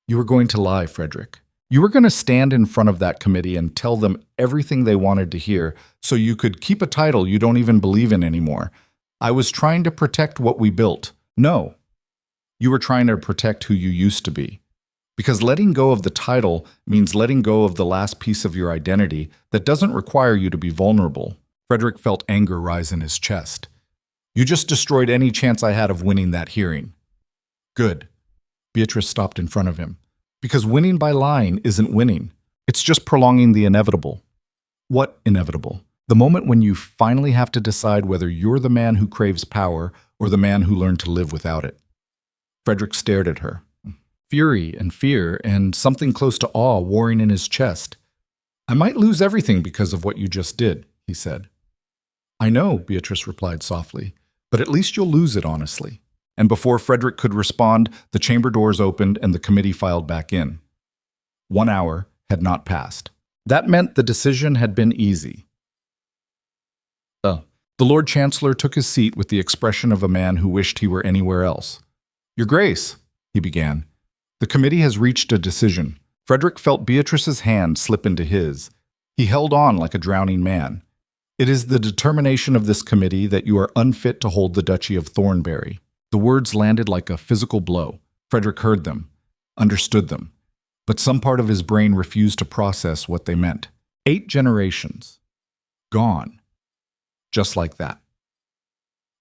You were going to lie, Frederick. You were going to stand in front of that committee and tell them everything they wanted to hear so you could keep a title you don't even believe in anymore. I was trying to protect what we built. No. You were trying to protect who you used to be. Because letting go of the title means letting go of the last piece of your identity that doesn't require you to be vulnerable. Frederick felt anger rise in his chest. You just destroyed any chance I had of winning that hearing. Good. Beatrice stopped in front of him. Because winning by lying isn't winning. It's just prolonging the inevitable. What inevitable? The moment when you finally have to decide whether you're the man who craves power or the man who learned to live without it. Frederick stared at her. Fury and fear and something close to awe warring in his chest. I might lose everything because of what you just did, he said. I know, Beatrice replied softly, but at least you'll lose it honestly. And before Frederick could respond, the chamber doors opened and the committee filed back in. 1 hour had not passed. That meant the decision had been easy. The Lord Chancellor took his seat with the expression of a man who wished he were anywhere else. Your Grace, he began. The committee has reached a decision. Frederick felt Beatrice's hand slip into his. He held on like a drowning man. It is the determination of this committee that you are unfit to hold the Duchy of Thornberry. The words landed like a physical blow. Frederick heard them, understood them, but some part of his brain refused to process what they meant. 8 generations. Gone. Just like that.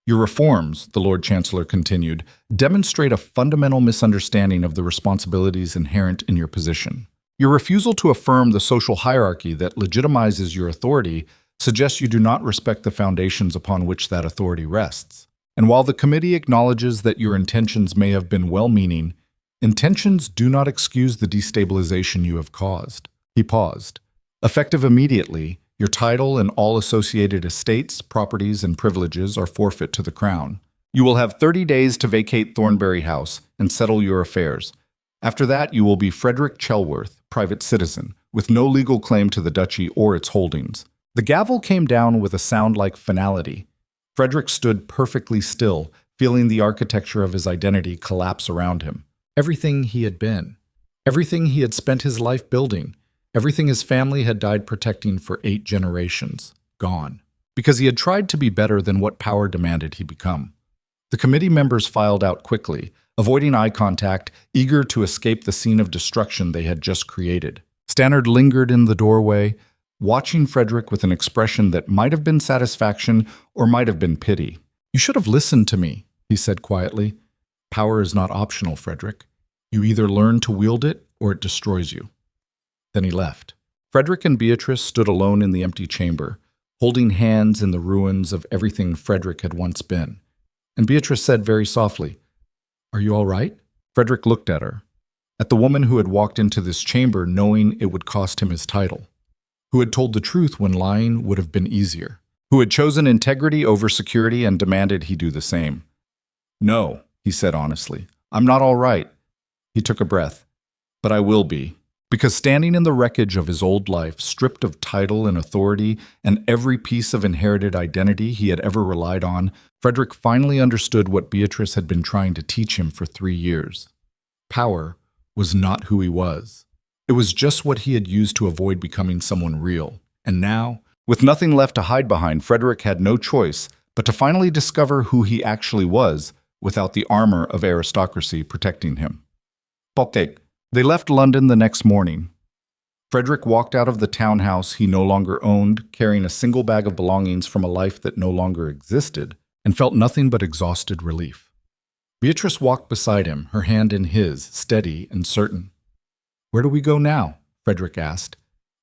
Your reforms, the Lord Chancellor continued, demonstrate a fundamental misunderstanding of the responsibilities inherent in your position. Your refusal to affirm the social hierarchy that legitimizes your authority suggests you do not respect the foundations upon which that authority rests. And while the committee acknowledges that your intentions may have been well-meaning, intentions do not excuse the destabilization you have caused. He paused. Effective immediately, your title and all associated estates, properties, and privileges are forfeit to the Crown. You will have 30 days to vacate Thornberry House and settle your affairs. After that, you will be Frederick Chelworth, private citizen, with no legal claim to the duchy or its holdings. The gavel came down with a sound like finality. Frederick stood perfectly still, feeling the architecture of his identity collapse around him. Everything he had been, everything he had spent his life building, everything his family had died protecting for 8 generations, gone. Because he had tried to be better than what power demanded he become. The committee members filed out quickly, avoiding eye contact, eager to escape the scene of destruction they had just created. Stannard lingered in the doorway, watching Frederick with an expression that might have been satisfaction or might have been pity. You should have listened to me, he said quietly. Power is not optional, Frederick. You either learn to wield it or it destroys you. Then he left. Frederick and Beatrice stood alone in the empty chamber, holding hands in the ruins of everything Frederick had once been. And Beatrice said very softly, Are you all right? Frederick looked at her, at the woman who had walked into this chamber knowing it would cost him his title, who had told the truth when lying would have been easier, who had chosen integrity over security and demanded he do the same. No, he said honestly, I'm not all right. He took a breath. But I will be. Because standing in the wreckage of his old life, stripped of title and authority and every piece of inherited identity he had ever relied on, Frederick finally understood what Beatrice had been trying to teach him for 3 years. Power, was not who he was. It was just what he had used to avoid becoming someone real. And now, With nothing left to hide behind, Frederick had no choice but to finally discover who he actually was without the armor of aristocracy protecting him. Potek. They left London the next morning. Frederick walked out of the townhouse he no longer owned, carrying a single bag of belongings from a life that no longer existed, and felt nothing but exhausted relief. Beatrice walked beside him, her hand in his, steady and certain. "Where do we go now?" Frederick asked.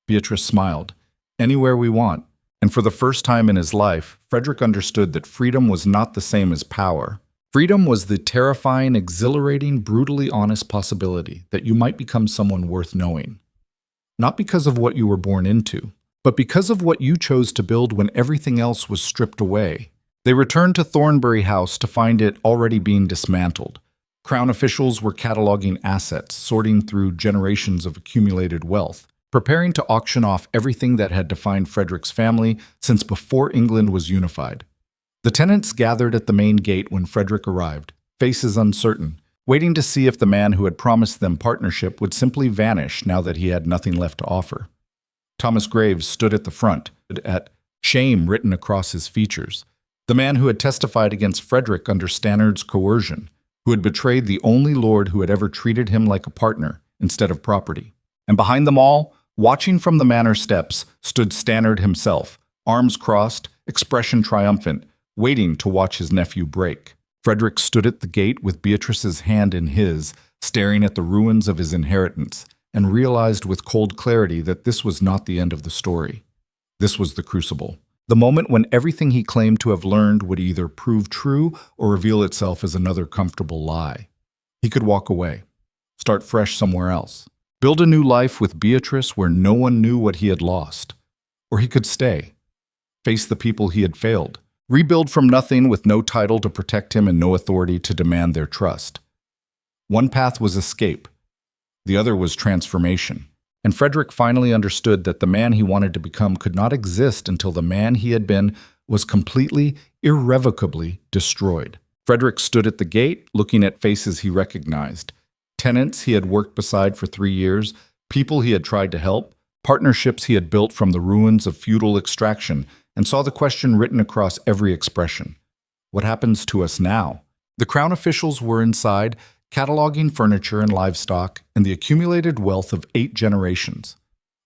Beatrice smiled. "Anywhere we want." And for the first time in his life, Frederick understood that freedom was not the same as power. Freedom was the terrifying, exhilarating, brutally honest possibility that you might become someone worth knowing. Not because of what you were born into, but because of what you chose to build when everything else was stripped away. They returned to Thornberry House to find it already being dismantled. Crown officials were cataloging assets, sorting through generations of accumulated wealth, preparing to auction off everything that had defined Frederick's family since before England was unified. The tenants gathered at the main gate when Frederick arrived, faces uncertain, waiting to see if the man who had promised them partnership would simply vanish now that he had nothing left to offer. Thomas Graves stood at the front, at shame written across his features. The man who had testified against Frederick under Stannard's coercion, who had betrayed the only lord who had ever treated him like a partner instead of property. And behind them all, watching from the manor steps, stood Stannard himself, arms crossed, expression triumphant, waiting to watch his nephew break. Frederick stood at the gate with Beatrice's hand in his, staring at the ruins of his inheritance, and realized with cold clarity that this was not the end of the story. This was the crucible. The moment when everything he claimed to have learned would either prove true or reveal itself as another comfortable lie. He could walk away, start fresh somewhere else, build a new life with Beatrice where no one knew what he had lost. Or he could stay, face the people he had failed, rebuild from nothing with no title to protect him and no authority to demand their trust. One path was escape. The other was transformation. And Frederick finally understood that the man he wanted to become could not exist until the man he had been was completely, irrevocably destroyed. Frederick stood at the gate, looking at faces he recognized. Tenants he had worked beside for 3 years, people he had tried to help, partnerships he had built from the ruins of feudal extraction, and saw the question written across every expression. What happens to us now? The crown officials were inside, cataloging furniture and livestock and the accumulated wealth of 8 generations.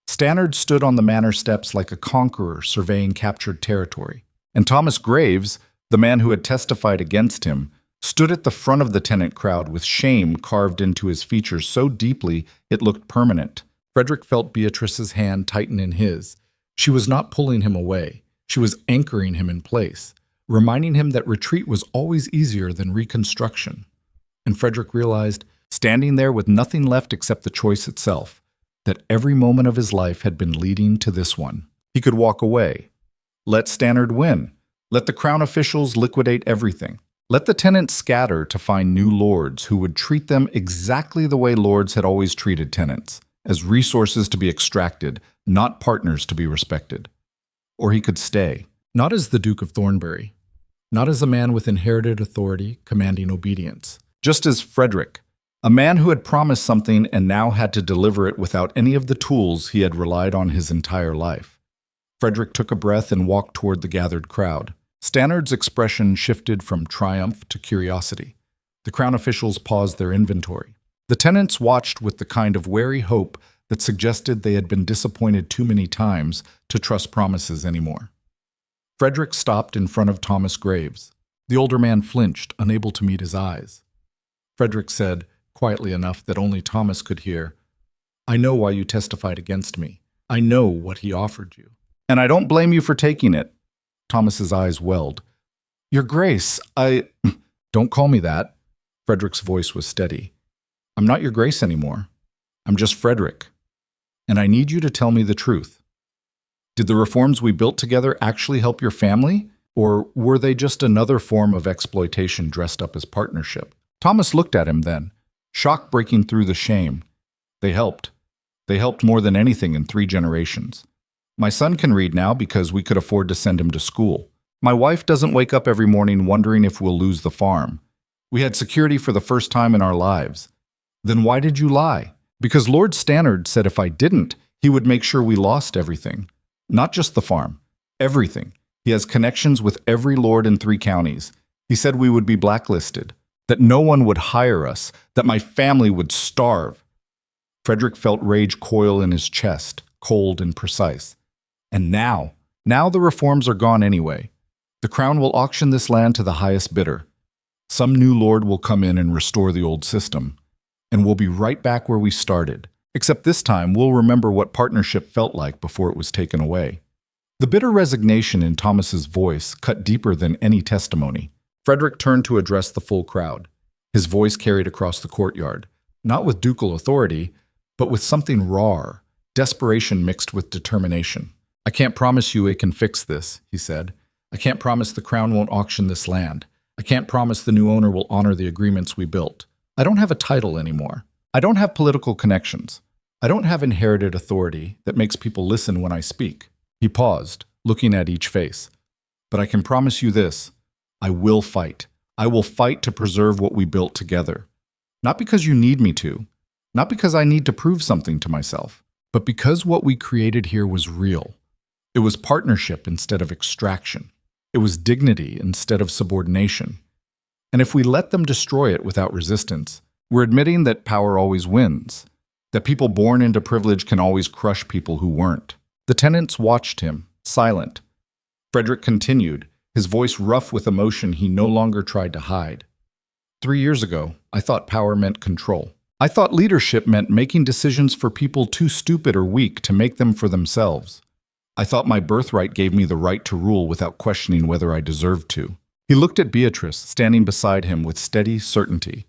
Stannard stood on the manor steps like a conqueror surveying captured territory. And Thomas Graves, the man who had testified against him, stood at the front of the tenant crowd with shame carved into his features so deeply it looked permanent. Frederick felt Beatrice's hand tighten in his. She was not pulling him away. She was anchoring him in place, reminding him that retreat was always easier than reconstruction. And Frederick realized, standing there with nothing left except the choice itself, that every moment of his life had been leading to this one. He could walk away. Let Stannard win. Let the crown officials liquidate everything. Let the tenants scatter to find new lords who would treat them exactly the way lords had always treated tenants, as resources to be extracted, not partners to be respected. Or he could stay, not as the Duke of Thornberry, not as a man with inherited authority commanding obedience, just as Frederick, a man who had promised something and now had to deliver it without any of the tools he had relied on his entire life. Frederick took a breath and walked toward the gathered crowd. Stannard's expression shifted from triumph to curiosity. The crown officials paused their inventory. The tenants watched with the kind of wary hope that suggested they had been disappointed too many times to trust promises anymore. Frederick stopped in front of Thomas Graves. The older man flinched, unable to meet his eyes. Frederick said, quietly enough that only Thomas could hear, "I know why you testified against me. I know what he offered you. And I don't blame you for taking it." Thomas's eyes welled. "Your Grace, I—" "Don't call me that." Frederick's voice was steady. "I'm not your Grace anymore. I'm just Frederick. And I need you to tell me the truth. Did the reforms we built together actually help your family? Or were they just another form of exploitation dressed up as partnership?" Thomas looked at him then, shock breaking through the shame. "They helped. They helped more than anything in 3 generations. My son can read now because we could afford to send him to school. My wife doesn't wake up every morning wondering if we'll lose the farm. We had security for the first time in our lives. Then why did you lie? Because Lord Stannard said if I didn't, he would make sure we lost everything. Not just the farm. Everything. He has connections with every lord in 3 counties. He said we would be blacklisted, that no one would hire us, that my family would starve. Frederick felt rage coil in his chest, cold and precise. And now the reforms are gone anyway. The crown will auction this land to the highest bidder. Some new lord will come in and restore the old system. And we'll be right back where we started. Except this time, we'll remember what partnership felt like before it was taken away. The bitter resignation in Thomas's voice cut deeper than any testimony. Frederick turned to address the full crowd. His voice carried across the courtyard, not with ducal authority, but with something raw, desperation mixed with determination. I can't promise you it can fix this, he said. I can't promise the crown won't auction this land. I can't promise the new owner will honor the agreements we built. I don't have a title anymore. I don't have political connections. I don't have inherited authority that makes people listen when I speak. He paused, looking at each face. But I can promise you this. I will fight. I will fight to preserve what we built together. Not because you need me to. Not because I need to prove something to myself. But because what we created here was real. It was partnership instead of extraction. It was dignity instead of subordination. And if we let them destroy it without resistance, we're admitting that power always wins, that people born into privilege can always crush people who weren't. The tenants watched him, silent. Frederick continued, his voice rough with emotion he no longer tried to hide. 3 years ago, I thought power meant control. I thought leadership meant making decisions for people too stupid or weak to make them for themselves. I thought my birthright gave me the right to rule without questioning whether I deserved to. He looked at Beatrice, standing beside him with steady certainty.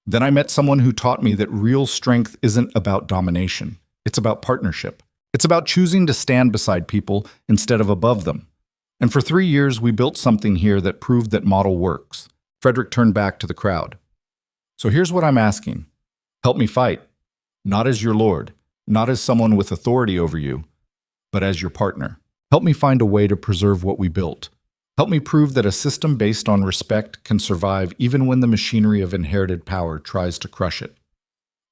Then I met someone who taught me that real strength isn't about domination. It's about partnership. It's about choosing to stand beside people instead of above them. And for 3 years, we built something here that proved that model works. Frederick turned back to the crowd. So here's what I'm asking. Help me fight. Not as your lord, not as someone with authority over you, but as your partner. Help me find a way to preserve what we built. Help me prove that a system based on respect can survive even when the machinery of inherited power tries to crush it.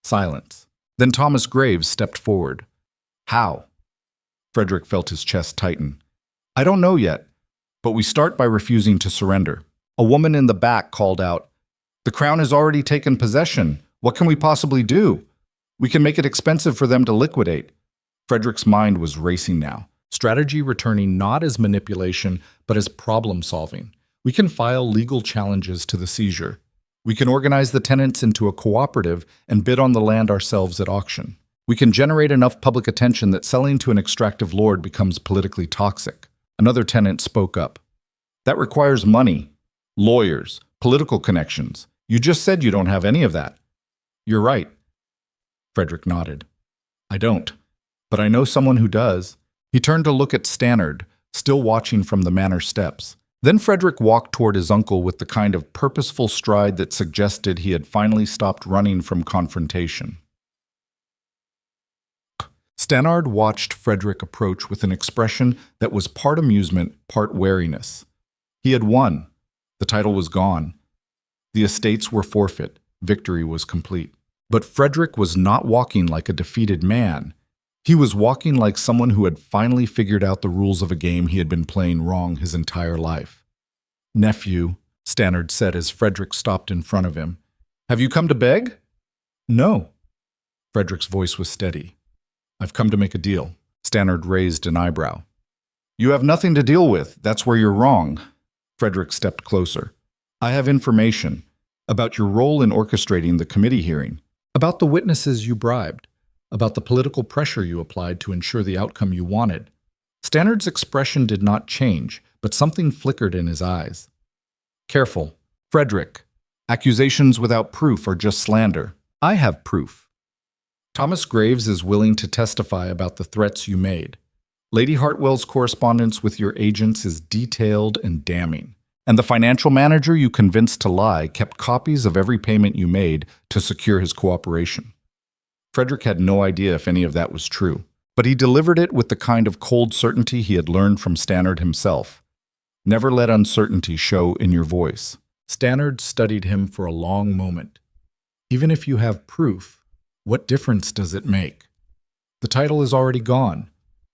Silence. Then Thomas Graves stepped forward. How? Frederick felt his chest tighten. I don't know yet, but we start by refusing to surrender. A woman in the back called out, "The crown has already taken possession. What can we possibly do? We can make it expensive for them to liquidate." Frederick's mind was racing now. Strategy returning not as manipulation, but as problem-solving. We can file legal challenges to the seizure. We can organize the tenants into a cooperative and bid on the land ourselves at auction. We can generate enough public attention that selling to an extractive lord becomes politically toxic. Another tenant spoke up. That requires money, lawyers, political connections. You just said you don't have any of that. You're right. Frederick nodded. I don't, but I know someone who does. He turned to look at Stannard, still watching from the manor steps. Then Frederick walked toward his uncle with the kind of purposeful stride that suggested he had finally stopped running from confrontation. Stannard watched Frederick approach with an expression that was part amusement, part wariness. He had won. The title was gone. The estates were forfeit. Victory was complete. But Frederick was not walking like a defeated man. He was walking like someone who had finally figured out the rules of a game he had been playing wrong his entire life. "Nephew," Stannard said as Frederick stopped in front of him, "have you come to beg?" "No." Frederick's voice was steady. "I've come to make a deal." Stannard raised an eyebrow. "You have nothing to deal with. That's where you're wrong." Frederick stepped closer. "I have information about your role in orchestrating the committee hearing, about the witnesses you bribed, about the political pressure you applied to ensure the outcome you wanted." Stannard's expression did not change, but something flickered in his eyes. "Careful. Frederick, accusations without proof are just slander. I have proof. Thomas Graves is willing to testify about the threats you made. Lady Hartwell's correspondence with your agents is detailed and damning. And the financial manager you convinced to lie kept copies of every payment you made to secure his cooperation." Frederick had no idea if any of that was true, but he delivered it with the kind of cold certainty he had learned from Stannard himself. Never let uncertainty show in your voice. Stannard studied him for a long moment. Even if you have proof, what difference does it make? The title is already gone.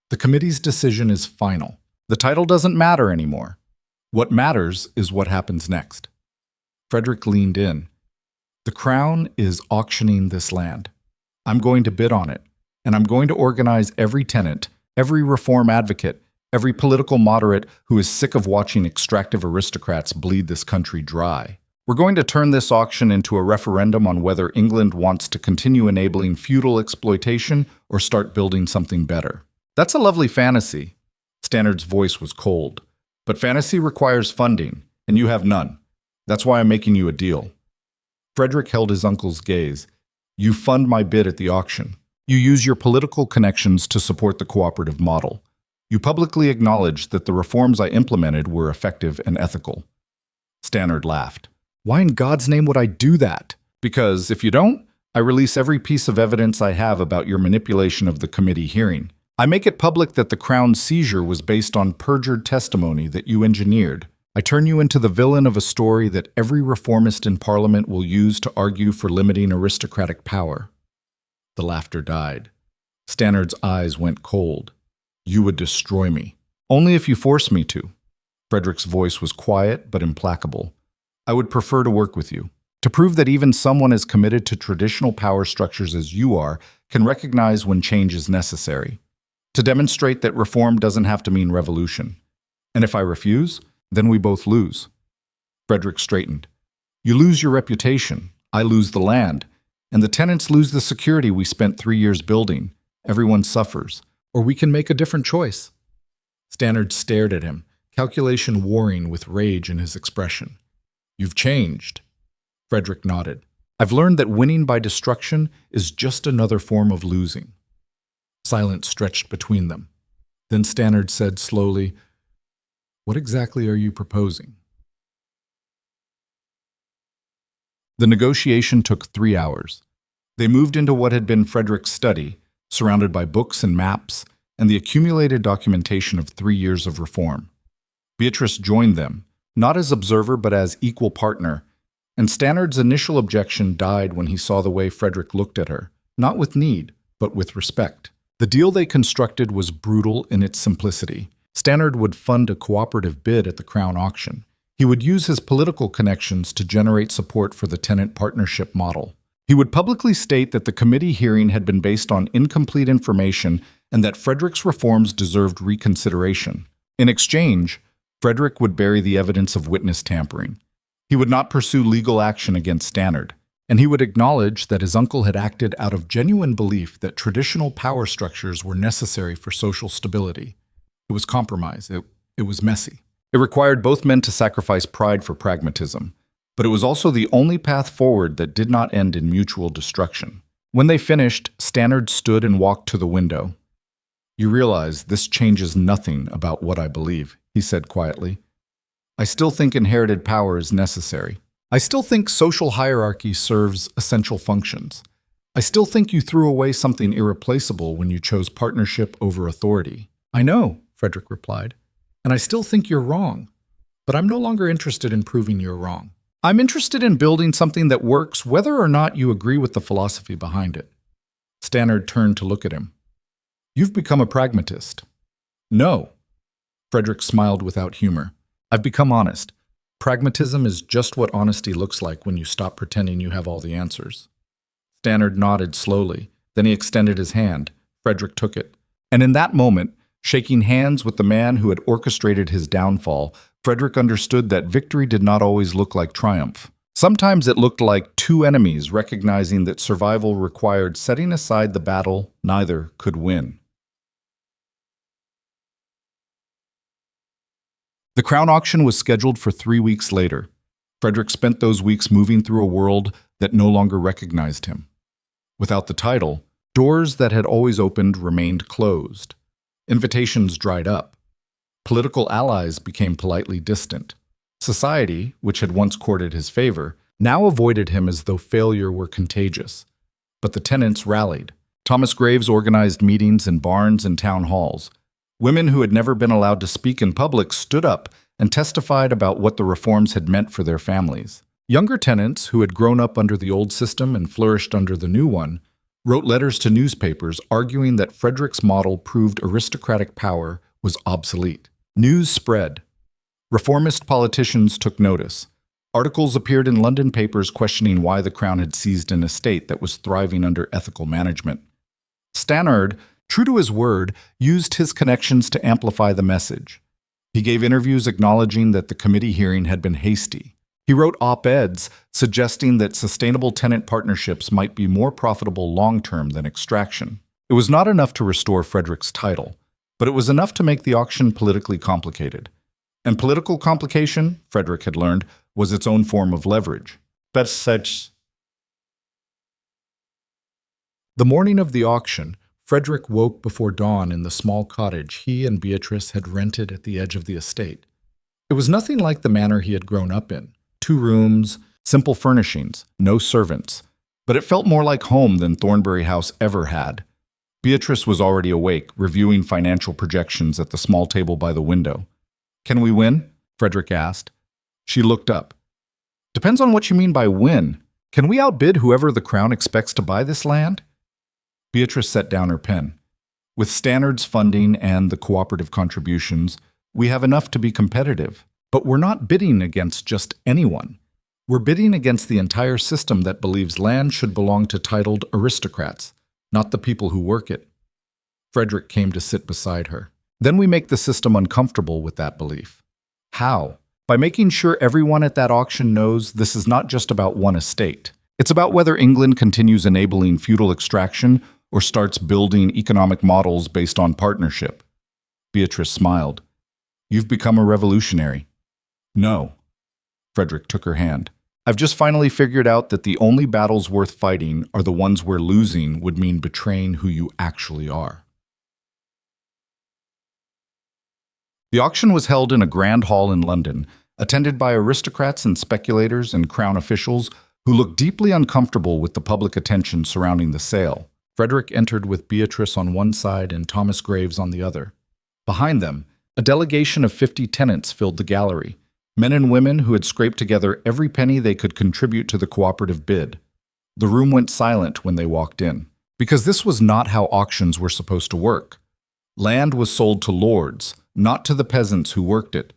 The committee's decision is final. The title doesn't matter anymore. What matters is what happens next. Frederick leaned in. The Crown is auctioning this land. I'm going to bid on it, and I'm going to organize every tenant, every reform advocate, every political moderate who is sick of watching extractive aristocrats bleed this country dry. We're going to turn this auction into a referendum on whether England wants to continue enabling feudal exploitation or start building something better. That's a lovely fantasy. Stannard's voice was cold. But fantasy requires funding, and you have none. That's why I'm making you a deal. Frederick held his uncle's gaze. You fund my bid at the auction. You use your political connections to support the cooperative model. You publicly acknowledge that the reforms I implemented were effective and ethical. Stannard laughed. Why in God's name would I do that? Because if you don't, I release every piece of evidence I have about your manipulation of the committee hearing. I make it public that the Crown's seizure was based on perjured testimony that you engineered. I turn you into the villain of a story that every reformist in Parliament will use to argue for limiting aristocratic power. The laughter died. Stannard's eyes went cold. You would destroy me. Only if you force me to. Frederick's voice was quiet but implacable. I would prefer to work with you, to prove that even someone as committed to traditional power structures as you are can recognize when change is necessary, to demonstrate that reform doesn't have to mean revolution. And if I refuse, then we both lose. Frederick straightened. You lose your reputation, I lose the land, and the tenants lose the security we spent 3 years building. Everyone suffers. Or we can make a different choice. Stannard stared at him, calculation warring with rage in his expression. You've changed. Frederick nodded. I've learned that winning by destruction is just another form of losing. Silence stretched between them. Then Stannard said slowly, What exactly are you proposing? The negotiation took 3 hours. They moved into what had been Frederick's study, surrounded by books and maps, and the accumulated documentation of 3 years of reform. Beatrice joined them, not as observer but as equal partner, and Stannard's initial objection died when he saw the way Frederick looked at her, not with need, but with respect. The deal they constructed was brutal in its simplicity. Stannard would fund a cooperative bid at the Crown auction. He would use his political connections to generate support for the tenant partnership model. He would publicly state that the committee hearing had been based on incomplete information and that Frederick's reforms deserved reconsideration. In exchange, Frederick would bury the evidence of witness tampering. He would not pursue legal action against Stannard, and he would acknowledge that his uncle had acted out of genuine belief that traditional power structures were necessary for social stability. It was compromise. It was messy. It required both men to sacrifice pride for pragmatism, but it was also the only path forward that did not end in mutual destruction. When they finished, Stannard stood and walked to the window. You realize this changes nothing about what I believe, he said quietly. I still think inherited power is necessary. I still think social hierarchy serves essential functions. I still think you threw away something irreplaceable when you chose partnership over authority. I know, Frederick replied, and I still think you're wrong. But I'm no longer interested in proving you're wrong. I'm interested in building something that works whether or not you agree with the philosophy behind it. Stannard turned to look at him. You've become a pragmatist. No. Frederick smiled without humor. I've become honest. Pragmatism is just what honesty looks like when you stop pretending you have all the answers. Stannard nodded slowly. Then he extended his hand. Frederick took it. And in that moment, shaking hands with the man who had orchestrated his downfall, Frederick understood that victory did not always look like triumph. Sometimes it looked like two enemies recognizing that survival required setting aside the battle neither could win. The Crown auction was scheduled for 3 weeks later. Frederick spent those weeks moving through a world that no longer recognized him. Without the title, doors that had always opened remained closed. Invitations dried up. Political allies became politely distant. Society, which had once courted his favor, now avoided him as though failure were contagious. But the tenants rallied. Thomas Graves organized meetings in barns and town halls. Women who had never been allowed to speak in public stood up and testified about what the reforms had meant for their families. Younger tenants, who had grown up under the old system and flourished under the new one, wrote letters to newspapers arguing that Frederick's model proved aristocratic power was obsolete. News spread. Reformist politicians took notice. Articles appeared in London papers questioning why the Crown had seized an estate that was thriving under ethical management. Stannard, true to his word, used his connections to amplify the message. He gave interviews acknowledging that the committee hearing had been hasty. He wrote op-eds suggesting that sustainable tenant partnerships might be more profitable long-term than extraction. It was not enough to restore Frederick's title, but it was enough to make the auction politically complicated. And political complication, Frederick had learned, was its own form of leverage. The morning of the auction, Frederick woke before dawn in the small cottage he and Beatrice had rented at the edge of the estate. It was nothing like the manor he had grown up in. 2 rooms, simple furnishings, no servants. But it felt more like home than Thornberry House ever had. Beatrice was already awake, reviewing financial projections at the small table by the window. "Can we win?" Frederick asked. She looked up. "Depends on what you mean by win. Can we outbid whoever the Crown expects to buy this land?" Beatrice set down her pen. "With Stannard's funding and the cooperative contributions, we have enough to be competitive. But we're not bidding against just anyone. We're bidding against the entire system that believes land should belong to titled aristocrats, not the people who work it." Frederick came to sit beside her. "Then we make the system uncomfortable with that belief." "How?" "By making sure everyone at that auction knows this is not just about one estate. It's about whether England continues enabling feudal extraction or starts building economic models based on partnership." Beatrice smiled. "You've become a revolutionary." "No." Frederick took her hand. "I've just finally figured out that the only battles worth fighting are the ones where losing would mean betraying who you actually are." The auction was held in a grand hall in London, attended by aristocrats and speculators and Crown officials who looked deeply uncomfortable with the public attention surrounding the sale. Frederick entered with Beatrice on one side and Thomas Graves on the other. Behind them, a delegation of 50 tenants filled the gallery, men and women who had scraped together every penny they could contribute to the cooperative bid. The room went silent when they walked in, because this was not how auctions were supposed to work. Land was sold to lords, not to the peasants who worked it.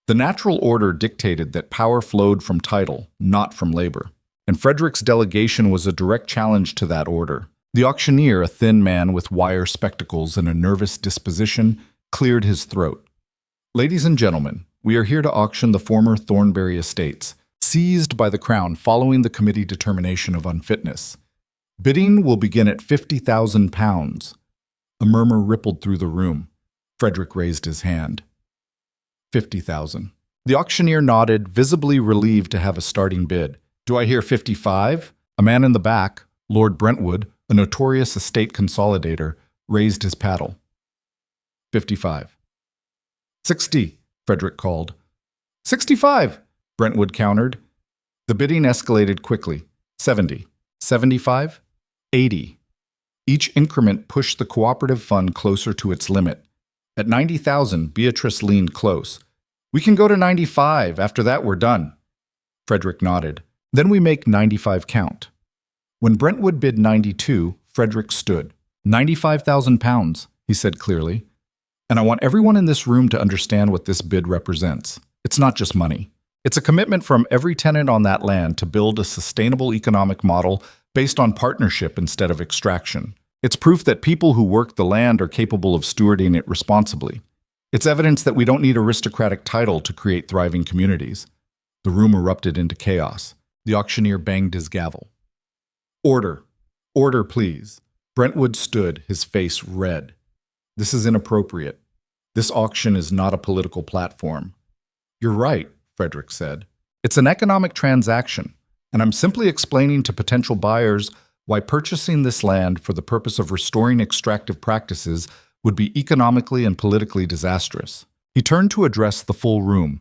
The natural order dictated that power flowed from title, not from labor. And Frederick's delegation was a direct challenge to that order. The auctioneer, a thin man with wire spectacles and a nervous disposition, cleared his throat. "Ladies and gentlemen, we are here to auction the former Thornberry estates, seized by the Crown following the committee determination of unfitness. Bidding will begin at £50,000. A murmur rippled through the room. Frederick raised his hand. 50,000. The auctioneer nodded, visibly relieved to have a starting bid. "Do I hear 55? A man in the back, Lord Brentwood, a notorious estate consolidator, raised his paddle. 55. 60, Frederick called. 65, Brentwood countered. The bidding escalated quickly. 70, 75, 80. Each increment pushed the cooperative fund closer to its limit. At 90,000, Beatrice leaned close. "We can go to 95. After that, we're done." Frederick nodded. "Then we make 95 count." When Brentwood bid 92, Frederick stood. £95,000, he said clearly. "And I want everyone in this room to understand what this bid represents. It's not just money. It's a commitment from every tenant on that land to build a sustainable economic model based on partnership instead of extraction. It's proof that people who work the land are capable of stewarding it responsibly. It's evidence that we don't need aristocratic title to create thriving communities." The room erupted into chaos. The auctioneer banged his gavel. "Order. Order, please." Brentwood stood, his face red. "This is inappropriate. This auction is not a political platform." "You're right," Frederick said. "It's an economic transaction, and I'm simply explaining to potential buyers why purchasing this land for the purpose of restoring extractive practices would be economically and politically disastrous." He turned to address the full room.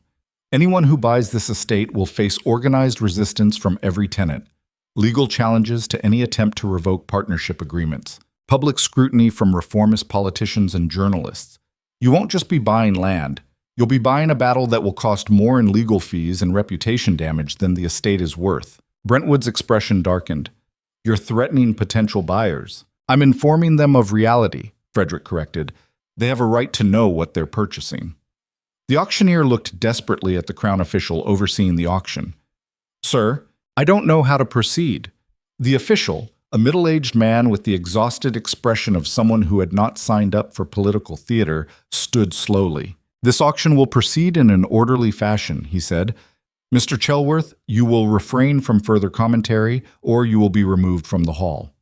"Anyone who buys this estate will face organized resistance from every tenant, legal challenges to any attempt to revoke partnership agreements, public scrutiny from reformist politicians and journalists. You won't just be buying land, You'll be buying a battle that will cost more in legal fees and reputation damage than the estate is worth. Brentwood's expression darkened. You're threatening potential buyers. I'm informing them of reality, Frederick corrected. They have a right to know what they're purchasing. The auctioneer looked desperately at the Crown official overseeing the auction. Sir, I don't know how to proceed. The official, a middle-aged man with the exhausted expression of someone who had not signed up for political theater, stood slowly. This auction will proceed in an orderly fashion, he said. Mr. Chelworth, you will refrain from further commentary, or you will be removed from the hall.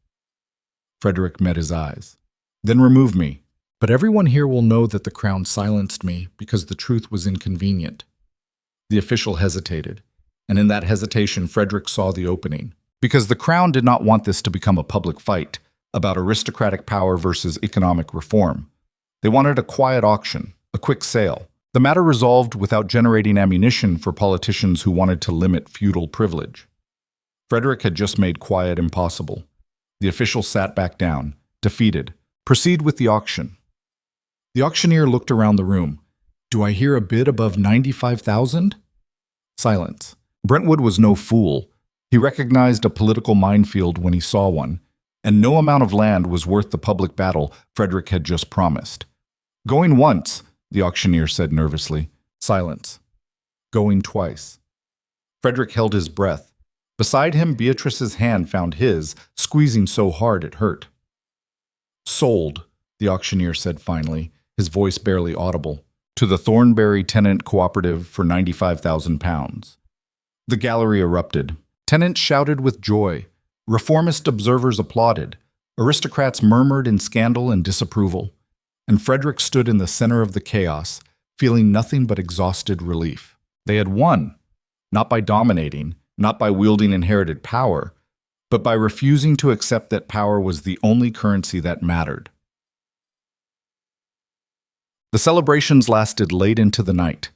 Frederick met his eyes. Then remove me. But everyone here will know that the Crown silenced me because the truth was inconvenient. The official hesitated, and in that hesitation Frederick saw the opening. Because the Crown did not want this to become a public fight about aristocratic power versus economic reform. They wanted a quiet auction, a quick sale. The matter resolved without generating ammunition for politicians who wanted to limit feudal privilege. Frederick had just made quiet impossible. The official sat back down, defeated. Proceed with the auction. The auctioneer looked around the room. Do I hear a bid above 95,000? Silence. Brentwood was no fool. He recognized a political minefield when he saw one, and no amount of land was worth the public battle Frederick had just promised. Going once, the auctioneer said nervously. Silence. Going twice. Frederick held his breath. Beside him, Beatrice's hand found his, squeezing so hard it hurt. Sold, the auctioneer said finally, his voice barely audible, to the Thornberry Tenant Cooperative for £95,000. The gallery erupted. Tenants shouted with joy. Reformist observers applauded. Aristocrats murmured in scandal and disapproval. And Frederick stood in the center of the chaos, feeling nothing but exhausted relief. They had won, not by dominating, not by wielding inherited power, but by refusing to accept that power was the only currency that mattered. The celebrations lasted late into the night.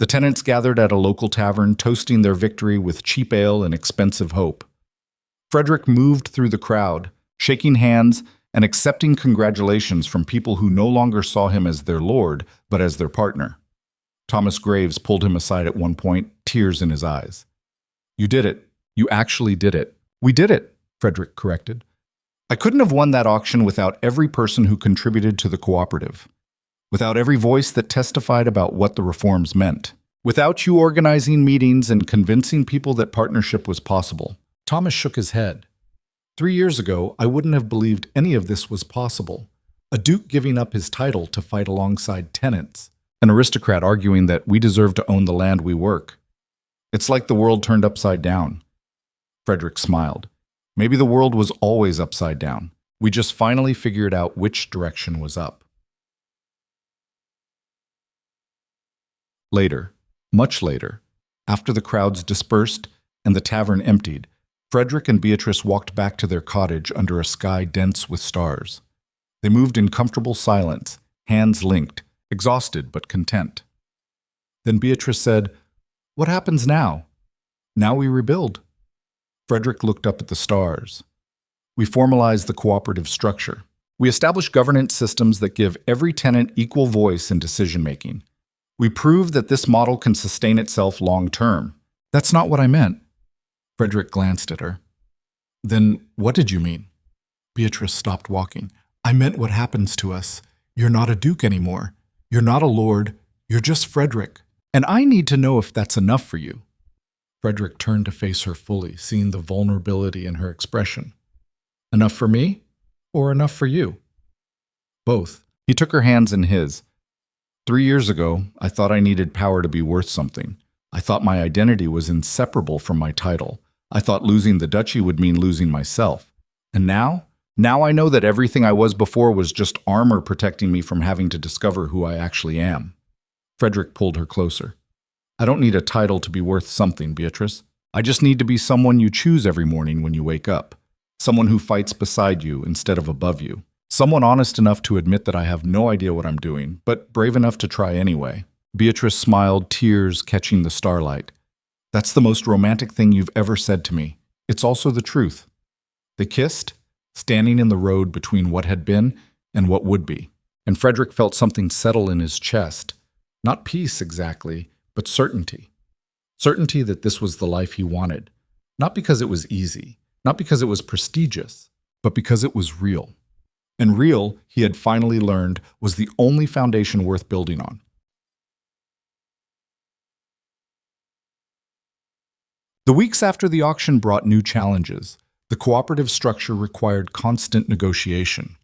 The tenants gathered at a local tavern, toasting their victory with cheap ale and expensive hope. Frederick moved through the crowd, shaking hands and accepting congratulations from people who no longer saw him as their lord, but as their partner. Thomas Graves pulled him aside at one point, tears in his eyes. You did it. You actually did it. We did it, Frederick corrected. I couldn't have won that auction without every person who contributed to the cooperative, without every voice that testified about what the reforms meant, without you organizing meetings and convincing people that partnership was possible. Thomas shook his head. 3 years ago, I wouldn't have believed any of this was possible. A duke giving up his title to fight alongside tenants, an aristocrat arguing that we deserve to own the land we work. It's like the world turned upside down. Frederick smiled. Maybe the world was always upside down. We just finally figured out which direction was up. Later, much later, after the crowds dispersed and the tavern emptied, Frederick and Beatrice walked back to their cottage under a sky dense with stars. They moved in comfortable silence, hands linked, exhausted but content. Then Beatrice said, "What happens now? Now we rebuild." Frederick looked up at the stars. We formalize the cooperative structure. We establish governance systems that give every tenant equal voice in decision-making. We prove that this model can sustain itself long-term. That's not what I meant. Frederick glanced at her. Then what did you mean? Beatrice stopped walking. I meant what happens to us. You're not a duke anymore. You're not a lord. You're just Frederick. And I need to know if that's enough for you. Frederick turned to face her fully, seeing the vulnerability in her expression. Enough for me? Or enough for you? Both. He took her hands in his. 3 years ago, I thought I needed power to be worth something. I thought my identity was inseparable from my title. I thought losing the duchy would mean losing myself. And now? Now I know that everything I was before was just armor protecting me from having to discover who I actually am. Frederick pulled her closer. I don't need a title to be worth something, Beatrice. I just need to be someone you choose every morning when you wake up. Someone who fights beside you instead of above you. Someone honest enough to admit that I have no idea what I'm doing, but brave enough to try anyway. Beatrice smiled, tears catching the starlight. That's the most romantic thing you've ever said to me. It's also the truth. They kissed, standing in the road between what had been and what would be. And Frederick felt something settle in his chest, Not peace exactly, but certainty. Certainty that this was the life he wanted. Not because it was easy, not because it was prestigious, but because it was real. And real, he had finally learned, was the only foundation worth building on. The weeks after the auction brought new challenges. The cooperative structure required constant negotiation.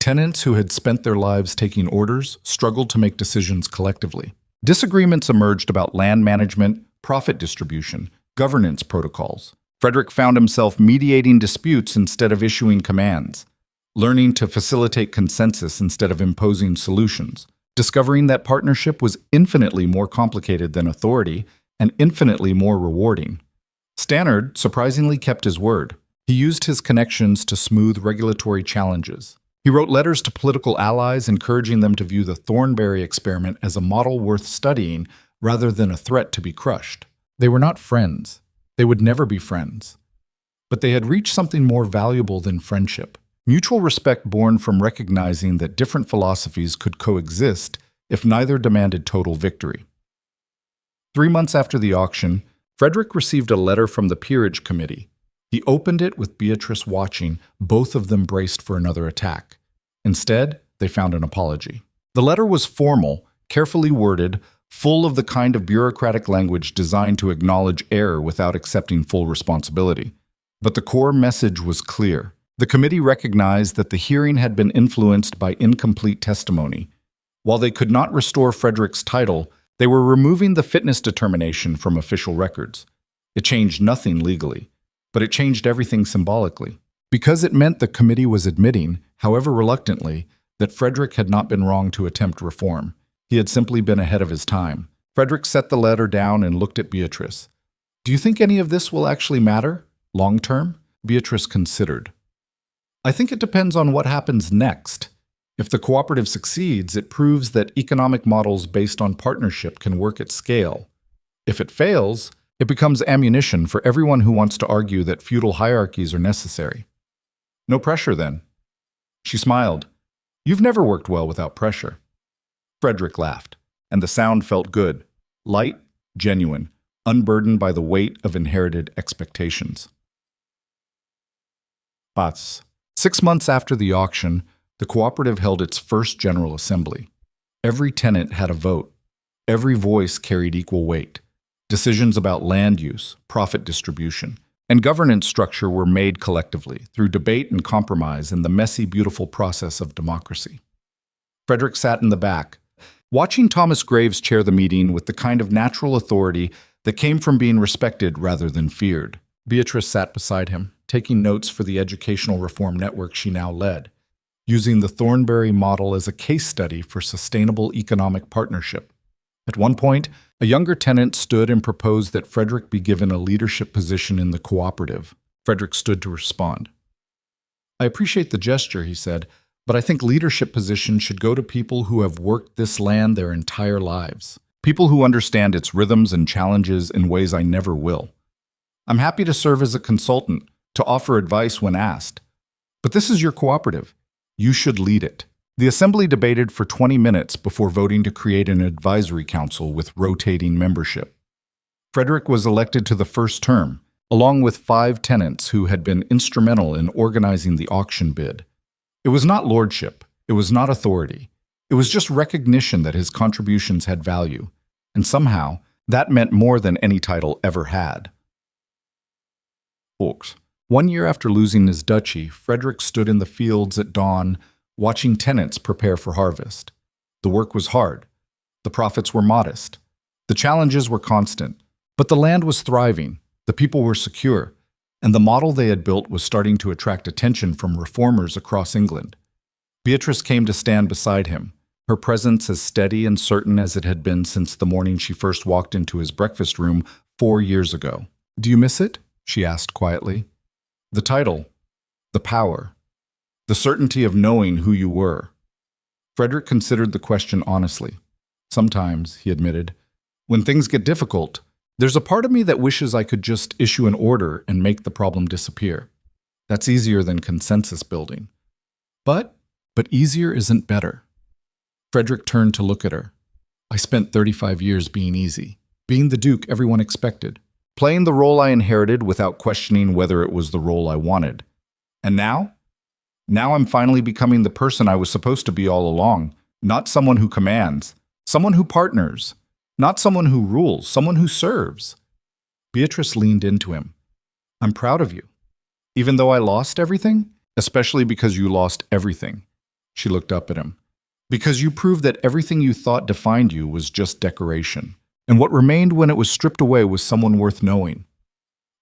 Tenants who had spent their lives taking orders struggled to make decisions collectively. Disagreements emerged about land management, profit distribution, governance protocols. Frederick found himself mediating disputes instead of issuing commands, learning to facilitate consensus instead of imposing solutions, discovering that partnership was infinitely more complicated than authority and infinitely more rewarding. Stannard surprisingly kept his word. He used his connections to smooth regulatory challenges. He wrote letters to political allies encouraging them to view the Thornberry experiment as a model worth studying rather than a threat to be crushed. They were not friends. They would never be friends. But they had reached something more valuable than friendship. Mutual respect born from recognizing that different philosophies could coexist if neither demanded total victory. 3 months after the auction, Frederick received a letter from the Peerage Committee. He opened it with Beatrice watching, both of them braced for another attack. Instead, they found an apology. The letter was formal, carefully worded, full of the kind of bureaucratic language designed to acknowledge error without accepting full responsibility. But the core message was clear. The committee recognized that the hearing had been influenced by incomplete testimony. While they could not restore Frederick's title, they were removing the fitness determination from official records. It changed nothing legally, but it changed everything symbolically. Because it meant the committee was admitting, however reluctantly, that Frederick had not been wrong to attempt reform. He had simply been ahead of his time. Frederick set the letter down and looked at Beatrice. "Do you think any of this will actually matter, long term?" Beatrice considered. "I think it depends on what happens next. If the cooperative succeeds, it proves that economic models based on partnership can work at scale. If it fails, it becomes ammunition for everyone who wants to argue that feudal hierarchies are necessary." "No pressure, then." She smiled. "You've never worked well without pressure." Frederick laughed, and the sound felt good, light, genuine, unburdened by the weight of inherited expectations. Bats. 6 months after the auction, the cooperative held its first General Assembly. Every tenant had a vote. Every voice carried equal weight. Decisions about land use, profit distribution, and governance structure were made collectively through debate and compromise in the messy, beautiful process of democracy. Frederick sat in the back, watching Thomas Graves chair the meeting with the kind of natural authority that came from being respected rather than feared. Beatrice sat beside him, taking notes for the educational reform network she now led, using the Thornberry model as a case study for sustainable economic partnership. At one point, a younger tenant stood and proposed that Frederick be given a leadership position in the cooperative. Frederick stood to respond. "I appreciate the gesture," he said, "but I think leadership positions should go to people who have worked this land their entire lives. People who understand its rhythms and challenges in ways I never will. I'm happy to serve as a consultant, to offer advice when asked. But this is your cooperative. You should lead it." The assembly debated for 20 minutes before voting to create an advisory council with rotating membership. Frederick was elected to the first term, along with 5 tenants who had been instrumental in organizing the auction bid. It was not lordship. It was not authority. It was just recognition that his contributions had value. And somehow, that meant more than any title ever had. Books. 1 year after losing his duchy, Frederick stood in the fields at dawn, watching tenants prepare for harvest. The work was hard. The profits were modest. The challenges were constant. But the land was thriving. The people were secure. And the model they had built was starting to attract attention from reformers across England. Beatrice came to stand beside him, her presence as steady and certain as it had been since the morning she first walked into his breakfast room 4 years ago. "Do you miss it?" she asked quietly. "The title, the power, the certainty of knowing who you were." Frederick considered the question honestly. "Sometimes," he admitted, "when things get difficult, there's a part of me that wishes I could just issue an order and make the problem disappear. That's easier than consensus building. But easier isn't better." Frederick turned to look at her. I spent 35 years being easy, being the Duke everyone expected. Playing the role I inherited without questioning whether it was the role I wanted. And now? Now I'm finally becoming the person I was supposed to be all along. Not someone who commands, someone who partners. Not someone who rules, someone who serves. Beatrice leaned into him. I'm proud of you. Even though I lost everything? Especially because you lost everything. She looked up at him. Because you proved that everything you thought defined you was just decoration. And what remained when it was stripped away was someone worth knowing.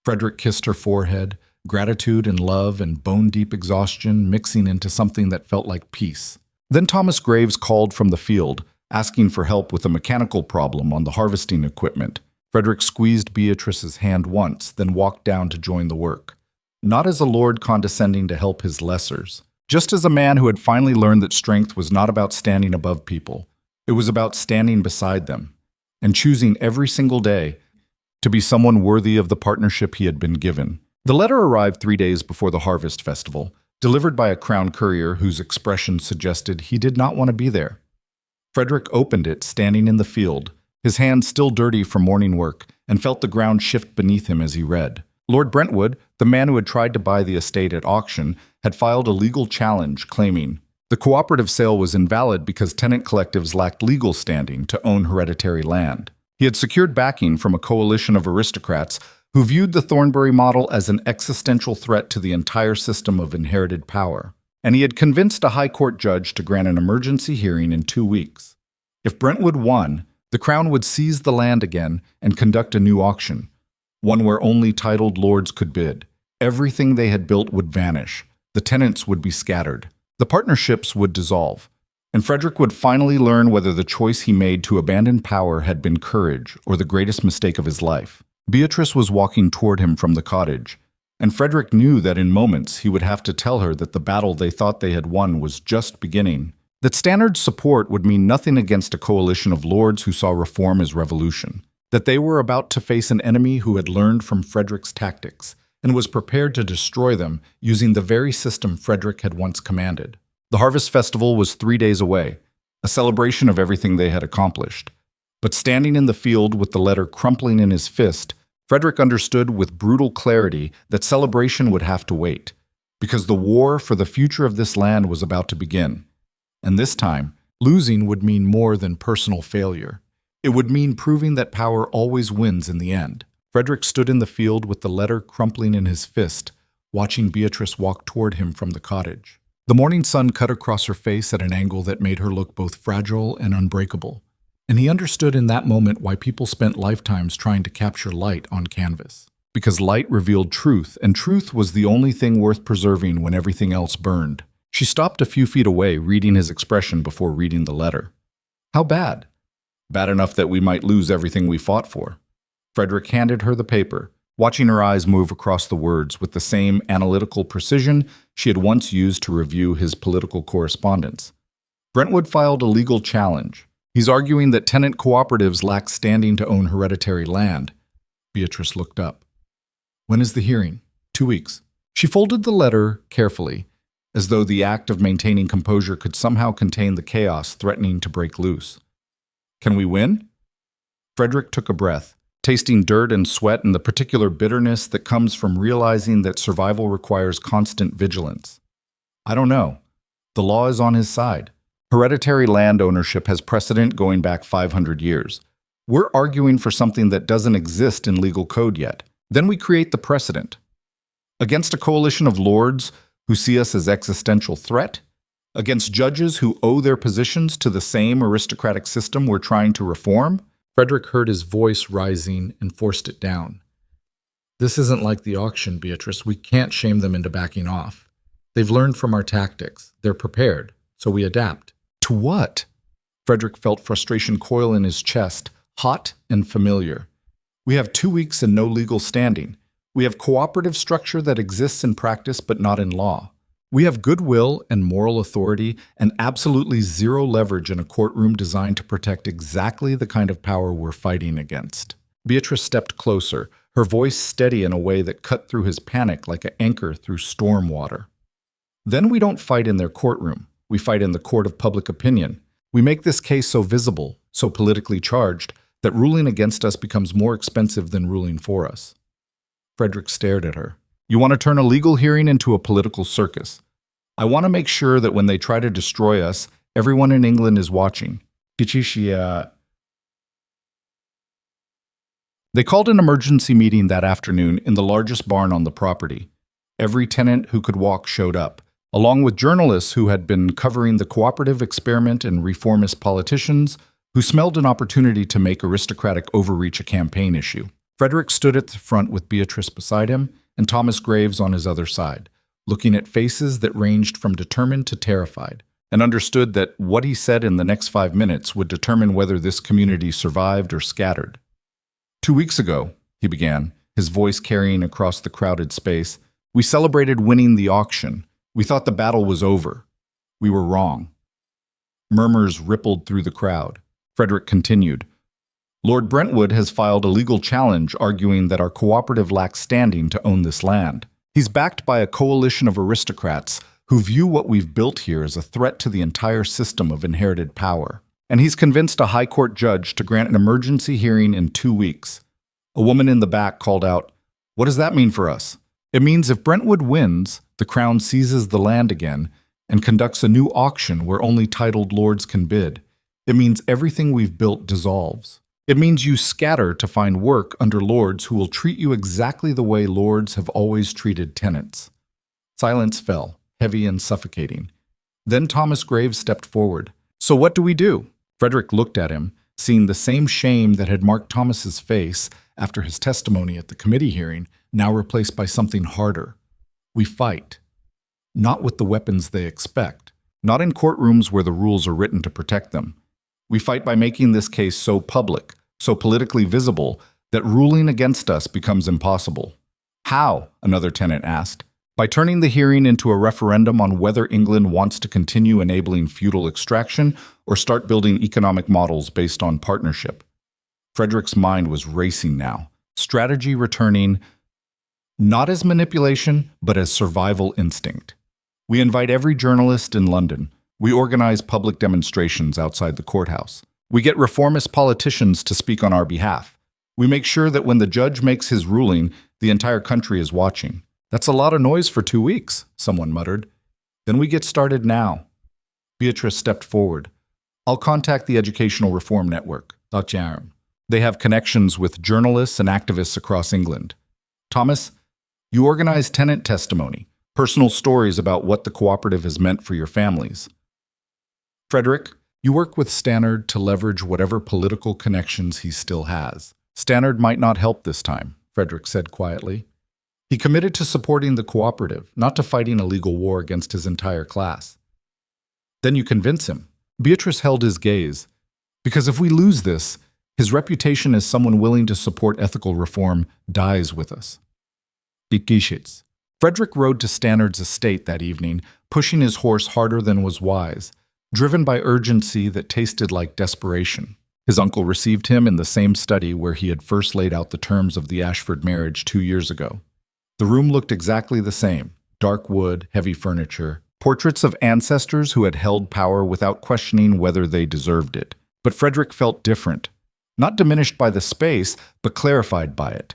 Frederick kissed her forehead, gratitude and love and bone-deep exhaustion mixing into something that felt like peace. Then Thomas Graves called from the field, asking for help with a mechanical problem on the harvesting equipment. Frederick squeezed Beatrice's hand once, then walked down to join the work. Not as a lord condescending to help his lessers, just as a man who had finally learned that strength was not about standing above people. It was about standing beside them and choosing every single day to be someone worthy of the partnership he had been given. The letter arrived 3 days before the harvest festival, delivered by a crown courier whose expression suggested he did not want to be there. Frederick opened it standing in the field, his hands still dirty from morning work, and felt the ground shift beneath him as he read. Lord Brentwood, the man who had tried to buy the estate at auction, had filed a legal challenge claiming the cooperative sale was invalid because tenant collectives lacked legal standing to own hereditary land. He had secured backing from a coalition of aristocrats who viewed the Thornberry model as an existential threat to the entire system of inherited power, and he had convinced a high court judge to grant an emergency hearing in 2 weeks. If Brentwood won, the Crown would seize the land again and conduct a new auction, one where only titled lords could bid. Everything they had built would vanish. The tenants would be scattered. The partnerships would dissolve. And Frederick would finally learn whether the choice he made to abandon power had been courage or the greatest mistake of his life. Beatrice was walking toward him from the cottage, and Frederick knew that in moments he would have to tell her that the battle they thought they had won was just beginning. That Stannard's support would mean nothing against a coalition of lords who saw reform as revolution. That they were about to face an enemy who had learned from Frederick's tactics and was prepared to destroy them using the very system Frederick had once commanded. The harvest festival was 3 days away, a celebration of everything they had accomplished. But standing in the field with the letter crumpling in his fist, Frederick understood with brutal clarity that celebration would have to wait, because the war for the future of this land was about to begin. And this time, losing would mean more than personal failure. It would mean proving that power always wins in the end. Frederick stood in the field with the letter crumpling in his fist, watching Beatrice walk toward him from the cottage. The morning sun cut across her face at an angle that made her look both fragile and unbreakable, and he understood in that moment why people spent lifetimes trying to capture light on canvas. Because light revealed truth, and truth was the only thing worth preserving when everything else burned. She stopped a few feet away, reading his expression before reading the letter. How bad? Bad enough that we might lose everything we fought for. Frederick handed her the paper, watching her eyes move across the words with the same analytical precision she had once used to review his political correspondence. Brentwood filed a legal challenge. He's arguing that tenant cooperatives lack standing to own hereditary land. Beatrice looked up. When is the hearing? 2 weeks. She folded the letter carefully, as though the act of maintaining composure could somehow contain the chaos threatening to break loose. Can we win? Frederick took a breath, tasting dirt and sweat and the particular bitterness that comes from realizing that survival requires constant vigilance. I don't know. The law is on his side. Hereditary land ownership has precedent going back 500 years. We're arguing for something that doesn't exist in legal code yet. Then we create the precedent. Against a coalition of lords who see us as existential threat? Against judges who owe their positions to the same aristocratic system we're trying to reform? Frederick heard his voice rising and forced it down. This isn't like the auction, Beatrice. We can't shame them into backing off. They've learned from our tactics. They're prepared, so we adapt. To what? Frederick felt frustration coil in his chest, hot and familiar. We have 2 weeks and no legal standing. We have cooperative structure that exists in practice but not in law. We have goodwill and moral authority and absolutely zero leverage in a courtroom designed to protect exactly the kind of power we're fighting against. Beatrice stepped closer, her voice steady in a way that cut through his panic like an anchor through storm water. Then we don't fight in their courtroom. We fight in the court of public opinion. We make this case so visible, so politically charged, that ruling against us becomes more expensive than ruling for us. Frederick stared at her. You want to turn a legal hearing into a political circus. I want to make sure that when they try to destroy us, everyone in England is watching. They called an emergency meeting that afternoon in the largest barn on the property. Every tenant who could walk showed up, along with journalists who had been covering the cooperative experiment and reformist politicians who smelled an opportunity to make aristocratic overreach a campaign issue. Frederick stood at the front with Beatrice beside him and Thomas Graves on his other side, looking at faces that ranged from determined to terrified, and understood that what he said in the next 5 minutes would determine whether this community survived or scattered. 2 weeks ago, he began, his voice carrying across the crowded space, we celebrated winning the auction. We thought the battle was over. We were wrong. Murmurs rippled through the crowd. Frederick continued, Lord Brentwood has filed a legal challenge arguing that our cooperative lacks standing to own this land. He's backed by a coalition of aristocrats who view what we've built here as a threat to the entire system of inherited power. And he's convinced a high court judge to grant an emergency hearing in 2 weeks. A woman in the back called out, What does that mean for us? It means if Brentwood wins, the crown seizes the land again and conducts a new auction where only titled lords can bid. It means everything we've built dissolves. It means you scatter to find work under lords who will treat you exactly the way lords have always treated tenants. Silence fell, heavy and suffocating. Then Thomas Graves stepped forward. So what do we do? Frederick looked at him, seeing the same shame that had marked Thomas's face after his testimony at the committee hearing, now replaced by something harder. We fight. Not with the weapons they expect. Not in courtrooms where the rules are written to protect them. We fight by making this case so public, so politically visible, that ruling against us becomes impossible. How? Another tenant asked. By turning the hearing into a referendum on whether England wants to continue enabling feudal extraction or start building economic models based on partnership. Frederick's mind was racing now, strategy returning, not as manipulation, but as survival instinct. We invite every journalist in London. We organize public demonstrations outside the courthouse. We get reformist politicians to speak on our behalf. We make sure that when the judge makes his ruling, the entire country is watching. That's a lot of noise for 2 weeks, someone muttered. Then we get started now. Beatrice stepped forward. I'll contact the Educational Reform Network. They have connections with journalists and activists across England. Thomas, you organize tenant testimony, personal stories about what the cooperative has meant for your families. Frederick, you work with Stannard to leverage whatever political connections he still has. Stannard might not help this time, Frederick said quietly. He committed to supporting the cooperative, not to fighting a legal war against his entire class. Then you convince him. Beatrice held his gaze. Because if we lose this, his reputation as someone willing to support ethical reform dies with us. Frederick rode to Stannard's estate that evening, pushing his horse harder than was wise, driven by urgency that tasted like desperation. His uncle received him in the same study where he had first laid out the terms of the Ashford marriage 2 years ago. The room looked exactly the same, dark wood, heavy furniture, portraits of ancestors who had held power without questioning whether they deserved it. But Frederick felt different, not diminished by the space, but clarified by it.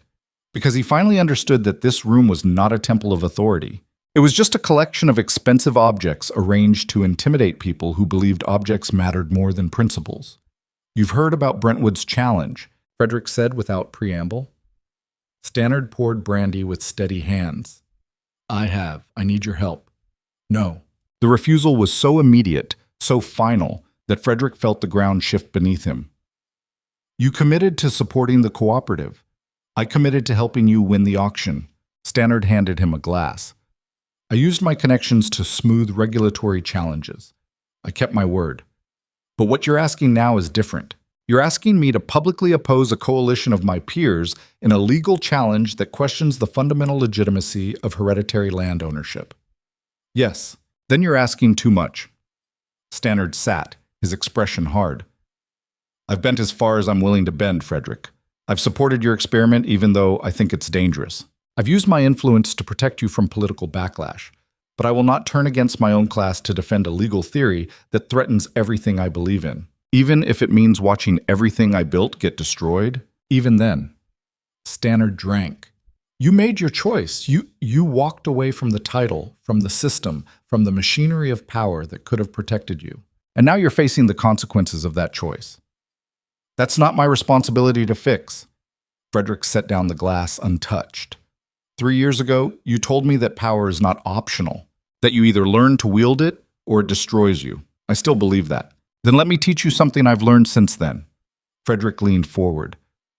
Because he finally understood that this room was not a temple of authority. It was just a collection of expensive objects arranged to intimidate people who believed objects mattered more than principles. You've heard about Brentwood's challenge, Frederick said without preamble. Stannard poured brandy with steady hands. I have. I need your help. No. The refusal was so immediate, so final, that Frederick felt the ground shift beneath him. You committed to supporting the cooperative. I committed to helping you win the auction. Stannard handed him a glass. I used my connections to smooth regulatory challenges. I kept my word. But what you're asking now is different. You're asking me to publicly oppose a coalition of my peers in a legal challenge that questions the fundamental legitimacy of hereditary land ownership. Yes, then you're asking too much. Stannard sat, his expression hard. I've bent as far as I'm willing to bend, Frederick. I've supported your experiment even though I think it's dangerous. I've used my influence to protect you from political backlash, but I will not turn against my own class to defend a legal theory that threatens everything I believe in. Even if it means watching everything I built get destroyed? Even then, Stannard drank. You made your choice. You walked away from the title, from the system, from the machinery of power that could have protected you. And now you're facing the consequences of that choice. That's not my responsibility to fix. Frederick set down the glass untouched. 3 years ago, you told me that power is not optional, that you either learn to wield it or it destroys you. I still believe that. Then let me teach you something I've learned since then. Frederick leaned forward.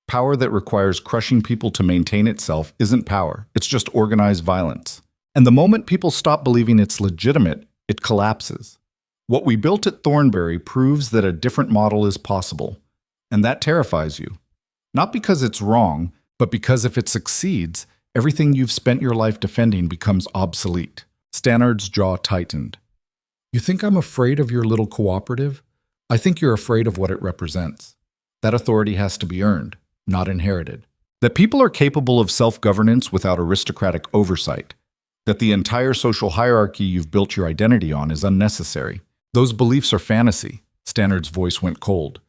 Power that requires crushing people to maintain itself isn't power. It's just organized violence. And the moment people stop believing it's legitimate, it collapses. What we built at Thornberry proves that a different model is possible. And that terrifies you. Not because it's wrong, but because if it succeeds, everything you've spent your life defending becomes obsolete. Stannard's jaw tightened. You think I'm afraid of your little cooperative? I think you're afraid of what it represents. That authority has to be earned, not inherited. That people are capable of self-governance without aristocratic oversight. That the entire social hierarchy you've built your identity on is unnecessary. Those beliefs are fantasy. Stannard's voice went cold.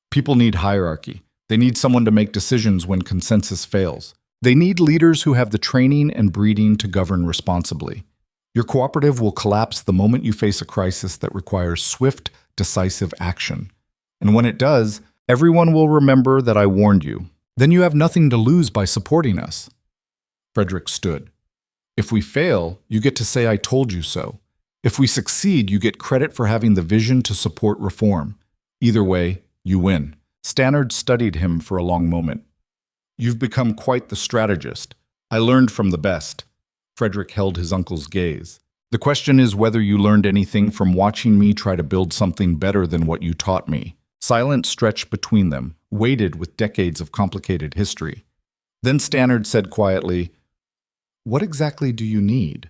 People need hierarchy. They need someone to make decisions when consensus fails. They need leaders who have the training and breeding to govern responsibly. Your cooperative will collapse the moment you face a crisis that requires swift, decisive action. And when it does, everyone will remember that I warned you. Then you have nothing to lose by supporting us. Frederick stood. If we fail, you get to say I told you so. If we succeed, you get credit for having the vision to support reform. Either way, you win. Stannard studied him for a long moment. You've become quite the strategist. I learned from the best. Frederick held his uncle's gaze. The question is whether you learned anything from watching me try to build something better than what you taught me. Silence stretched between them, weighted with decades of complicated history. Then Stannard said quietly, "What exactly do you need?"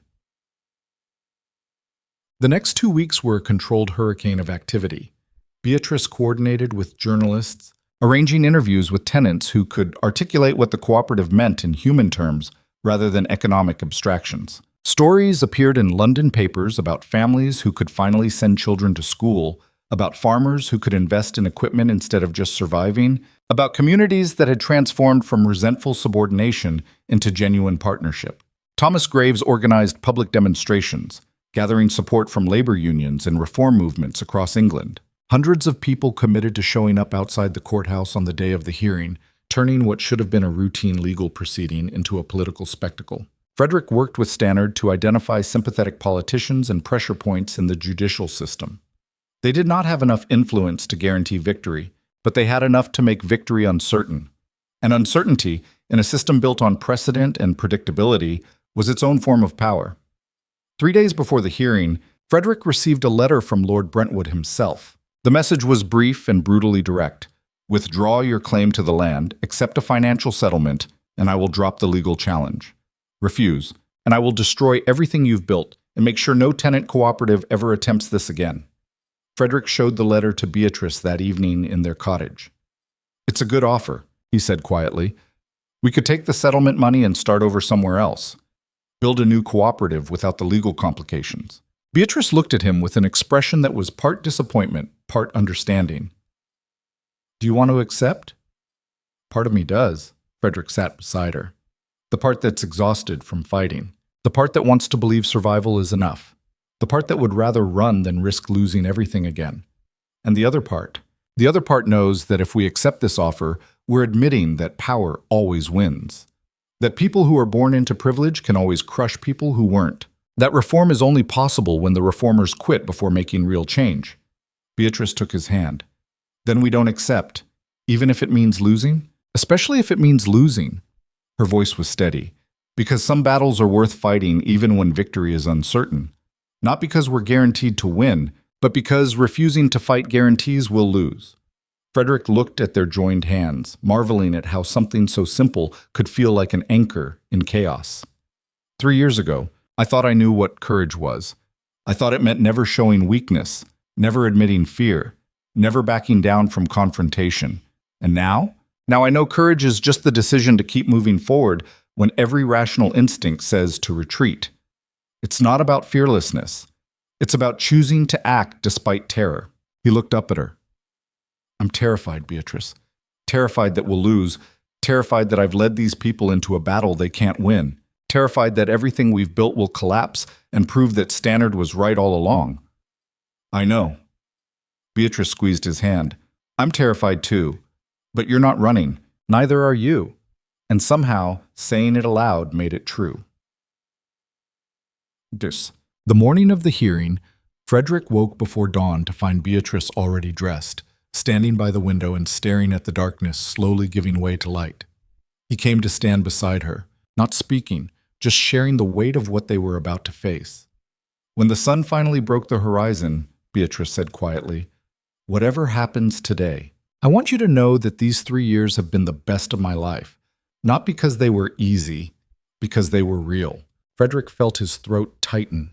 The next 2 weeks were a controlled hurricane of activity. Beatrice coordinated with journalists, arranging interviews with tenants who could articulate what the cooperative meant in human terms rather than economic abstractions. Stories appeared in London papers about families who could finally send children to school, about farmers who could invest in equipment instead of just surviving, about communities that had transformed from resentful subordination into genuine partnership. Thomas Graves organized public demonstrations, gathering support from labor unions and reform movements across England. Hundreds of people committed to showing up outside the courthouse on the day of the hearing, turning what should have been a routine legal proceeding into a political spectacle. Frederick worked with Stannard to identify sympathetic politicians and pressure points in the judicial system. They did not have enough influence to guarantee victory, but they had enough to make victory uncertain. And uncertainty, in a system built on precedent and predictability, was its own form of power. 3 days before the hearing, Frederick received a letter from Lord Brentwood himself. The message was brief and brutally direct. Withdraw your claim to the land, accept a financial settlement, and I will drop the legal challenge. Refuse, and I will destroy everything you've built and make sure no tenant cooperative ever attempts this again. Frederick showed the letter to Beatrice that evening in their cottage. It's a good offer, he said quietly. We could take the settlement money and start over somewhere else. Build a new cooperative without the legal complications. Beatrice looked at him with an expression that was part disappointment, part understanding. Do you want to accept? Part of me does. Frederick sat beside her. The part that's exhausted from fighting. The part that wants to believe survival is enough. The part that would rather run than risk losing everything again. And the other part knows that if we accept this offer, we're admitting that power always wins. That people who are born into privilege can always crush people who weren't. That reform is only possible when the reformers quit before making real change. Beatrice took his hand. Then we don't accept, even if it means losing? Especially if it means losing. Her voice was steady. Because some battles are worth fighting even when victory is uncertain. Not because we're guaranteed to win, but because refusing to fight guarantees we'll lose. Frederick looked at their joined hands, marveling at how something so simple could feel like an anchor in chaos. 3 years ago, I thought I knew what courage was. I thought it meant never showing weakness, never admitting fear, never backing down from confrontation. And now? Now I know courage is just the decision to keep moving forward when every rational instinct says to retreat. It's not about fearlessness. It's about choosing to act despite terror. He looked up at her. I'm terrified, Beatrice. Terrified that we'll lose. Terrified that I've led these people into a battle they can't win. Terrified that everything we've built will collapse and prove that Stannard was right all along. I know. Beatrice squeezed his hand. I'm terrified too. But you're not running. Neither are you. And somehow, saying it aloud made it true. The morning of the hearing, Frederick woke before dawn to find Beatrice already dressed, standing by the window and staring at the darkness slowly giving way to light. He came to stand beside her, not speaking, just sharing the weight of what they were about to face. When the sun finally broke the horizon, Beatrice said quietly, "Whatever happens today, I want you to know that these 3 years have been the best of my life, not because they were easy, because they were real." Frederick felt his throat tighten.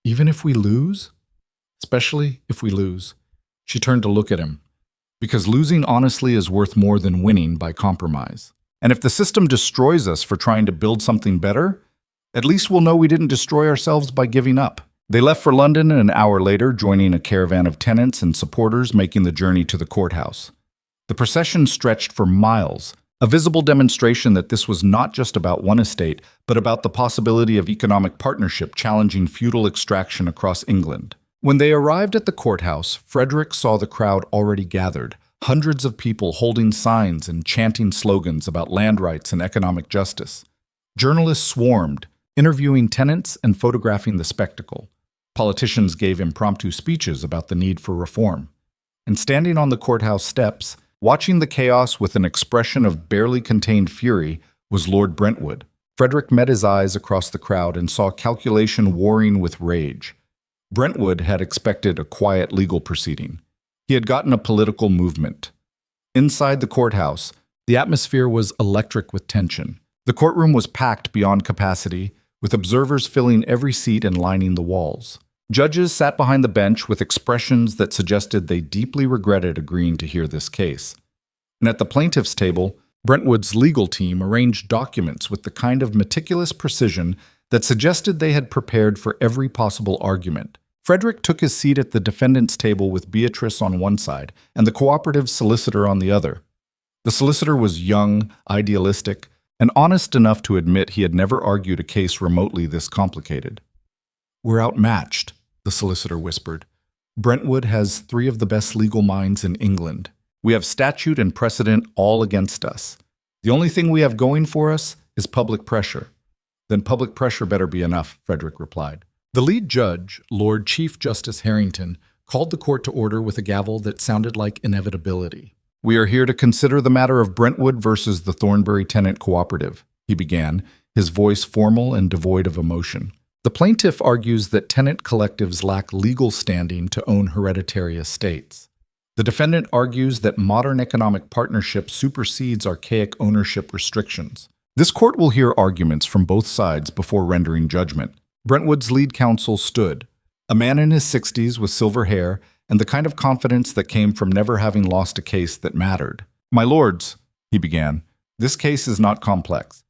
Even if we lose? Especially if we lose. She turned to look at him. Because losing honestly is worth more than winning by compromise. And if the system destroys us for trying to build something better, at least we'll know we didn't destroy ourselves by giving up. They left for London an hour later, joining a caravan of tenants and supporters making the journey to the courthouse. The procession stretched for miles, a visible demonstration that this was not just about one estate, but about the possibility of economic partnership challenging feudal extraction across England. When they arrived at the courthouse, Frederick saw the crowd already gathered, hundreds of people holding signs and chanting slogans about land rights and economic justice. Journalists swarmed, interviewing tenants and photographing the spectacle. Politicians gave impromptu speeches about the need for reform. And standing on the courthouse steps, watching the chaos with an expression of barely contained fury, was Lord Brentwood. Frederick met his eyes across the crowd and saw calculation warring with rage. Brentwood had expected a quiet legal proceeding. He had gotten a political movement. Inside the courthouse, the atmosphere was electric with tension. The courtroom was packed beyond capacity, with observers filling every seat and lining the walls. Judges sat behind the bench with expressions that suggested they deeply regretted agreeing to hear this case. And at the plaintiff's table, Brentwood's legal team arranged documents with the kind of meticulous precision that suggested they had prepared for every possible argument. Frederick took his seat at the defendant's table with Beatrice on one side and the cooperative solicitor on the other. The solicitor was young, idealistic, and honest enough to admit he had never argued a case remotely this complicated. "We're outmatched," the solicitor whispered. "Brentwood has 3 of the best legal minds in England. We have statute and precedent all against us. The only thing we have going for us is public pressure." "Then public pressure better be enough," Frederick replied. The lead judge, Lord Chief Justice Harrington, called the court to order with a gavel that sounded like inevitability. "We are here to consider the matter of Brentwood versus the Thornberry Tenant Cooperative," he began, his voice formal and devoid of emotion. "The plaintiff argues that tenant collectives lack legal standing to own hereditary estates. The defendant argues that modern economic partnership supersedes archaic ownership restrictions. This court will hear arguments from both sides before rendering judgment." Brentwood's lead counsel stood, a man in his 60s with silver hair and the kind of confidence that came from never having lost a case that mattered. "My lords," he began, "this case is not complex.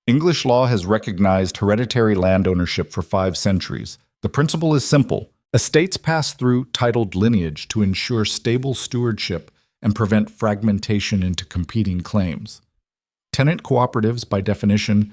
English law has recognized hereditary land ownership for 5 centuries. The principle is simple. Estates pass through titled lineage to ensure stable stewardship and prevent fragmentation into competing claims. Tenant cooperatives, by definition,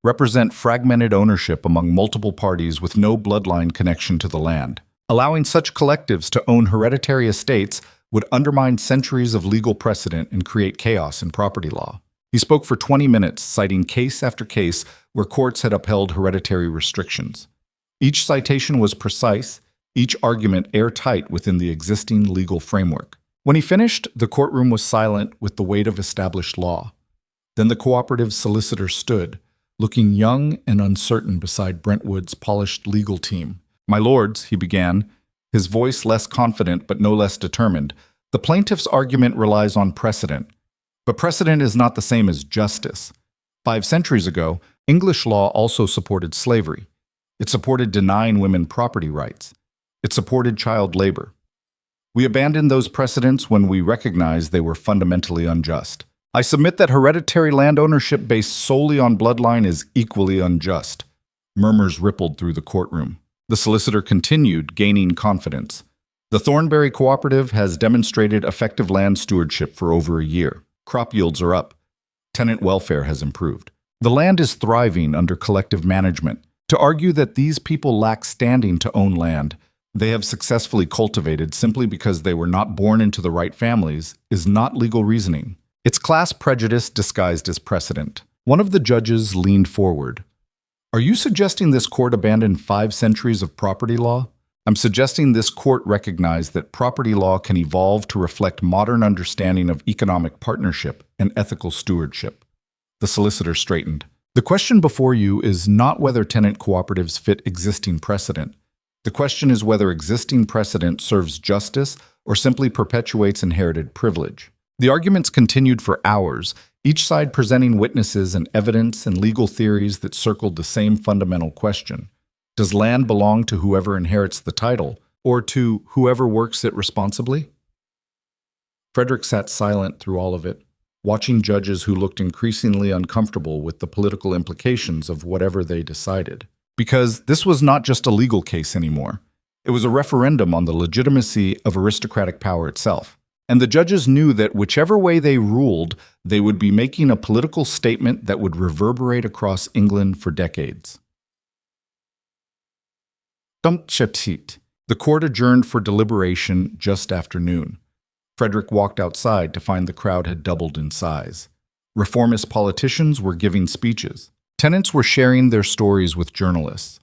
represent fragmented ownership among multiple parties with no bloodline connection to the land. Allowing such collectives to own hereditary estates would undermine centuries of legal precedent and create chaos in property law." He spoke for 20 minutes, citing case after case where courts had upheld hereditary restrictions. Each citation was precise, each argument airtight within the existing legal framework. When he finished, the courtroom was silent with the weight of established law. Then the cooperative solicitor stood, looking young and uncertain beside Brentwood's polished legal team. "My lords," he began, his voice less confident but no less determined, "the plaintiff's argument relies on precedent. But precedent is not the same as justice. 5 centuries ago, English law also supported slavery. It supported denying women property rights. It supported child labor. We abandoned those precedents when we recognized they were fundamentally unjust. I submit that hereditary land ownership based solely on bloodline is equally unjust." Murmurs rippled through the courtroom. The solicitor continued, gaining confidence. The Thornberry Cooperative has demonstrated effective land stewardship for over a year. Crop yields are up. Tenant welfare has improved. The land is thriving under collective management. To argue that these people lack standing to own land they have successfully cultivated simply because they were not born into the right families is not legal reasoning. It's class prejudice disguised as precedent. One of the judges leaned forward. Are you suggesting this court abandoned 5 centuries of property law? I'm suggesting this court recognize that property law can evolve to reflect modern understanding of economic partnership and ethical stewardship. The solicitor straightened. The question before you is not whether tenant cooperatives fit existing precedent. The question is whether existing precedent serves justice or simply perpetuates inherited privilege. The arguments continued for hours, each side presenting witnesses and evidence and legal theories that circled the same fundamental question. Does land belong to whoever inherits the title, or to whoever works it responsibly? Frederick sat silent through all of it, watching judges who looked increasingly uncomfortable with the political implications of whatever they decided. Because this was not just a legal case anymore. It was a referendum on the legitimacy of aristocratic power itself. And the judges knew that whichever way they ruled, they would be making a political statement that would reverberate across England for decades. The court adjourned for deliberation just after noon. Frederick walked outside to find the crowd had doubled in size. Reformist politicians were giving speeches. Tenants were sharing their stories with journalists.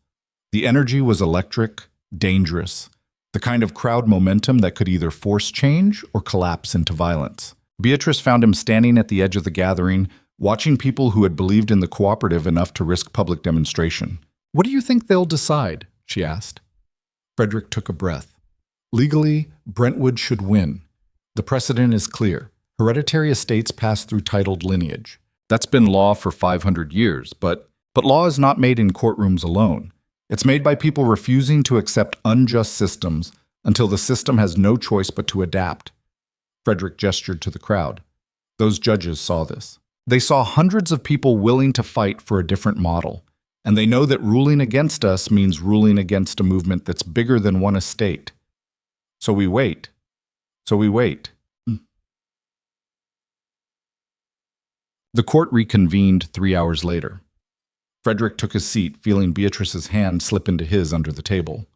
The energy was electric, dangerous, the kind of crowd momentum that could either force change or collapse into violence. Beatrice found him standing at the edge of the gathering, watching people who had believed in the cooperative enough to risk public demonstration. "What do you think they'll decide?" she asked. Frederick took a breath. Legally, Brentwood should win. The precedent is clear. Hereditary estates pass through titled lineage. That's been law for 500 years, but law is not made in courtrooms alone. It's made by people refusing to accept unjust systems until the system has no choice but to adapt. Frederick gestured to the crowd. Those judges saw this. They saw hundreds of people willing to fight for a different model, and they know that ruling against us means ruling against a movement that's bigger than one estate. So we wait. The court reconvened 3 hours later. Frederick took his seat, feeling Beatrice's hand slip into his under the table.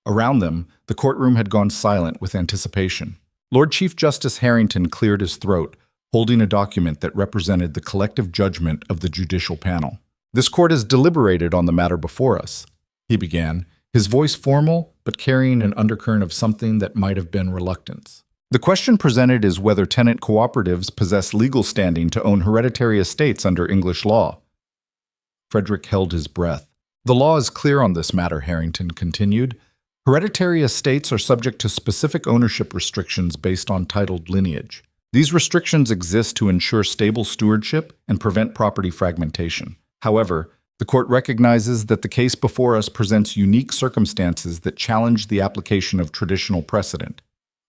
Around them, the courtroom had gone silent with anticipation. Lord Chief Justice Harrington cleared his throat, holding a document that represented the collective judgment of the judicial panel. "This court has deliberated on the matter before us," he began, his voice formal but carrying an undercurrent of something that might have been reluctance. "The question presented is whether tenant cooperatives possess legal standing to own hereditary estates under English law." Frederick held his breath. "The law is clear on this matter," Harrington continued. "Hereditary estates are subject to specific ownership restrictions based on titled lineage. These restrictions exist to ensure stable stewardship and prevent property fragmentation. However, the court recognizes that the case before us presents unique circumstances that challenge the application of traditional precedent."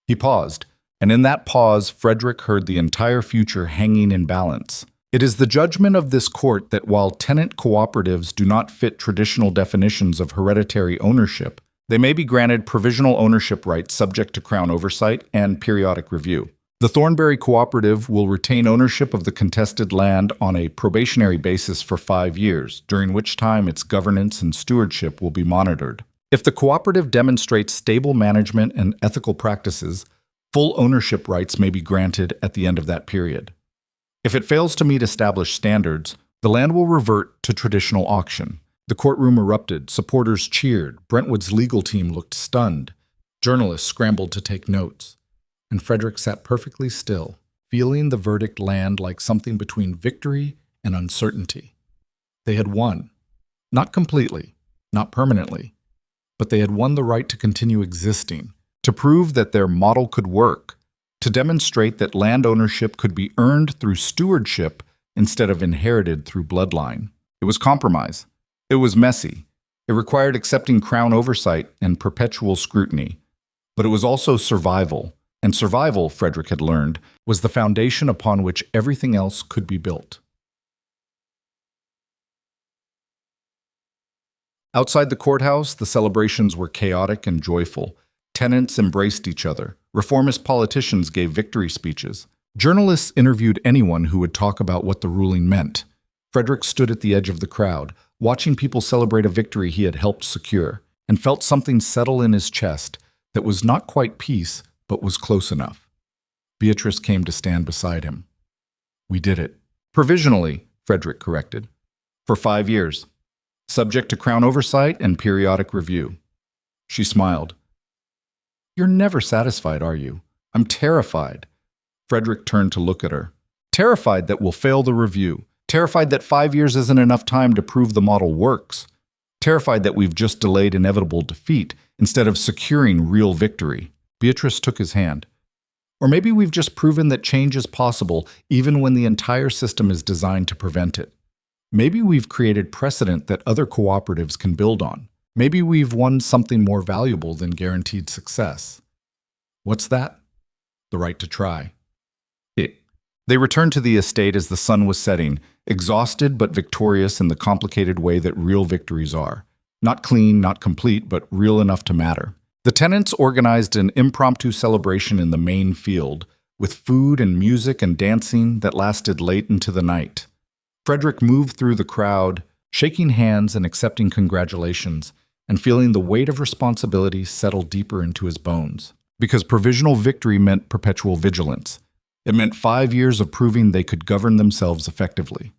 He paused, and in that pause, Frederick heard the entire future hanging in balance. It is the judgment of this court that while tenant cooperatives do not fit traditional definitions of hereditary ownership, they may be granted provisional ownership rights subject to Crown oversight and periodic review. The Thornberry Cooperative will retain ownership of the contested land on a probationary basis for 5 years, during which time its governance and stewardship will be monitored. If the cooperative demonstrates stable management and ethical practices, full ownership rights may be granted at the end of that period. If it fails to meet established standards, the land will revert to traditional auction. The courtroom erupted, supporters cheered, Brentwood's legal team looked stunned, journalists scrambled to take notes, and Frederick sat perfectly still, feeling the verdict land like something between victory and uncertainty. They had won. Not completely, not permanently, but they had won the right to continue existing, to prove that their model could work, to demonstrate that land ownership could be earned through stewardship instead of inherited through bloodline. It was compromise. It was messy. It required accepting Crown oversight and perpetual scrutiny. But it was also survival, and survival, Frederick had learned, was the foundation upon which everything else could be built. Outside the courthouse, the celebrations were chaotic and joyful. Tenants embraced each other. Reformist politicians gave victory speeches. Journalists interviewed anyone who would talk about what the ruling meant. Frederick stood at the edge of the crowd, watching people celebrate a victory he had helped secure, and felt something settle in his chest that was not quite peace, but was close enough. Beatrice came to stand beside him. "We did it." Provisionally, Frederick corrected. For 5 years. Subject to Crown oversight and periodic review. She smiled. "You're never satisfied, are you? I'm terrified." Frederick turned to look at her. Terrified that we'll fail the review. Terrified that 5 years isn't enough time to prove the model works. Terrified that we've just delayed inevitable defeat instead of securing real victory. Beatrice took his hand. Or maybe we've just proven that change is possible even when the entire system is designed to prevent it. Maybe we've created precedent that other cooperatives can build on. Maybe we've won something more valuable than guaranteed success. What's that? The right to try. They returned to the estate as the sun was setting, exhausted but victorious in the complicated way that real victories are. Not clean, not complete, but real enough to matter. The tenants organized an impromptu celebration in the main field, with food and music and dancing that lasted late into the night. Frederick moved through the crowd, shaking hands and accepting congratulations, and feeling the weight of responsibility settle deeper into his bones. Because provisional victory meant perpetual vigilance. It meant 5 years of proving they could govern themselves effectively.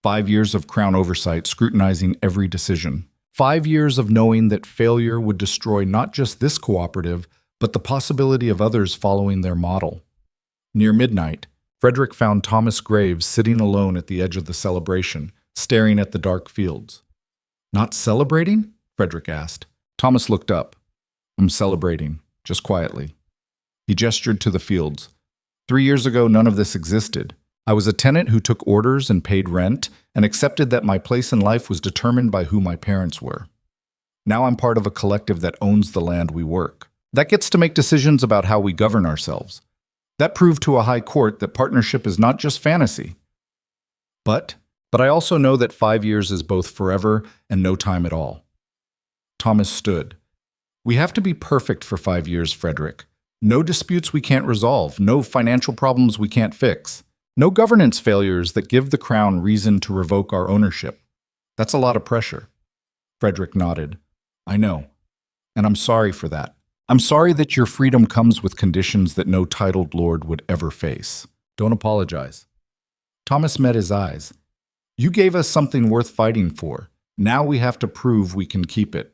5 years of Crown oversight scrutinizing every decision. 5 years of knowing that failure would destroy not just this cooperative, but the possibility of others following their model. Near midnight, Frederick found Thomas Graves sitting alone at the edge of the celebration, staring at the dark fields. "Not celebrating?" Frederick asked. Thomas looked up. "I'm celebrating, just quietly." He gestured to the fields. 3 years ago, none of this existed. I was a tenant who took orders and paid rent and accepted that my place in life was determined by who my parents were. Now I'm part of a collective that owns the land we work. That gets to make decisions about how we govern ourselves. That proved to a high court that partnership is not just fantasy. But I also know that 5 years is both forever and no time at all. Thomas stood. "We have to be perfect for 5 years, Frederick. No disputes we can't resolve, no financial problems we can't fix, no governance failures that give the Crown reason to revoke our ownership. That's a lot of pressure." Frederick nodded. "I know, and I'm sorry for that. I'm sorry that your freedom comes with conditions that no titled lord would ever face. Don't apologize." Thomas met his eyes. "You gave us something worth fighting for. Now we have to prove we can keep it."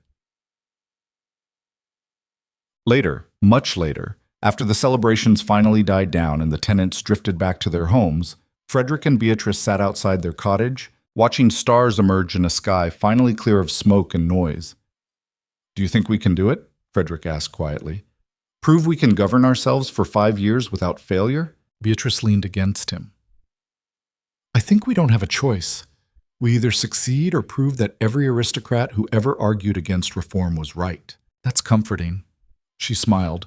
Later, much later, after the celebrations finally died down and the tenants drifted back to their homes, Frederick and Beatrice sat outside their cottage, watching stars emerge in a sky finally clear of smoke and noise. "Do you think we can do it?" Frederick asked quietly. "Prove we can govern ourselves for 5 years without failure?" Beatrice leaned against him. "I think we don't have a choice. We either succeed or prove that every aristocrat who ever argued against reform was right." "That's comforting." She smiled.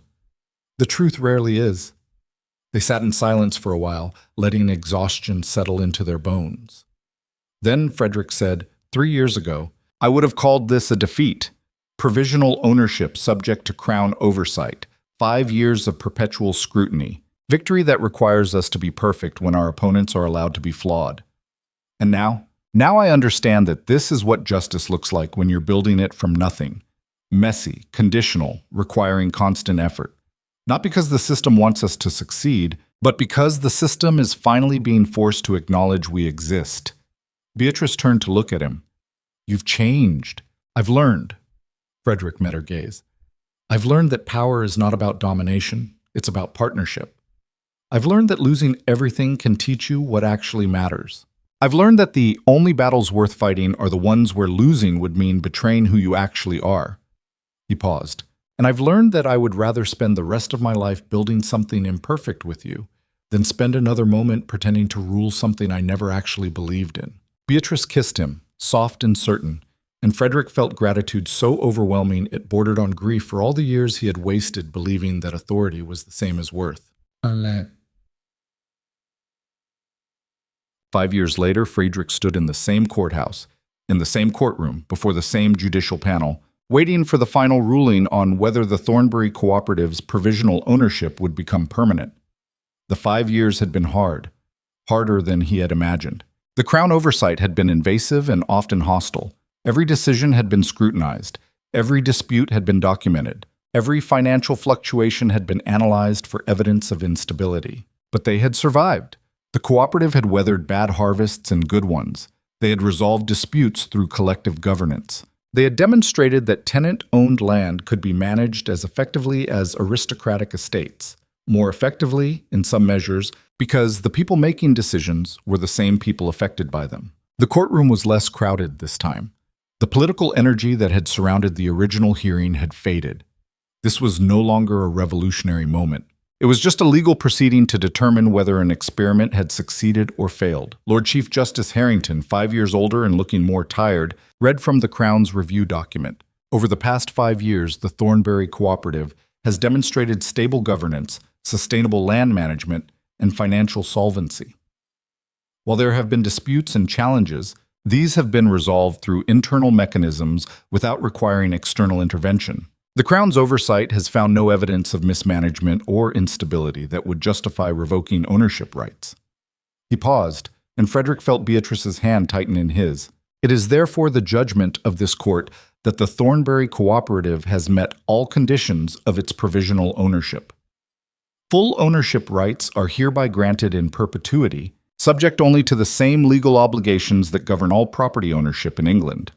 "The truth rarely is." They sat in silence for a while, letting exhaustion settle into their bones. Then Frederick said, 3 years ago, I would have called this a defeat. Provisional ownership subject to Crown oversight. 5 years of perpetual scrutiny. Victory that requires us to be perfect when our opponents are allowed to be flawed. And now I understand that this is what justice looks like when you're building it from nothing. Messy, conditional, requiring constant effort. Not because the system wants us to succeed, but because the system is finally being forced to acknowledge we exist. Beatrice turned to look at him. "You've changed. I've learned." Frederick met her gaze. "I've learned that power is not about domination, it's about partnership. I've learned that losing everything can teach you what actually matters. I've learned that the only battles worth fighting are the ones where losing would mean betraying who you actually are." He paused. "And I've learned that I would rather spend the rest of my life building something imperfect with you than spend another moment pretending to rule something I never actually believed in." Beatrice kissed him, soft and certain, and Frederick felt gratitude so overwhelming it bordered on grief for all the years he had wasted believing that authority was the same as worth. 5 years later, Frederick stood in the same courthouse, in the same courtroom, before the same judicial panel, waiting for the final ruling on whether the Thornberry Cooperative's provisional ownership would become permanent. The 5 years had been hard, harder than he had imagined. The Crown oversight had been invasive and often hostile. Every decision had been scrutinized. Every dispute had been documented. Every financial fluctuation had been analyzed for evidence of instability. But they had survived. The cooperative had weathered bad harvests and good ones. They had resolved disputes through collective governance. They had demonstrated that tenant-owned land could be managed as effectively as aristocratic estates. More effectively, in some measures, because the people making decisions were the same people affected by them. The courtroom was less crowded this time. The political energy that had surrounded the original hearing had faded. This was no longer a revolutionary moment. It was just a legal proceeding to determine whether an experiment had succeeded or failed. Lord Chief Justice Harrington, 5 years older and looking more tired, read from the Crown's review document. Over the past 5 years, the Thornberry Cooperative has demonstrated stable governance, sustainable land management, and financial solvency. While there have been disputes and challenges, these have been resolved through internal mechanisms without requiring external intervention. The Crown's oversight has found no evidence of mismanagement or instability that would justify revoking ownership rights. He paused, and Frederick felt Beatrice's hand tighten in his. It is therefore the judgment of this court that the Thornberry Cooperative has met all conditions of its provisional ownership. Full ownership rights are hereby granted in perpetuity, subject only to the same legal obligations that govern all property ownership in England.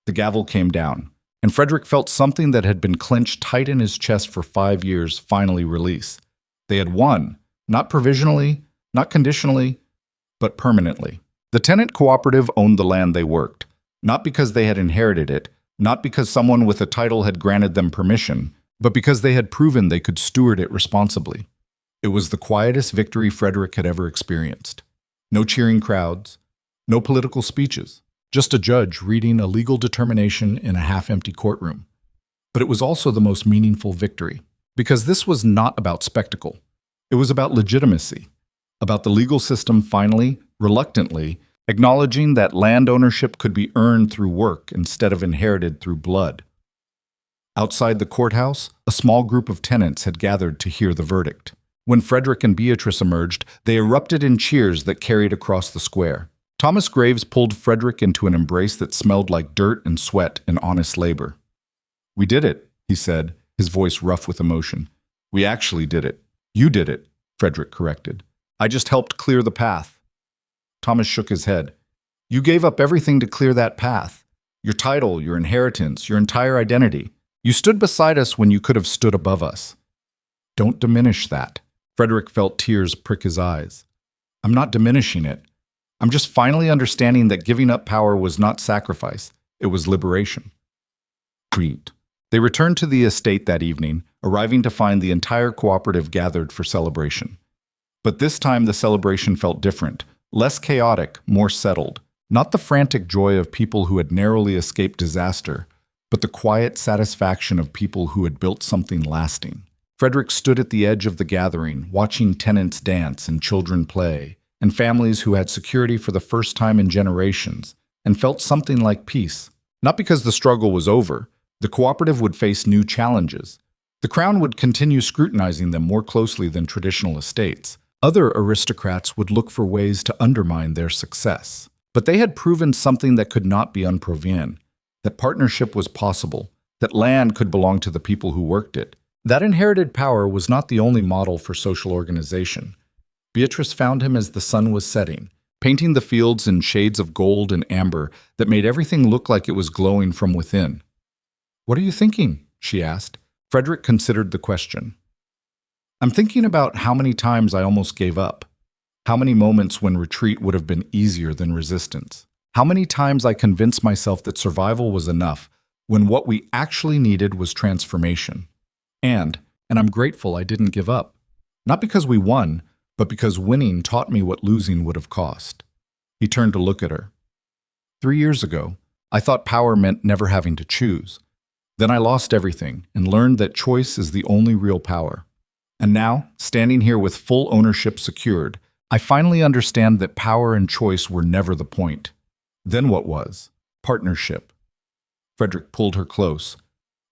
The gavel came down, and Frederick felt something that had been clenched tight in his chest for 5 years finally release. They had won, not provisionally, not conditionally, but permanently. The tenant cooperative owned the land they worked, not because they had inherited it, not because someone with a title had granted them permission, but because they had proven they could steward it responsibly. It was the quietest victory Frederick had ever experienced. No cheering crowds, no political speeches, just a judge reading a legal determination in a half-empty courtroom. But it was also the most meaningful victory, because this was not about spectacle. It was about legitimacy, about the legal system finally, reluctantly, acknowledging that land ownership could be earned through work instead of inherited through blood. Outside the courthouse, a small group of tenants had gathered to hear the verdict. When Frederick and Beatrice emerged, they erupted in cheers that carried across the square. Thomas Graves pulled Frederick into an embrace that smelled like dirt and sweat and honest labor. "We did it," he said, his voice rough with emotion. "We actually did it." "You did it," Frederick corrected. "I just helped clear the path." Thomas shook his head. "You gave up everything to clear that path. Your title, your inheritance, your entire identity. You stood beside us when you could have stood above us." "Don't diminish that." Frederick felt tears prick his eyes. "I'm not diminishing it. I'm just finally understanding that giving up power was not sacrifice, it was liberation." They returned to the estate that evening, arriving to find the entire cooperative gathered for celebration. But this time the celebration felt different, less chaotic, more settled. Not the frantic joy of people who had narrowly escaped disaster, but the quiet satisfaction of people who had built something lasting. Frederick stood at the edge of the gathering, watching tenants dance and children play, and families who had security for the first time in generations, and felt something like peace. Not because the struggle was over. The cooperative would face new challenges. The Crown would continue scrutinizing them more closely than traditional estates. Other aristocrats would look for ways to undermine their success. But they had proven something that could not be unproven, that partnership was possible, that land could belong to the people who worked it. That inherited power was not the only model for social organization. Beatrice found him as the sun was setting, painting the fields in shades of gold and amber that made everything look like it was glowing from within. "What are you thinking?" she asked. Frederick considered the question. "I'm thinking about how many times I almost gave up. How many moments when retreat would have been easier than resistance. How many times I convinced myself that survival was enough when what we actually needed was transformation. And I'm grateful I didn't give up. Not because we won, but because winning taught me what losing would have cost." He turned to look at her. 3 years ago, I thought power meant never having to choose. Then I lost everything and learned that choice is the only real power. And now, standing here with full ownership secured, I finally understand that power and choice were never the point. Then what was? Partnership. Frederick pulled her close,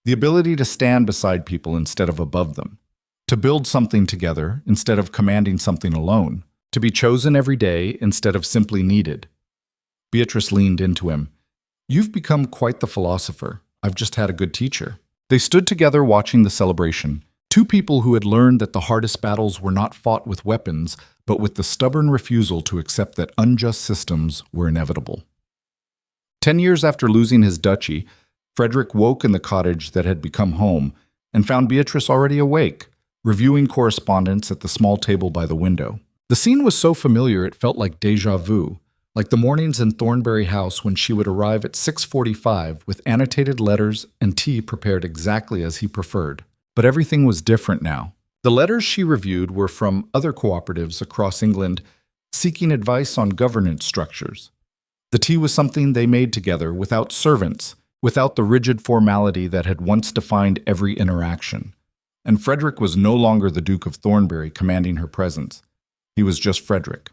The ability to stand beside people instead of above them. To build something together instead of commanding something alone. To be chosen every day instead of simply needed. Beatrice leaned into him. You've become quite the philosopher. I've just had a good teacher. They stood together watching the celebration. Two people who had learned that the hardest battles were not fought with weapons, but with the stubborn refusal to accept that unjust systems were inevitable. 10 years after losing his duchy, Frederick woke in the cottage that had become home and found Beatrice already awake, reviewing correspondence at the small table by the window. The scene was so familiar it felt like déjà vu, like the mornings in Thornberry House when she would arrive at 6:45 with annotated letters and tea prepared exactly as he preferred. But everything was different now. The letters she reviewed were from other cooperatives across England seeking advice on governance structures. The tea was something they made together without servants, without the rigid formality that had once defined every interaction. And Frederick was no longer the Duke of Thornberry commanding her presence. He was just Frederick.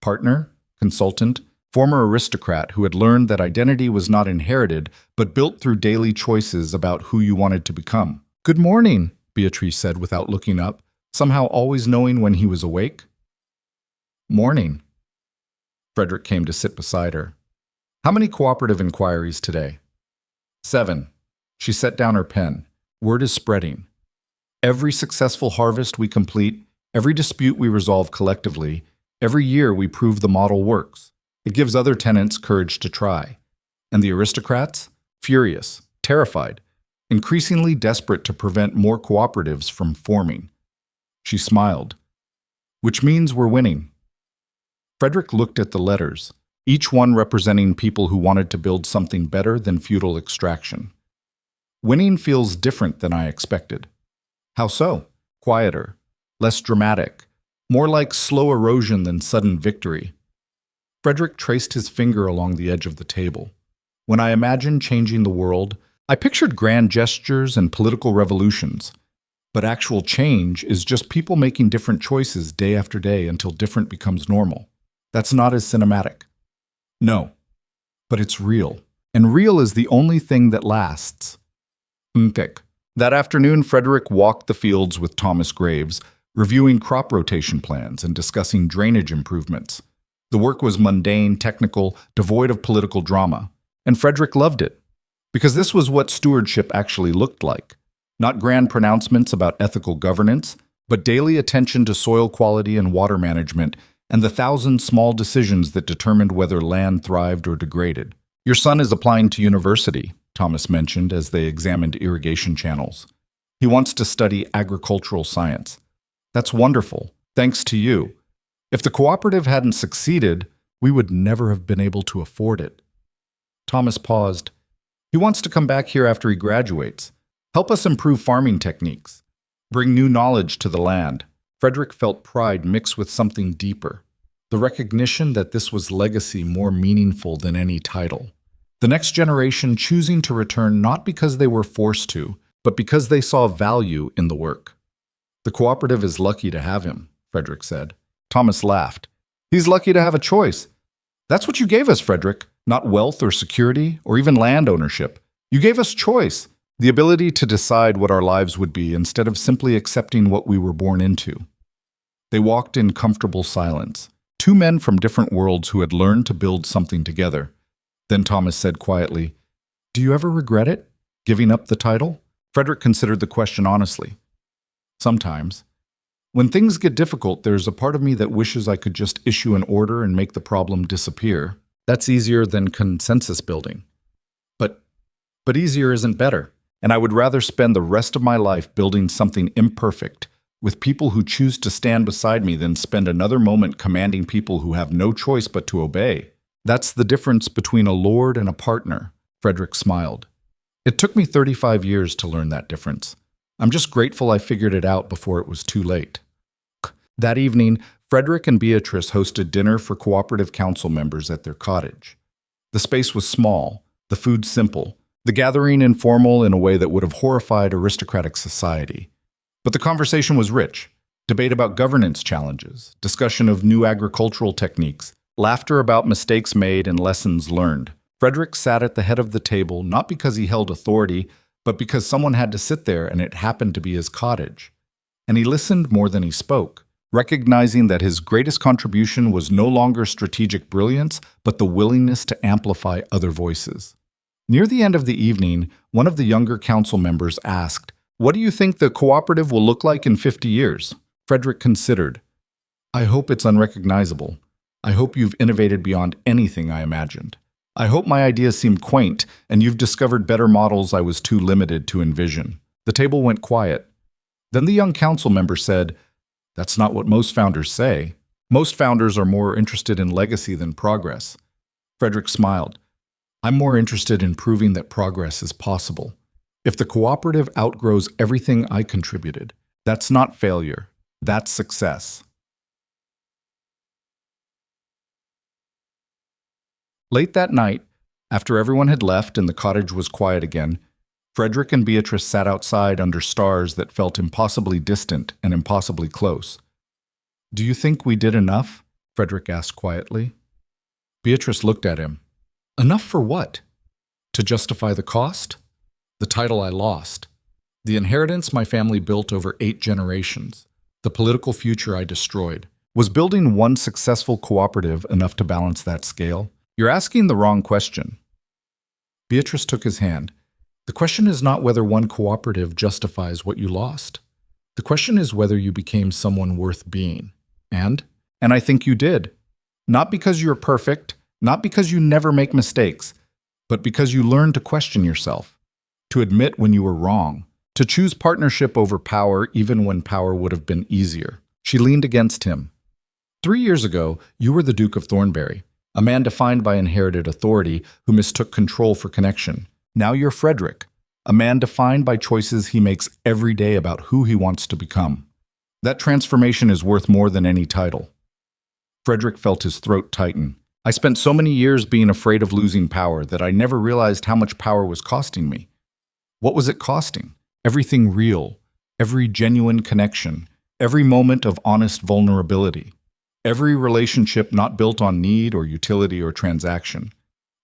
Partner, consultant, former aristocrat who had learned that identity was not inherited but built through daily choices about who you wanted to become. "Good morning," Beatrice said without looking up, somehow always knowing when he was awake. "Morning." Frederick came to sit beside her. "How many cooperative inquiries today?" 7. She set down her pen. Word is spreading. Every successful harvest we complete, every dispute we resolve collectively, every year we prove the model works. It gives other tenants courage to try. And the aristocrats? Furious, terrified, increasingly desperate to prevent more cooperatives from forming. She smiled. "Which means we're winning." Frederick looked at the letters, each one representing people who wanted to build something better than feudal extraction. "Winning feels different than I expected." "How so?" "Quieter, less dramatic, more like slow erosion than sudden victory." Frederick traced his finger along the edge of the table. "When I imagined changing the world, I pictured grand gestures and political revolutions. But actual change is just people making different choices day after day until different becomes normal. That's not as cinematic." "No, but it's real. And real is the only thing that lasts." Thick. That afternoon, Frederick walked the fields with Thomas Graves, reviewing crop rotation plans and discussing drainage improvements. The work was mundane, technical, devoid of political drama. And Frederick loved it. Because this was what stewardship actually looked like. Not grand pronouncements about ethical governance, but daily attention to soil quality and water management, and the 1,000 small decisions that determined whether land thrived or degraded. "Your son is applying to university," Thomas mentioned as they examined irrigation channels. "He wants to study agricultural science." "That's wonderful. Thanks to you. If the cooperative hadn't succeeded, we would never have been able to afford it." Thomas paused. "He wants to come back here after he graduates. Help us improve farming techniques. Bring new knowledge to the land." Frederick felt pride mixed with something deeper. The recognition that this was legacy more meaningful than any title. The next generation choosing to return not because they were forced to, but because they saw value in the work. "The cooperative is lucky to have him," Frederick said. Thomas laughed. "He's lucky to have a choice. That's what you gave us, Frederick. Not wealth or security or even land ownership. You gave us choice, the ability to decide what our lives would be instead of simply accepting what we were born into." They walked in comfortable silence, two men from different worlds who had learned to build something together. Then Thomas said quietly, "Do you ever regret it, giving up the title?" Frederick considered the question honestly. "Sometimes. When things get difficult, there's a part of me that wishes I could just issue an order and make the problem disappear. That's easier than consensus building. But easier isn't better, and I would rather spend the rest of my life building something imperfect with people who choose to stand beside me than spend another moment commanding people who have no choice but to obey. That's the difference between a lord and a partner," Frederick smiled. "It took me 35 years to learn that difference. I'm just grateful I figured it out before it was too late." That evening, Frederick and Beatrice hosted dinner for cooperative council members at their cottage. The space was small, the food simple, the gathering informal in a way that would have horrified aristocratic society. But the conversation was rich. Debate about governance challenges, discussion of new agricultural techniques, laughter about mistakes made and lessons learned. Frederick sat at the head of the table not because he held authority, but because someone had to sit there and it happened to be his cottage. And he listened more than he spoke, recognizing that his greatest contribution was no longer strategic brilliance, but the willingness to amplify other voices. Near the end of the evening, one of the younger council members asked, "What do you think the cooperative will look like in 50 years?" Frederick considered. "I hope it's unrecognizable. I hope you've innovated beyond anything I imagined. I hope my ideas seem quaint, and you've discovered better models I was too limited to envision." The table went quiet. Then the young council member said, "That's not what most founders say. Most founders are more interested in legacy than progress." Frederick smiled. "I'm more interested in proving that progress is possible. If the cooperative outgrows everything I contributed, that's not failure, that's success." Late that night, after everyone had left and the cottage was quiet again, Frederick and Beatrice sat outside under stars that felt impossibly distant and impossibly close. "Do you think we did enough?" Frederick asked quietly. Beatrice looked at him. "Enough for what? To justify the cost? The title I lost. The inheritance my family built over 8 generations. The political future I destroyed. Was building one successful cooperative enough to balance that scale? You're asking the wrong question." Beatrice took his hand. "The question is not whether one cooperative justifies what you lost. The question is whether you became someone worth being. And I think you did. Not because you're perfect, not because you never make mistakes, but because you learned to question yourself, to admit when you were wrong, to choose partnership over power even when power would have been easier." She leaned against him. 3 years ago, you were the Duke of Thornberry, a man defined by inherited authority who mistook control for connection. Now you're Frederick, a man defined by choices he makes every day about who he wants to become. That transformation is worth more than any title. Frederick felt his throat tighten. "I spent so many years being afraid of losing power that I never realized how much power was costing me." What was it costing? Everything real, every genuine connection, every moment of honest vulnerability. Every relationship not built on need or utility or transaction.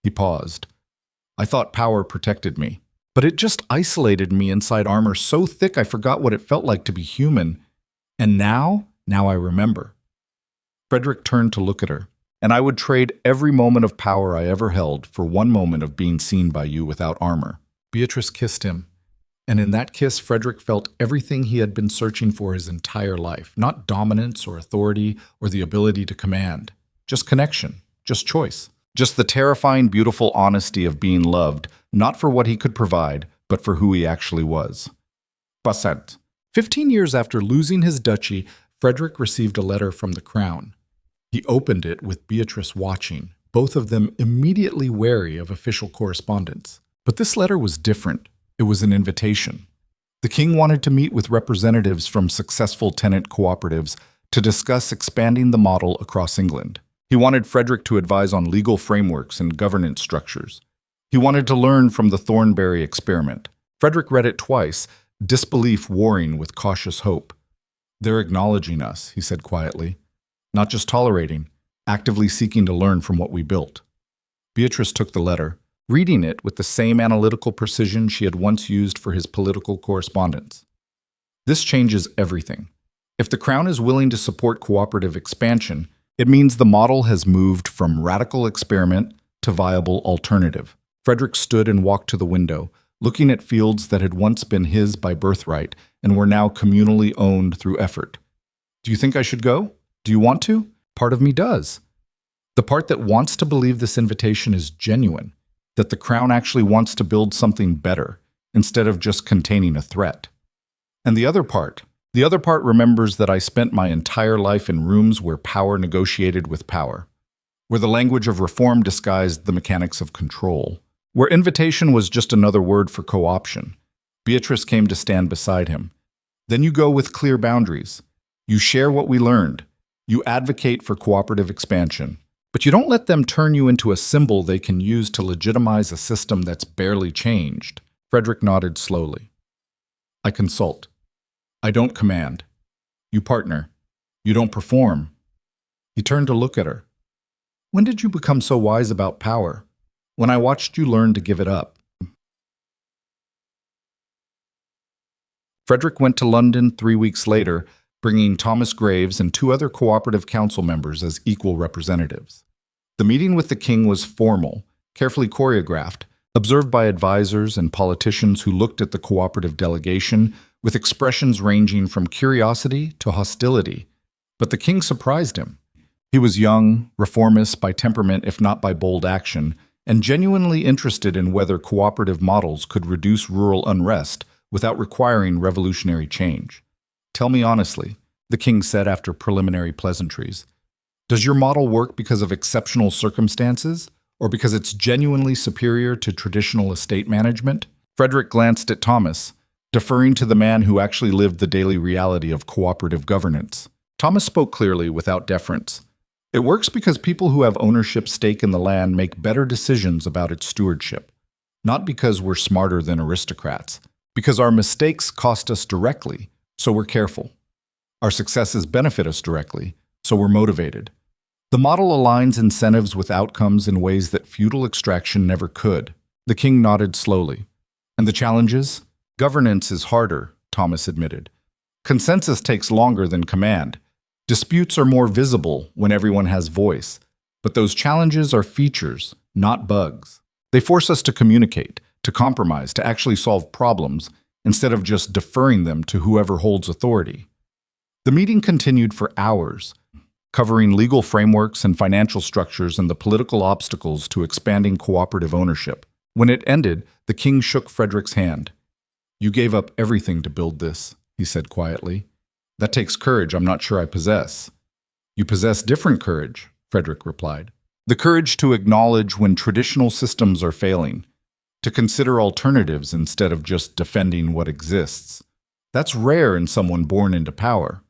He paused. "I thought power protected me, but it just isolated me inside armor so thick I forgot what it felt like to be human. And now I remember." Frederick turned to look at her. "And I would trade every moment of power I ever held for one moment of being seen by you without armor." Beatrice kissed him. And in that kiss, Frederick felt everything he had been searching for his entire life. Not dominance or authority or the ability to command. Just connection. Just choice. Just the terrifying, beautiful honesty of being loved, not for what he could provide, but for who he actually was. Passat. 15 years after losing his duchy, Frederick received a letter from the crown. He opened it with Beatrice watching, both of them immediately wary of official correspondence. But this letter was different. It was an invitation. The king wanted to meet with representatives from successful tenant cooperatives to discuss expanding the model across England. He wanted Frederick to advise on legal frameworks and governance structures. He wanted to learn from the Thornberry experiment. Frederick read it twice, disbelief warring with cautious hope. "They're acknowledging us," he said quietly. "Not just tolerating, actively seeking to learn from what we built." Beatrice took the letter, reading it with the same analytical precision she had once used for his political correspondence. "This changes everything. If the Crown is willing to support cooperative expansion, it means the model has moved from radical experiment to viable alternative." Frederick stood and walked to the window, looking at fields that had once been his by birthright and were now communally owned through effort. "Do you think I should go? Do you want to? Part of me does. The part that wants to believe this invitation is genuine, that the Crown actually wants to build something better, instead of just containing a threat. And the other part remembers that I spent my entire life in rooms where power negotiated with power, where the language of reform disguised the mechanics of control, where invitation was just another word for co-option. Beatrice came to stand beside him. "Then you go with clear boundaries. You share what we learned. You advocate for cooperative expansion. But you don't let them turn you into a symbol they can use to legitimize a system that's barely changed." Frederick nodded slowly. "I consult. I don't command. You partner. You don't perform." He turned to look at her. "When did you become so wise about power?" "When I watched you learn to give it up." Frederick went to London 3 weeks later, bringing Thomas Graves and 2 other cooperative council members as equal representatives. The meeting with the king was formal, carefully choreographed, observed by advisors and politicians who looked at the cooperative delegation with expressions ranging from curiosity to hostility. But the king surprised him. He was young, reformist by temperament if not by bold action, and genuinely interested in whether cooperative models could reduce rural unrest without requiring revolutionary change. "Tell me honestly," the king said after preliminary pleasantries, "does your model work because of exceptional circumstances, or because it's genuinely superior to traditional estate management?" Frederick glanced at Thomas, deferring to the man who actually lived the daily reality of cooperative governance. Thomas spoke clearly, without deference. "It works because people who have ownership stake in the land make better decisions about its stewardship. Not because we're smarter than aristocrats. Because our mistakes cost us directly, so we're careful. Our successes benefit us directly, so we're motivated. The model aligns incentives with outcomes in ways that feudal extraction never could." The king nodded slowly. "And the challenges? Governance is harder," Thomas admitted. "Consensus takes longer than command. Disputes are more visible when everyone has voice. But those challenges are features, not bugs. They force us to communicate, to compromise, to actually solve problems, instead of just deferring them to whoever holds authority." The meeting continued for hours, covering legal frameworks and financial structures and the political obstacles to expanding cooperative ownership. When it ended, the king shook Frederick's hand. "You gave up everything to build this," he said quietly. "That takes courage I'm not sure I possess." "You possess different courage," Frederick replied. "The courage to acknowledge when traditional systems are failing, to consider alternatives instead of just defending what exists. That's rare in someone born into power."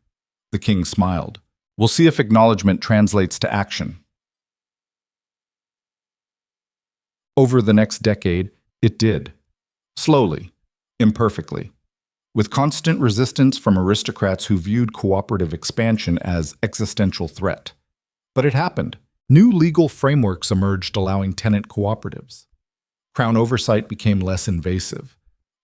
The king smiled. "We'll see if acknowledgement translates to action." Over the next decade, it did. Slowly, imperfectly, with constant resistance from aristocrats who viewed cooperative expansion as existential threat. But it happened. New legal frameworks emerged allowing tenant cooperatives. Crown oversight became less invasive.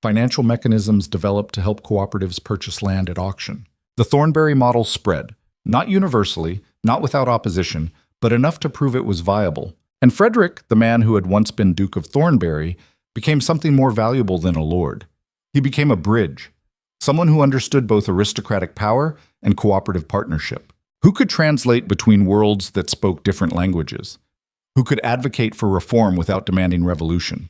Financial mechanisms developed to help cooperatives purchase land at auction. The Thornberry model spread, not universally, not without opposition, but enough to prove it was viable. And Frederick, the man who had once been Duke of Thornberry, became something more valuable than a lord. He became a bridge, someone who understood both aristocratic power and cooperative partnership, who could translate between worlds that spoke different languages, who could advocate for reform without demanding revolution.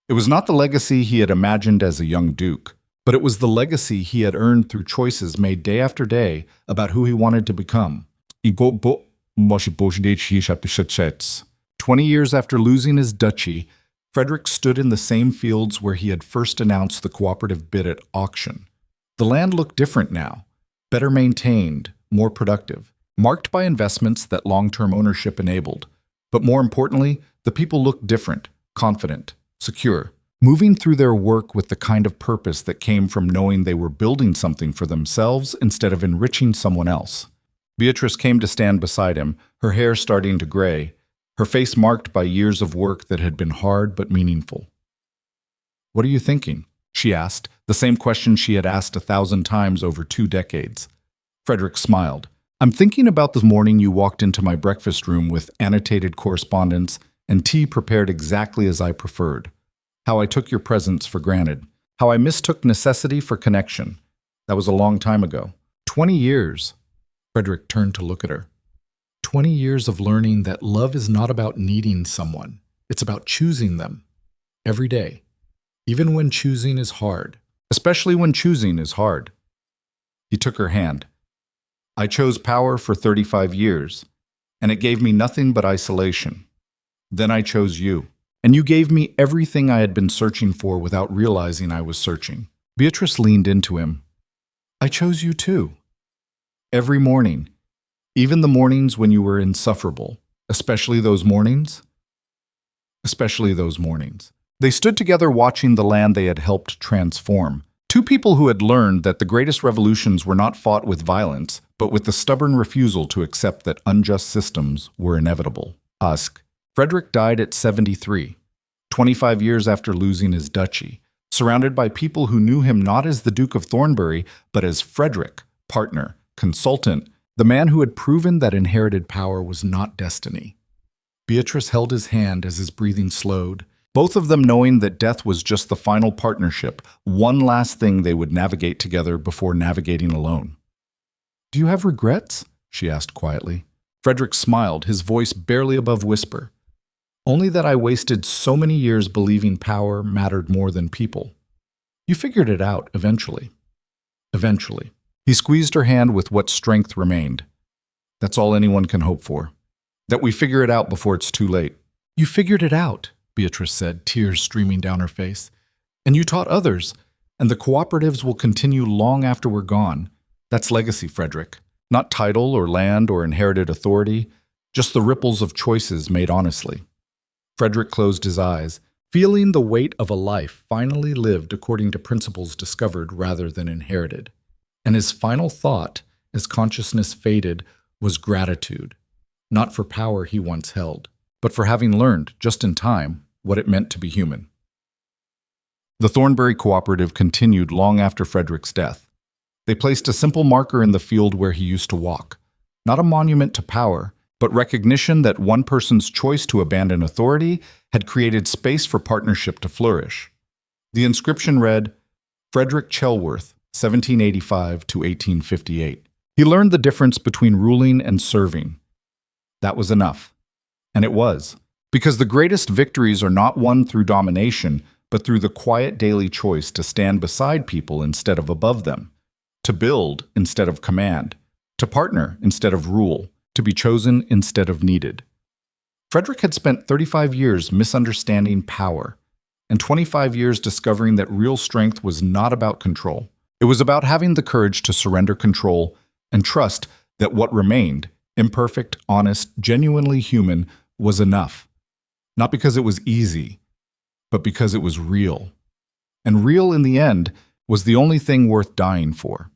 It was not the legacy he had imagined as a young duke, but it was the legacy he had earned through choices made day after day about who he wanted to become. 20 years after losing his duchy, Frederick stood in the same fields where he had first announced the cooperative bid at auction. The land looked different now, better maintained, more productive, marked by investments that long-term ownership enabled. But more importantly, the people looked different, confident, secure, moving through their work with the kind of purpose that came from knowing they were building something for themselves instead of enriching someone else. Beatrice came to stand beside him, her hair starting to gray, her face marked by years of work that had been hard but meaningful. "What are you thinking?" she asked, the same question she had asked 1,000 times over 2 decades. Frederick smiled. "I'm thinking about the morning you walked into my breakfast room with annotated correspondence and tea prepared exactly as I preferred. How I took your presence for granted. How I mistook necessity for connection. That was a long time ago. 20 years. Frederick turned to look at her. 20 years of learning that love is not about needing someone. It's about choosing them. Every day. Even when choosing is hard. Especially when choosing is hard." He took her hand. "I chose power for 35 years, and it gave me nothing but isolation. Then I chose you, and you gave me everything I had been searching for without realizing I was searching." Beatrice leaned into him. "I chose you too. Every morning, even the mornings when you were insufferable, especially those mornings. Especially those mornings." They stood together watching the land they had helped transform. Two people who had learned that the greatest revolutions were not fought with violence, but with the stubborn refusal to accept that unjust systems were inevitable. Frederick died at 73, 25 years after losing his duchy, surrounded by people who knew him not as the Duke of Thornberry, but as Frederick, partner, consultant, the man who had proven that inherited power was not destiny. Beatrice held his hand as his breathing slowed, both of them knowing that death was just the final partnership, one last thing they would navigate together before navigating alone. "Do you have regrets?" she asked quietly. Frederick smiled, his voice barely above whisper. "Only that I wasted so many years believing power mattered more than people. You figured it out eventually." Eventually. He squeezed her hand with what strength remained. "That's all anyone can hope for. That we figure it out before it's too late." "You figured it out," Beatrice said, tears streaming down her face. "And you taught others, and the cooperatives will continue long after we're gone. That's legacy, Frederick. Not title or land or inherited authority, just the ripples of choices made honestly." Frederick closed his eyes, feeling the weight of a life finally lived according to principles discovered rather than inherited. And his final thought, as consciousness faded, was gratitude, not for power he once held, but for having learned, just in time, what it meant to be human. The Thornberry Cooperative continued long after Frederick's death. They placed a simple marker in the field where he used to walk, not a monument to power, but recognition that one person's choice to abandon authority had created space for partnership to flourish. The inscription read, "Frederick Chelworth, 1785 to 1858. He learned the difference between ruling and serving." That was enough. And it was, because the greatest victories are not won through domination, but through the quiet daily choice to stand beside people instead of above them, to build instead of command, to partner instead of rule, to be chosen instead of needed. Frederick had spent 35 years misunderstanding power, and 25 years discovering that real strength was not about control. It was about having the courage to surrender control and trust that what remained, imperfect, honest, genuinely human, was enough. Not because it was easy, but because it was real. And real in the end was the only thing worth dying for.